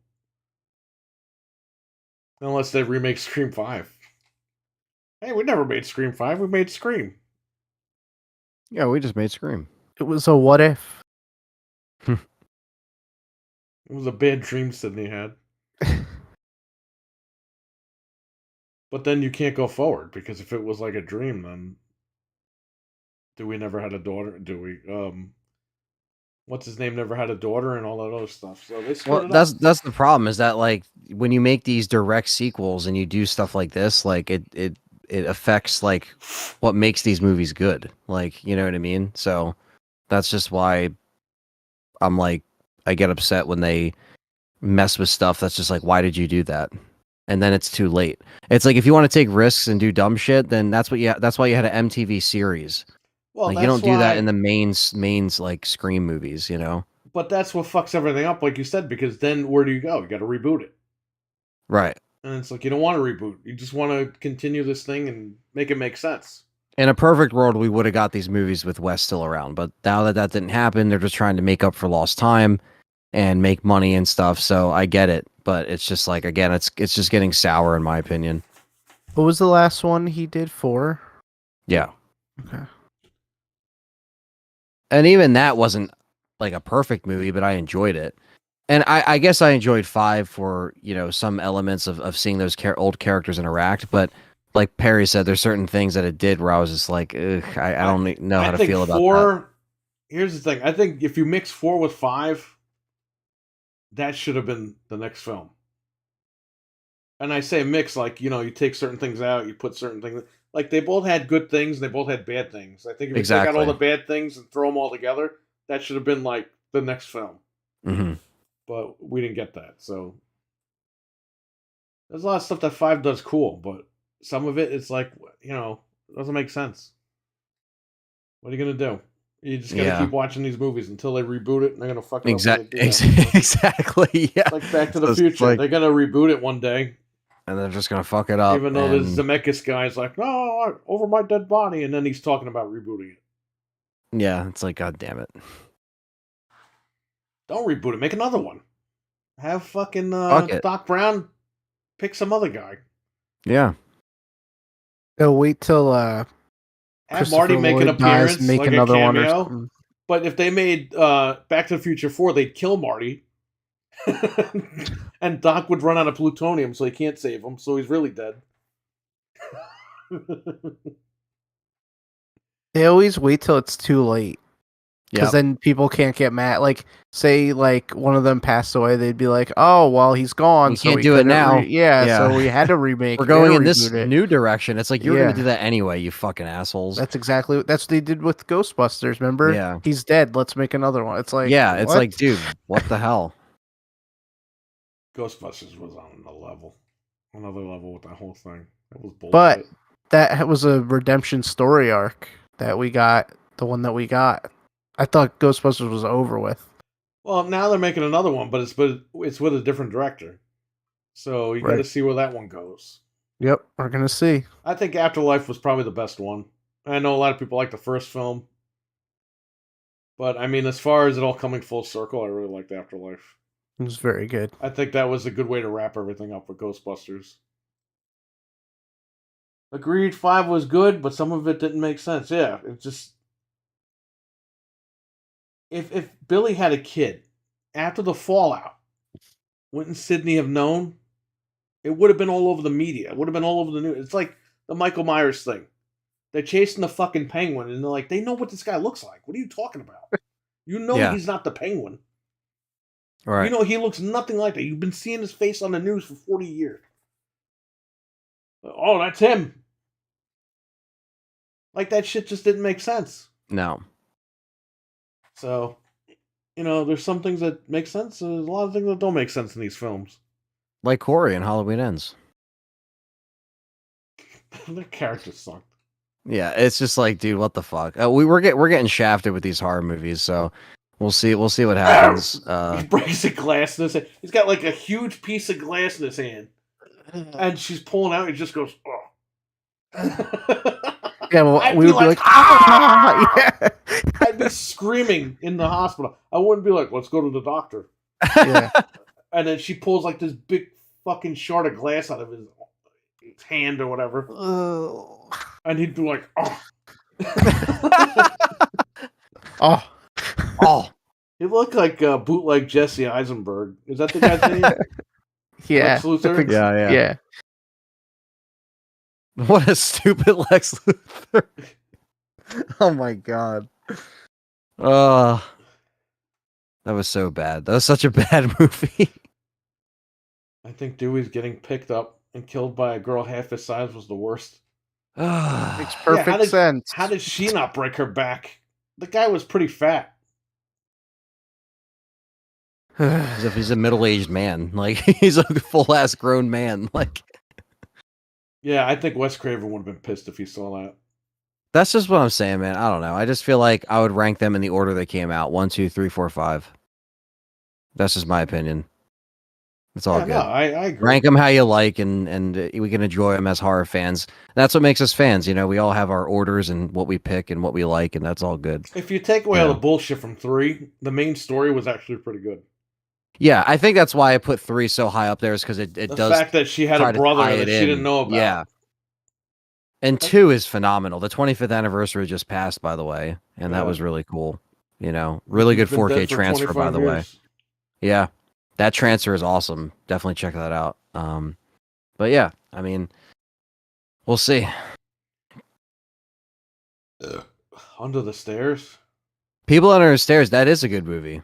Unless they remake Scream 5. Hey, we never made Scream 5. We made Scream. Yeah, we just made Scream. It was a what if. It was a bad dream Sydney had. But then you can't go forward, because if it was like a dream, then do we never had a daughter? Do we? What's his name never had a daughter and all that other stuff. So they screwed Well, it up. that's the problem is that like when you make these direct sequels and you do stuff like this, like it affects like what makes these movies good. Like, you know what I mean? So that's just why I'm like I get upset when they mess with stuff that's just like, why did you do that? And then it's too late. It's like if you want to take risks and do dumb shit, then that's why you had an MTV series. Well, Like you that's don't do that in why. the mains like Scream movies, you know? But that's what fucks everything up, like you said, because then where do you go? You got to reboot it. Right. And it's like you don't want to reboot. You just want to continue this thing and make it make sense. In a perfect world, we would have got these movies with Wes still around, but now that didn't happen, they're just trying to make up for lost time and make money and stuff. So I get it, but it's just like again, it's just getting sour in my opinion. What was the last one he did for? Yeah, Okay. and even that wasn't like a perfect movie, but I enjoyed it. And I guess I enjoyed 5 for, you know, some elements of seeing those old characters interact. But like Perry said, there's certain things that it did where I was just like, ugh, I don't know how to think feel about 4. that. Here's the thing. I think if you mix 4 with 5, that should have been the next film. And I say mix like, you know, you take certain things out, you put certain things. Like they both had good things, they both had bad things. I think if you take out all Exactly. the bad things and throw them all together, that should have been like the next film. Mm-hmm. But we didn't get that. So there's a lot of stuff that 5 does cool, but some of it it's like, you know, doesn't make sense. What are you gonna do? You just gotta keep watching these movies until they reboot it, and they're gonna fuck it up. Exactly. Yeah. It's like Back to the So it's Future. like- they're gonna reboot it one day, and they're just gonna fuck it up. even though the and- Zemeckis guy's like, "No, over my dead body," and then he's talking about rebooting it. Yeah, it's like, God damn it. Don't reboot it. Make another one. Have fucking Fuck it. Doc Brown pick some other guy. Yeah. Wait till Have Christopher Marty make an Lloyd dies, appearance, make like a another one or cameo. something. But if they made Back to the Future 4, they'd kill Marty. And Doc would run out of plutonium, so he can't save him, so he's really dead. They always wait till it's too late. Because Yeah. then people can't get mad. Like, say, like one of them passed away, they'd be like, "Oh, well, he's gone, We so can't we do it couldn't now." yeah, so Yeah. we had to remake. We're we had going to in this reboot it. new direction. It's like you were Yeah. gonna do that anyway, you fucking assholes. That's what they did with Ghostbusters. Remember? Yeah. He's dead. Let's make another one. It's like, yeah, it's what? like, dude, what the hell? Ghostbusters was on another level with that whole thing. That was bullshit. But that was a redemption story arc that we got. The one that we got. I thought Ghostbusters was over with. Well, now they're making another one, but it's with a different director. So you got to Right. see where that one goes. Yep, we're gonna see. I think Afterlife was probably the best one. I know a lot of people like the first film. But, I mean, as far as it all coming full circle, I really liked Afterlife. It was very good. I think that was a good way to wrap everything up with Ghostbusters. Agreed, 5 was good, but some of it didn't make sense. Yeah, it just... If Billy had a kid, after the fallout, wouldn't Sydney have known? It would have been all over the media. It would have been all over the news. It's like the Michael Myers thing. They're chasing the fucking penguin, and they're like, they know what this guy looks like. What are you talking about? You know Yeah. he's not the penguin. Right. You know he looks nothing like that. You've been seeing his face on the news for 40 years. Oh, that's him. Like, that shit just didn't make sense. No. So, you know, there's some things that make sense, and there's a lot of things that don't make sense in these films. Like Corey in Halloween Ends. That character sucked. Yeah, it's just like, dude, what the fuck? We're getting shafted with these horror movies, so we'll see what happens. He breaks a glass in his hand. He's got like a huge piece of glass in his hand. And she's pulling out, and he just goes, oh. Yeah, well, I'd we be would be like, like, ah! Yeah. I'd be screaming in the hospital. I wouldn't be like, let's go to the doctor. Yeah. And then she pulls like this big fucking shard of glass out of his hand or whatever, and he'd be like, "Oh." Oh, Oh, He looked like bootleg Jesse Eisenberg. Is that the guy's name? yeah. Lex Luthor? I think so. Yeah, yeah. Yeah. what a stupid Lex Luthor. Oh my god. Uh that was so bad. That was such a bad movie. I think Dewey's getting picked up and killed by a girl half his size was the worst. Makes As perfect sense. How did she not break her back? The guy was pretty fat. if he's a middle-aged man. Like he's a full-ass grown man. Like Yeah, I think Wes Craven would have been pissed if he saw that. that's just what I'm saying, man. I don't know. I just feel like I would rank them in the order they came out. 1, 2, 3, 4, 5. That's just my opinion. It's all Yeah, good. no, I agree. Rank them how you like, and we can enjoy them as horror fans. That's what makes us fans. You know, we all have our orders and what we pick and what we like, and that's all good. If you take away all Yeah. the bullshit from 3, the main story was actually pretty good. Yeah, I think that's why I put 3 so high up there is because it The does fact that she had try a to brother tie that it she in. didn't know about. Yeah. And 2 is phenomenal. The 25th anniversary just passed, by the way, and that Yeah. was really cool. You know, really good He's been 4K dead for transfer, by 25 the way. years. Yeah, that transfer is awesome. Definitely check that out. But yeah, I mean, we'll see. Under the Stairs. People Under the Stairs, that is a good movie.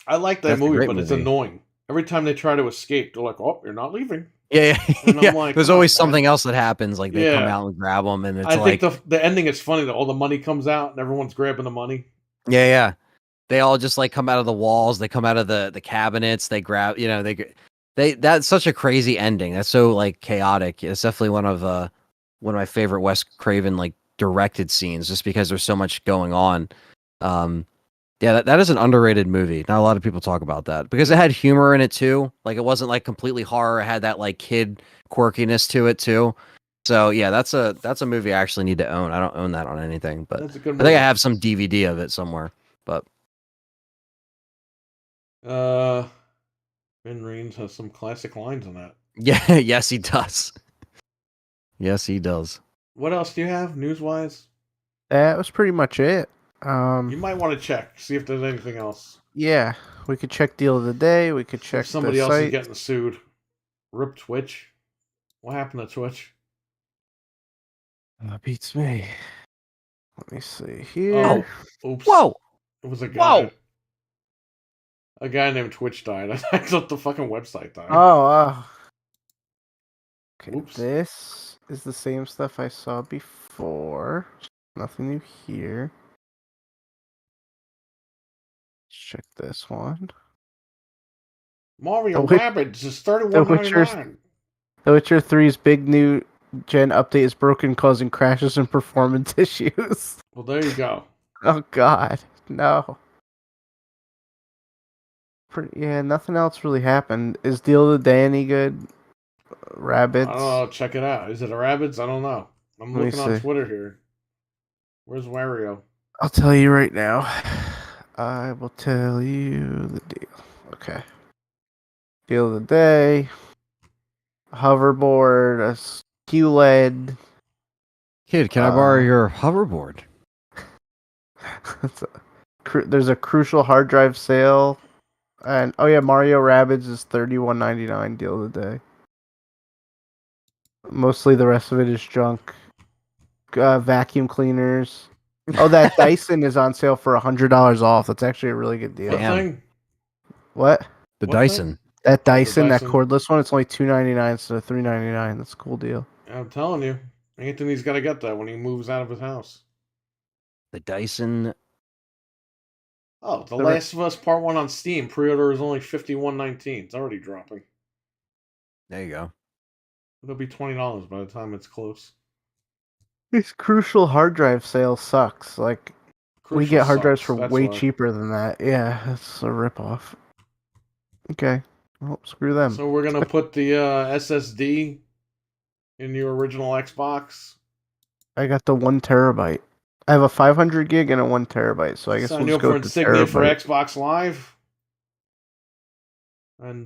I like that That's a movie, great but it's movie. annoying. Every time they try to escape, they're like, "Oh, you're not leaving." Yeah, And I'm yeah. like, There's come always on, man. something else that happens. Like they come Yeah. out and grab them, and it's I like, think the ending is funny that all the money comes out and everyone's grabbing the money. yeah. They all just like come out of the walls. They come out of the cabinets. They grab, you know, they. That's such a crazy ending. That's so like chaotic. It's definitely one of my favorite Wes Craven like directed scenes, just because there's so much going on. Yeah, that is an underrated movie. Not a lot of people talk about that because it had humor in it too. Like it wasn't like completely horror. It had that like kid quirkiness to it too. So yeah, that's a movie I actually need to own. I don't own that on anything, but That's a good I movie. think I have some DVD of it somewhere. But Ben Reams has some classic lines in that. yeah, yes he does. Yes he does. What else do you have news-wise? That was pretty much it. You might want to check, see if there's anything else. Yeah, we could check deal of the day. We could See check if somebody the else is site. getting sued. Rip Twitch. What happened to Twitch? Beats me. Let me see here. Oh, oops. Whoa! It was a guy. Whoa! A guy named Twitch died. I thought the fucking website died. Oh, okay. Oops. This is the same stuff I saw before. Nothing new here. Let's check this one. Mario The Witch- Rabbids is $31.99. The Witcher 3's big new gen update is broken, causing crashes and performance issues. Well, there you go. Oh God, no. Yeah, nothing else really happened. Is Deal of the Day any good? Rabbids. I don't know. Check it out. Is it a Rabbids? I don't know. I'm Let me looking on see. Twitter here. Where's Wario? I'll tell you right now. I will tell you the deal. Okay. Deal of the day. A hoverboard, a QLED. Kid, can I borrow your hoverboard? There's a crucial hard drive sale. And oh yeah, Mario Rabbids is $31.99 deal of the day. Mostly the rest of it is junk. Vacuum cleaners. Oh, that Dyson is on sale for $100 off. That's actually a really good deal. What Damn. thing? What? The What Dyson. That Oh, the Dyson, that Dyson. cordless one, it's only $2.99 instead of $3.99. That's a cool deal. I'm telling you. Anthony's got to get that when he moves out of his house. The Dyson. Oh, The The Last of Us Part 1 on Steam. Pre-order is only $51.19. It's already dropping. There you go. It'll be $20 by the time it's close. This crucial hard drive sale sucks. Like, we Crucial get hard drives sucks, for that's way why. cheaper than that. Yeah, it's a ripoff. Okay. Well, screw them. So we're going to put the SSD in your original Xbox. I got the 1 terabyte. I have a 500 gig and a 1 terabyte, so I guess Sign we'll you just up go for with the Insignia for terabyte. Xbox Live. And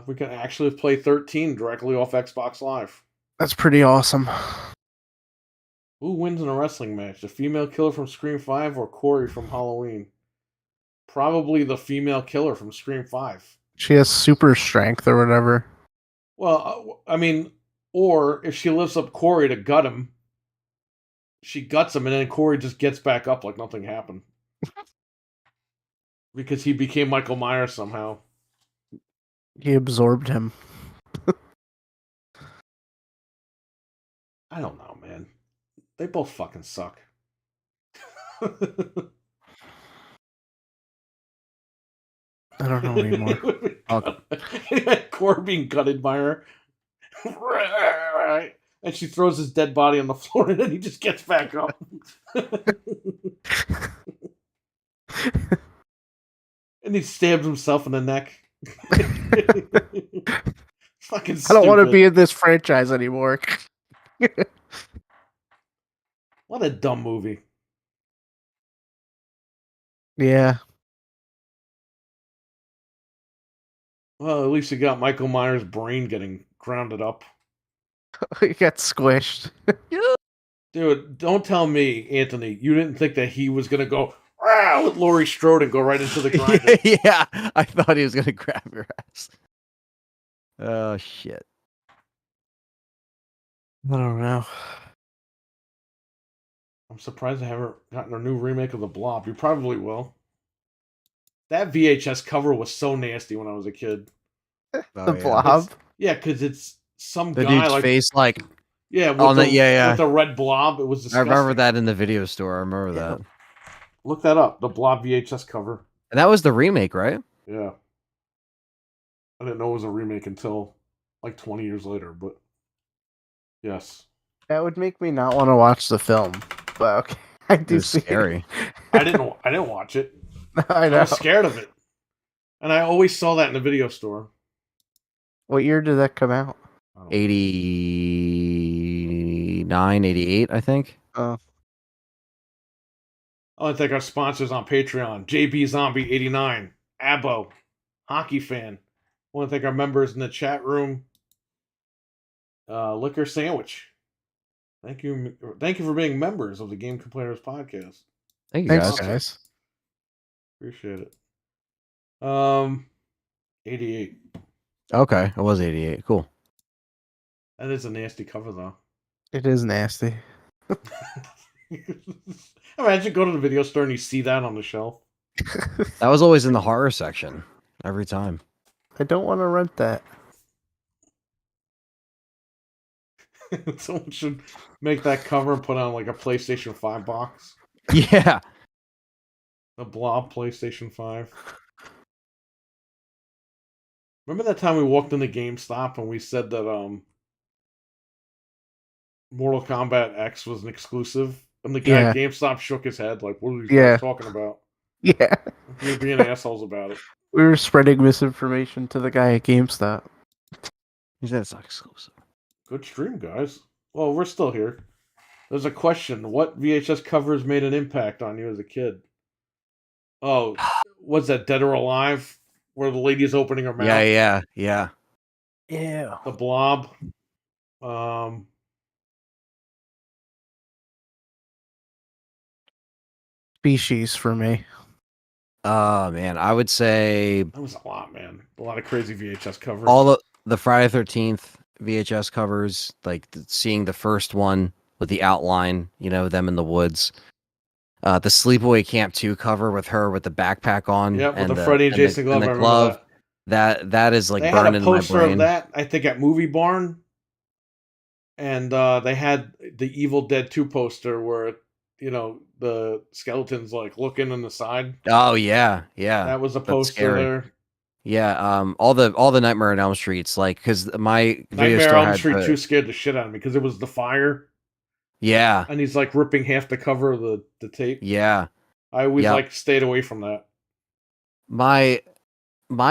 we can actually play 13 directly off Xbox Live. That's pretty awesome. Who wins in a wrestling match? The female killer from Scream 5 or Corey from Halloween? Probably the female killer from Scream 5. She has super strength or whatever. Well, I mean, or if she lifts up Corey to gut him, she guts him, and then Corey just gets back up like nothing happened. Because he became Michael Myers somehow. He absorbed him. I don't know, man. They both fucking suck. I don't know anymore. Corey being gutted by her. And she throws his dead body on the floor, and then he just gets back up. And he stabs himself in the neck. Fucking stupid. I don't want to be in this franchise anymore. What a dumb movie. Yeah. Well, at least you got Michael Myers' brain getting grounded up. He got squished. Dude, don't tell me, Anthony, you didn't think that he was going to go with Laurie Strode and go right into the grinder. Yeah, I thought he was going to grab your ass. Oh, shit. I don't know. I'm surprised I haven't gotten a new remake of The Blob. You probably will. That VHS cover was so nasty when I was a kid. The Oh, yeah. Blob. Yeah, because it's some The guy dude's like face, like, yeah, with on the, yeah. with the red blob. It was I disgusting. remember that in the video store. I remember Yeah. that. Look that up. The Blob VHS cover. And that was the remake, right? Yeah. I didn't know it was a remake until like 20 years later, but yes. That would make me not want to watch the film. But okay, I It do was see scary. I didn't watch it. I I know. was scared of it. And I always saw that in the video store. What year did that come out? I don't know. 89, 88, I think. Oh, I want to thank our sponsors on Patreon. JB Zombie 89, Abo, Hockey Fan. I want to thank our members in the chat room. Liquor Sandwich. Thank you for being members of the Game Complainers podcast. Thank you, thanks, guys. guys. Appreciate it. 88. Okay, it was 88. Cool. That is a nasty cover though. It is nasty. Imagine going to the video store and you see that on the shelf. That was always in the horror section every time. I don't want to rent that. Someone should make that cover and put on like a PlayStation 5 box. Yeah. The Blob PlayStation 5. Remember that time we walked into GameStop and we said that Mortal Kombat X was an exclusive? And the guy Yeah. at GameStop shook his head like, what are these Yeah. guys talking about? Yeah. We were being assholes about it. We were spreading misinformation to the guy at GameStop. He said it's not exclusive. Good stream, guys. Well, we're still here. There's a question. What VHS covers made an impact on you as a kid? Oh, what's that, Dead or Alive? Where the lady's opening her mouth? Yeah. Yeah. The Blob. Species for me. Oh man, I would say That was a lot, man. A lot of crazy VHS covers. all the Friday 13th VHS covers, like seeing the first one with the outline, them in the woods. The Sleepaway Camp 2 cover with her with the backpack on. Yep, with and the Freddy and Jason glove. And I the remember glove. that. That is like They burned had a in my poster brain. of that, I think, at Movie Barn. And they had the Evil Dead 2 poster where, the skeleton's like looking on the side. Oh yeah. That was a That's poster scary. there. Yeah, all the Nightmare on Elm Streets, like, because my video Nightmare store on Elm had Street 2 scared the shit out of me because it was the fire. Yeah, And he's like ripping half the cover of the tape. yeah. I always Yep. like stayed away from that. My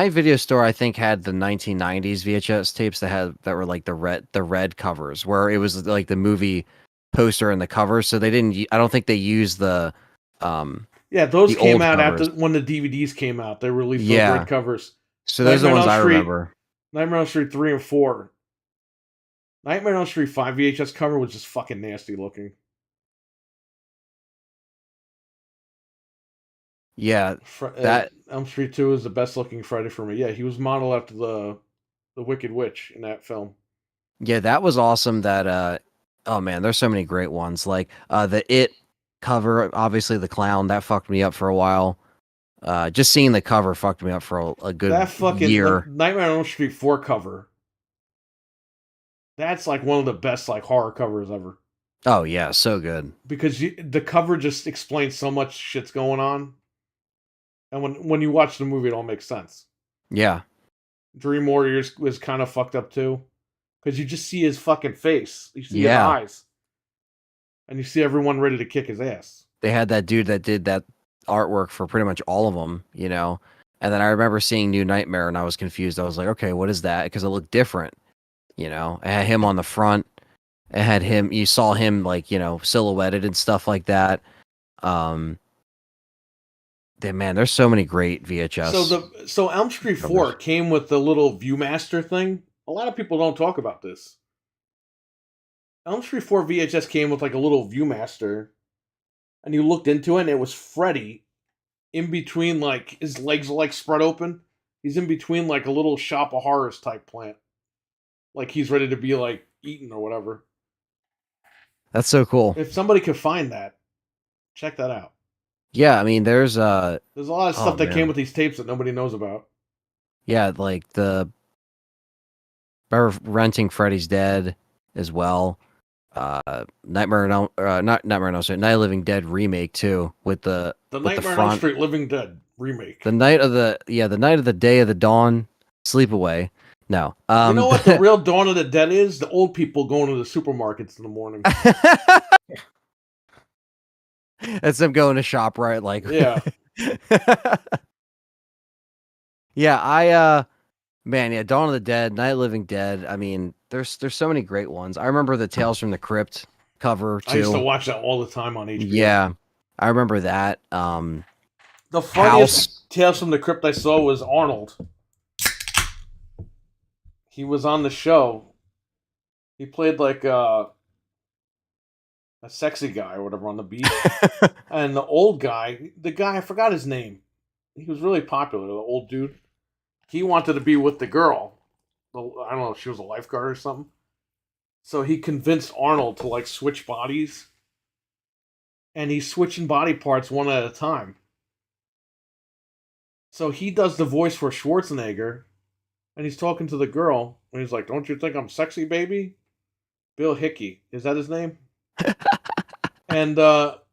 video store, I think, had the 1990s VHS tapes that were like the red covers, where it was like the movie poster and the cover. So they didn't. I don't think they used the. Yeah, those The came old out covers. after when the DVDs came out. They released those Yeah. red covers. So those are the Nightmare on ones Elm I Street, remember. Nightmare on Elm Street 3 and 4. Nightmare on Elm Street 5 VHS cover was just fucking nasty looking. Yeah, that Elm Street 2 is the best looking Freddy for me. Yeah, he was modeled after the Wicked Witch in that film. yeah, that was awesome. That oh man, there's so many great ones. Like the It cover, obviously the clown that fucked me up for a while. Just seeing the cover fucked me up for a good That fucking year. Nightmare on Elm Street 4 cover. That's like one of the best like horror covers ever. Oh yeah, so good. Because the cover just explains so much shit's going on. And when you watch the movie, it all makes sense. Yeah, Dream Warriors was kind of fucked up too. Because you just see his fucking face. You see his Yeah. eyes. And you see everyone ready to kick his ass. they had that dude that did that artwork for pretty much all of them, you know. And then I remember seeing New Nightmare, and I was confused. I was like, okay, what is that? Because it looked different, you know. It had him on the front. It had him. You saw him like silhouetted and stuff like that. Man, there's so many great VHS. So Elm Street 4 came with the little ViewMaster thing. A lot of people don't talk about this. Elm Street 4 VHS came with like a little ViewMaster, and you looked into it, and it was Freddy in between, like his legs are like spread open. He's in between like a little shop of horrors type plant, like he's ready to be like eaten or whatever. That's so cool. If somebody could find that, check that out. Yeah, I mean, there's a lot of stuff that man. came with these tapes that nobody knows about. Yeah, like remember renting Freddy's Dead as well. Nightmare on Elm, not Nightmare on Elm Street, Night of the Living Dead remake too, with the Nightmare on Elm Street Living Dead remake. The night of the day of the dawn, sleepaway. No, you know what the real Dawn of the Dead is? The old people going to the supermarkets in the morning. That's them going to shop, right? Like, yeah, yeah. Man, yeah, Dawn of the Dead, Night of the Living Dead. I mean, there's so many great ones. I remember the Tales from the Crypt cover too. I used to watch that all the time on HBO. Yeah, I remember that. The funniest Tales from the Crypt I saw was Arnold. He was on the show. He played like a sexy guy or whatever on the beach. And the old guy, I forgot his name. He was really popular, the old dude. He wanted to be with the girl. I don't know if she was a lifeguard or something. So he convinced Arnold to like switch bodies. And he's switching body parts one at a time. So he does the voice for Schwarzenegger. And he's talking to the girl. And he's like, "Don't you think I'm sexy, baby?" Bill Hickey. Is that his name? And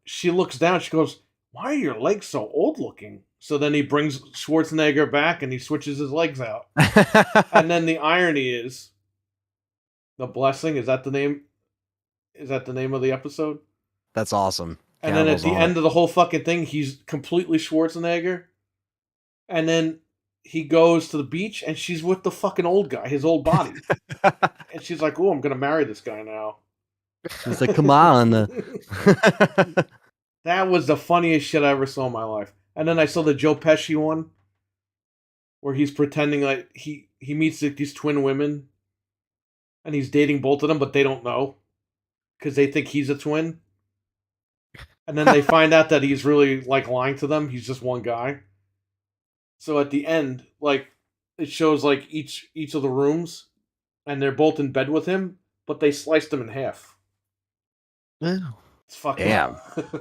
she looks down. She goes, "Why are your legs so old looking?" So then he brings Schwarzenegger back and he switches his legs out. And then the irony is, The Blessing, is that the name? Is that the name of the episode? That's awesome. And then at the end of the whole fucking thing, he's completely Schwarzenegger. And then he goes to the beach and she's with the fucking old guy, his old body. And she's like, "Oh, I'm going to marry this guy now." He's like, "Come on." That was the funniest shit I ever saw in my life. And then I saw the Joe Pesci one, where he's pretending like he meets like these twin women, and he's dating both of them, but they don't know because they think he's a twin. And then they find out that he's really like lying to them. He's just one guy. So at the end, like it shows like each of the rooms, and they're both in bed with him, but they sliced them in half. Wow. It's fucking. Damn.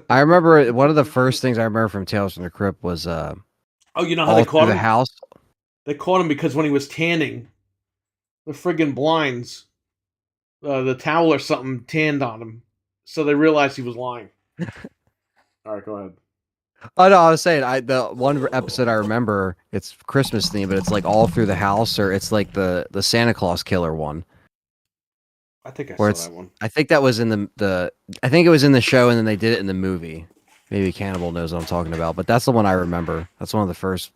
I remember one of the first things I remember from Tales from the Crypt was oh, you know how they caught him? The house. They caught him because when he was tanning, the friggin' blinds, the towel or something tanned on him, so they realized he was lying. All right, go ahead. Oh no, I was saying the one episode I remember, it's Christmas theme, but it's like all through the house, or it's like the Santa Claus killer one. I think I saw that one. I think that was in I think it was in the show, and then they did it in the movie. Maybe Cannibal knows what I'm talking about, but that's the one I remember. That's one of the first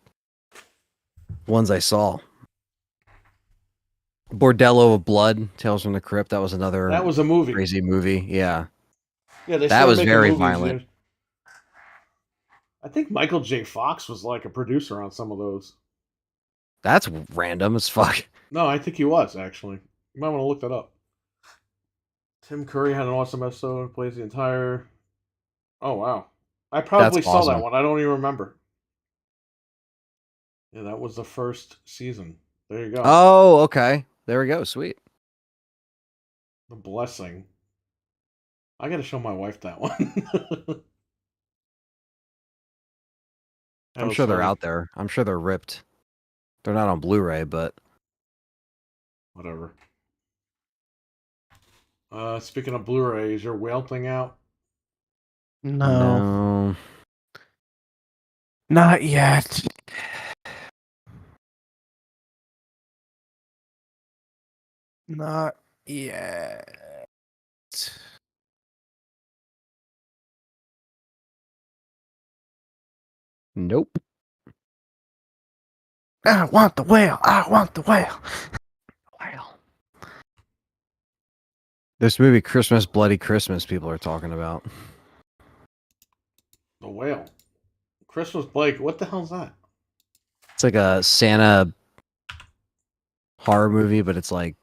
ones I saw. Bordello of Blood, Tales from the Crypt. That was another. That was a movie. Crazy movie. Yeah. Yeah, that was very violent. I think Michael J. Fox was like a producer on some of those. That's random as fuck. No, I think he was actually. You might want to look that up. Tim Curry had an awesome episode. Plays the entire. Oh wow, I probably saw that awesome. one. I don't even remember. Yeah, that was the first season. There you go. Oh, okay. There we go. Sweet. The Blessing. I got to show my wife that one. I'm sure they're out there. I'm sure they're ripped. They're not on Blu-ray, but whatever. Speaking of Blu-ray, is your whale thing out? No. Not yet. Not yet. Nope. I want the whale. I want the whale. Whale. This movie, Christmas Bloody Christmas, people are talking about. The Whale. Christmas Blake. What the hell's that? It's like a Santa horror movie, but it's kind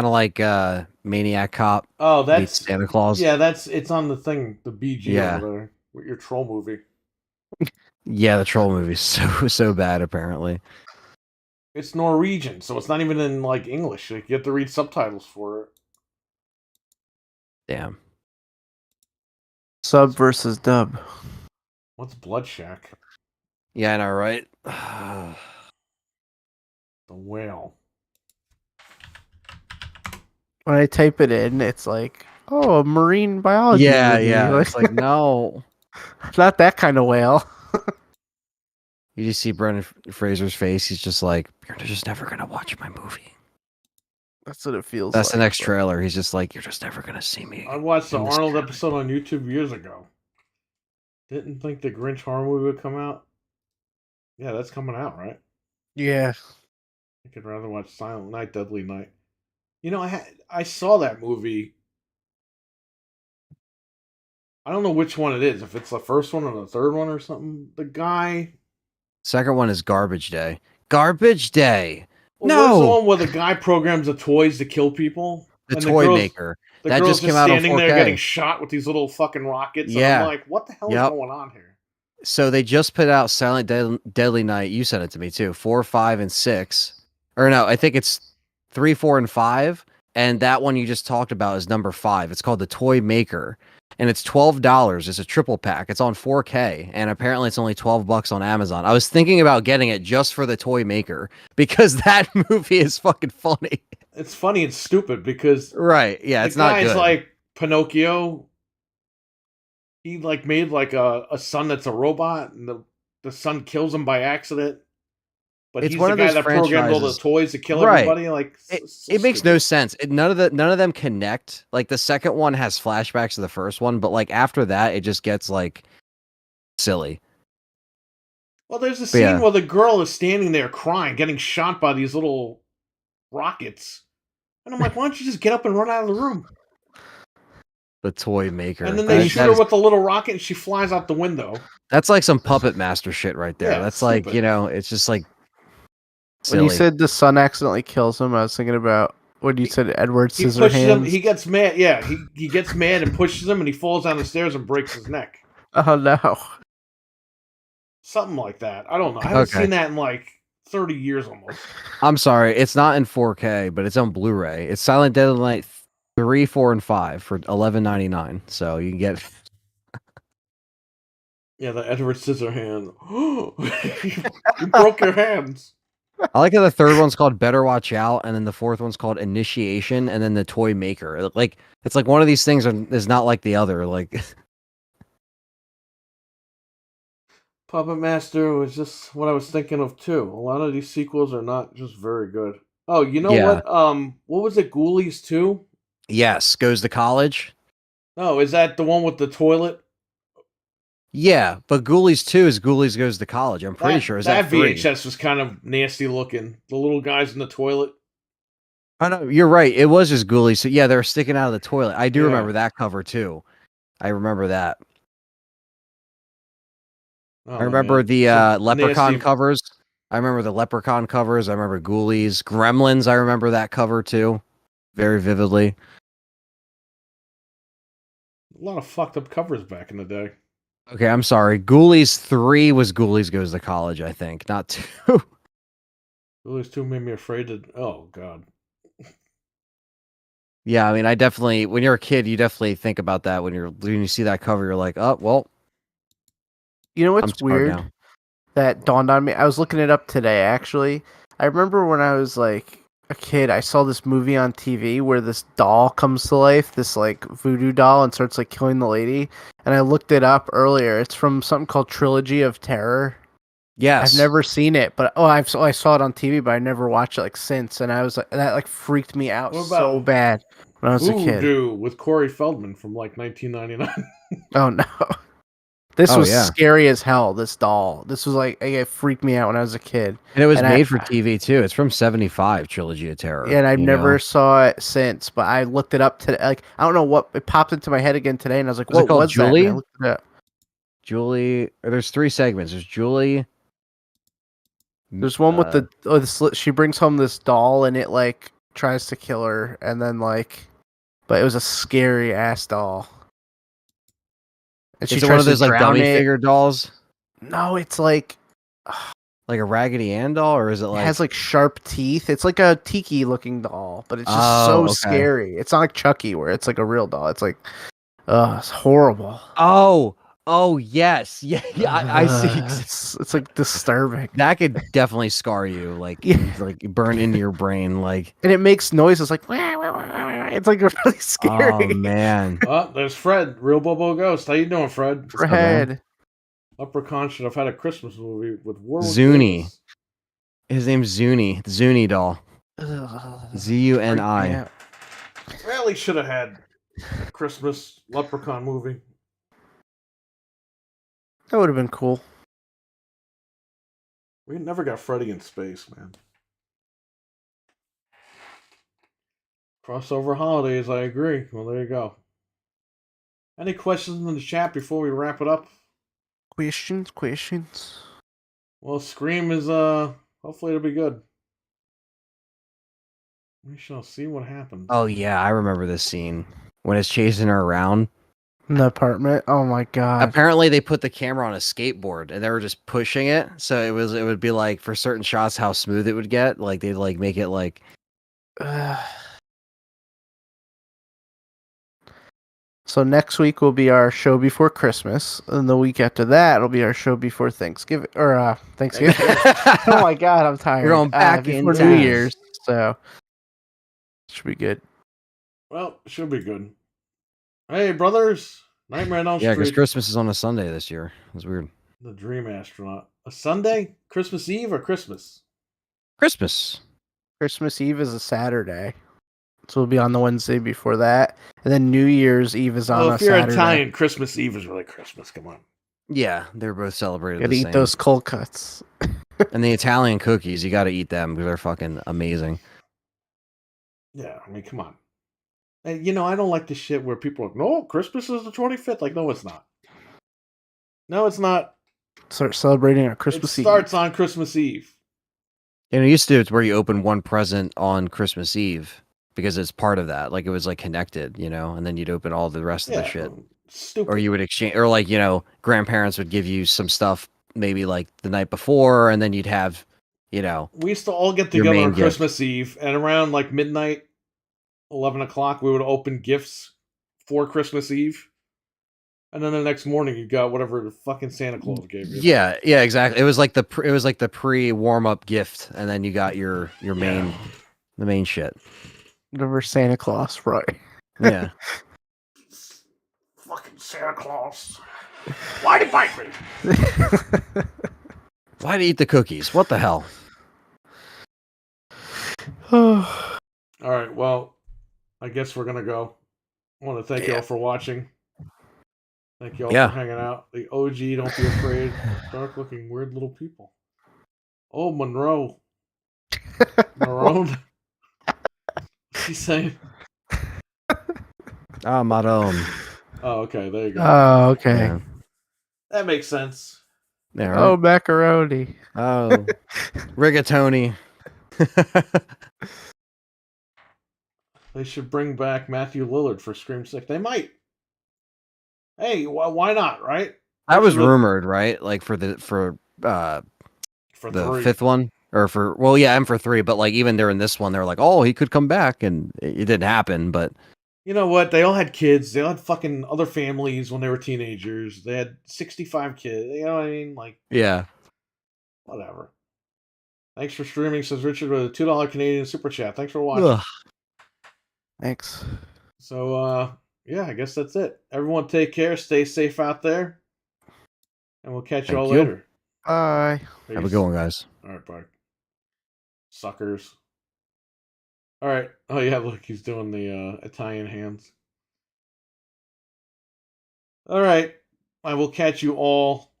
of like Maniac Cop. Oh, that's Santa Claus. Yeah, it's on the thing, the BG over there with your troll movie. Yeah, the troll movie's so bad apparently. It's Norwegian, so it's not even in like English. Like, you have to read subtitles for it. Damn. Sub versus dub. What's Blood Shack? Yeah, I know, right? The Whale. When I type it in, it's like, oh, a marine biology movie. Yeah. Like, It's like, no. not that kind of whale. You just see Brendan Fraser's face. He's just like, you're just never going to watch my movie. That's what it feels That's like. the next trailer. He's just like, you're just never going to see me. I watched the in this Arnold trailer. episode on YouTube years ago. Didn't think the Grinch horror movie would come out. Yeah, that's coming out, right? Yeah. I could rather watch Silent Night, Deadly Night. You know, I saw that movie. I don't know which one it is. If it's the first one or the third one or something. The guy. Second one is Garbage Day. Garbage Day. Well, what's the No. one where the guy programs the toys to kill people? The And Toy Maker. The That girl's just came out on standing there 4K. getting shot with these little fucking rockets. Yeah. And I'm like, what the hell is going on here? So they just put out Silent Deadly Night. You sent it to me too. 4, 5, and 6. Or no, I think it's 3, 4, and 5. And that one you just talked about is number 5. It's called The Toy Maker. And it's $12. It's a triple pack. It's on 4K. And apparently it's only $12 on Amazon. I was thinking about getting it just for The Toy Maker because that movie is fucking funny. It's funny and stupid because Right. Yeah, it's not good. The guy's like Pinocchio. He like made like a son that's a robot, and the son kills him by accident. But It's he's one the of guy those that programmed all the franchises- toys to kill Right. everybody. Like It makes no sense. None of them connect. Like the second one has flashbacks to the first one, but like after that, it just gets like silly. Well, there's a scene where the girl is standing there crying, getting shot by these little rockets, and I'm like, why don't you just get up and run out of the room? The Toy Maker. And then they shoot her with a little rocket, and she flies out the window. That's like some Puppet Master shit right there. Yeah, That's like, stupid. it's just like silly. When you said the son accidentally kills him, I was thinking about when you said Edward He pushes him. Scissorhands. He gets mad. Yeah, he gets mad and pushes him, and he falls down the stairs and breaks his neck. Oh no. Something like that. I don't know. I haven't seen that in like 30 years almost. I'm sorry, it's not in 4K, but it's on Blu-ray. It's Silent Deadly Night 3, 4, and 5 for $11.99. So you can get. Yeah, the Edward Scissorhand. You broke your hands. I like how the third one's called Better Watch Out, and then the fourth one's called Initiation, and then the Toy Maker. Like it's like one of these things is not like the other. Like Puppet Master was just what I was thinking of too. A lot of these sequels are not just very good. Oh, you know what? What was it? Ghoulies 2? yes, Goes to College. Oh, is that the one with the toilet? Yeah, but Ghoulies 2 is Ghoulies Goes to College. I'm pretty sure. Is that 3? VHS was kind of nasty looking. The little guys in the toilet. I know you're right. It was just Ghoulies. So yeah, they're sticking out of the toilet. I do remember that cover too. I remember that. Oh, I remember man. the Some Leprechaun nasty- covers. I remember the Leprechaun covers. I remember Ghoulies, Gremlins. I remember that cover too, very vividly. A lot of fucked up covers back in the day. Okay, I'm sorry. Ghoulies 3 was Ghoulies Goes to College, I think, not 2. Those two made me afraid to. Oh God. Yeah, I mean, I definitely. When you're a kid, you definitely think about that. When you see that cover, you're like, oh well, You know I'm what's smart weird? now. That dawned on me. I was looking it up today, actually. I remember when I was like a kid, I saw this movie on TV where this doll comes to life, this like voodoo doll, and starts like killing the lady. And I looked it up earlier. It's from something called Trilogy of Terror. I've Yes. never seen it, but I saw it on TV, but I never watched it like since. And I was like, that like freaked me out What so about bad when I was a kid. Voodoo with Corey Feldman from like 1999? Oh no. This Oh was yeah, scary as hell. This doll. This was like it freaked me out when I was a kid. and it was And made for TV too. It's from '75, Trilogy of Terror. and I you never know? saw it since. But I looked it up today. Like I don't know what it popped into my head again today, and I was like, Was it "What called was that?" And I Julie? looked it up. Julie. There's 3 segments. There's Julie. There's one with she brings home this doll, and it like tries to kill her, and then like, but it was a scary ass doll. And she Is it one tries of to those like drown dummy it. figure dolls, No, it's like like a Raggedy Ann doll, or is it it like? has like sharp teeth. It's like a tiki looking doll, but it's just Oh, so okay. scary. It's not like Chucky where it's like a real doll. It's like, it's horrible. Oh yes, yeah. I see. It's like disturbing. That could definitely scar you, like Yeah. like burn into your brain, like. And it makes noises like it's like really scary. Oh man, Oh, there's Fred, Real Bobo Ghost. How you doing, Fred? For up, man? head. Leprechaun should have had a Christmas movie with Warwick Zuni. Davis. His name's Zuni, the Zuni doll. Zuni. Yeah. Really should have had a Christmas Leprechaun movie. That would have been cool. We never got Freddy in space, man. Crossover holidays, I agree. Well, there you go. Any questions in the chat before we wrap it up? Questions. Well, Scream is hopefully it'll be good. We shall see what happens. Oh yeah, I remember this scene when it's chasing her around. In the apartment. Oh my god. Apparently, they put the camera on a skateboard and they were just pushing it, so it would be like for certain shots how smooth it would get. Like they'd like make it like. So next week will be our show before Christmas, and the week after that it'll be our show before Thanksgiving or Thanksgiving. Oh my god, I'm tired. You're going back before in New time. Year's, so should be good. Well, should be good. Hey, brothers! Nightmare on Elm Yeah, because Street. Christmas is on a Sunday this year. It's weird. The Dream Astronaut. A Sunday? Christmas Eve or Christmas? Christmas. Christmas Eve is a Saturday, so we'll be on the Wednesday before that, and then New Year's Eve is on Well, a if you're Saturday. Italian, Christmas Eve is really Christmas. Come on. Yeah, they're both celebrated Gotta the eat same. those cold cuts. And the Italian cookies, you got to eat them because they're fucking amazing. Yeah, I mean, come on. And, you know, I don't like the shit where people are like, no, Christmas is the 25th. Like, no, it's not. No, it's not. Start celebrating on Christmas It Eve. starts on Christmas Eve. And it used to, it's where you open one present on Christmas Eve because it's part of that. Like it was like connected, you know, and then you'd open all the rest of the shit. Stupid. Or you would exchange, or like, you know, grandparents would give you some stuff maybe like the night before, and then you'd have, you know. We used to all get your together main on gift. Christmas Eve, and around like midnight, 11 o'clock, we would open gifts for Christmas Eve. And then the next morning, you got whatever the fucking Santa Claus gave you. Yeah, exactly. It was like the pre warm up gift, and then you got your main the main shit. Whatever Santa Claus, right? Yeah. Fucking Santa Claus. Why'd he bite me? Why'd he eat the cookies? What the hell? All right, well, I guess we're gonna go. I want to thank you all for watching. Thank you all for hanging out. The OG, don't be afraid. Dark looking, weird little people. Oh, Monroe. Marone. What's he saying? Ah, Maron. Oh, okay, there you go. Oh, okay. Yeah. That makes sense. Yeah, Oh, right? macaroni. Oh, rigatoni. They should bring back Matthew Lillard for Scream 6. They might. Hey, why not, right? That was Richard, rumored, right? Like for the for the 3. fifth one, or for and for 3, but like even during this one, they were like, oh, he could come back, and it didn't happen. But You know what? They all had kids. They all had fucking other families when they were teenagers. They had 65 kids. You know what I mean? Like, yeah, whatever. Thanks for streaming, says Richard with a $2 Canadian super chat. Thanks for watching. ugh. Thanks. So, yeah, I guess that's it. Everyone take care. Stay safe out there. And we'll catch you Thank all you. later. Bye. Have a good one, guys. All right, bye. Suckers. All right. Oh, yeah, look, he's doing the Italian hands. All right. I will catch you all.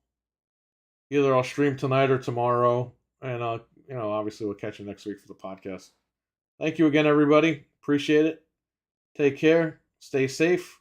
Either I'll stream tonight or tomorrow. And, obviously we'll catch you next week for the podcast. Thank you again, everybody. Appreciate it. Take care. Stay safe.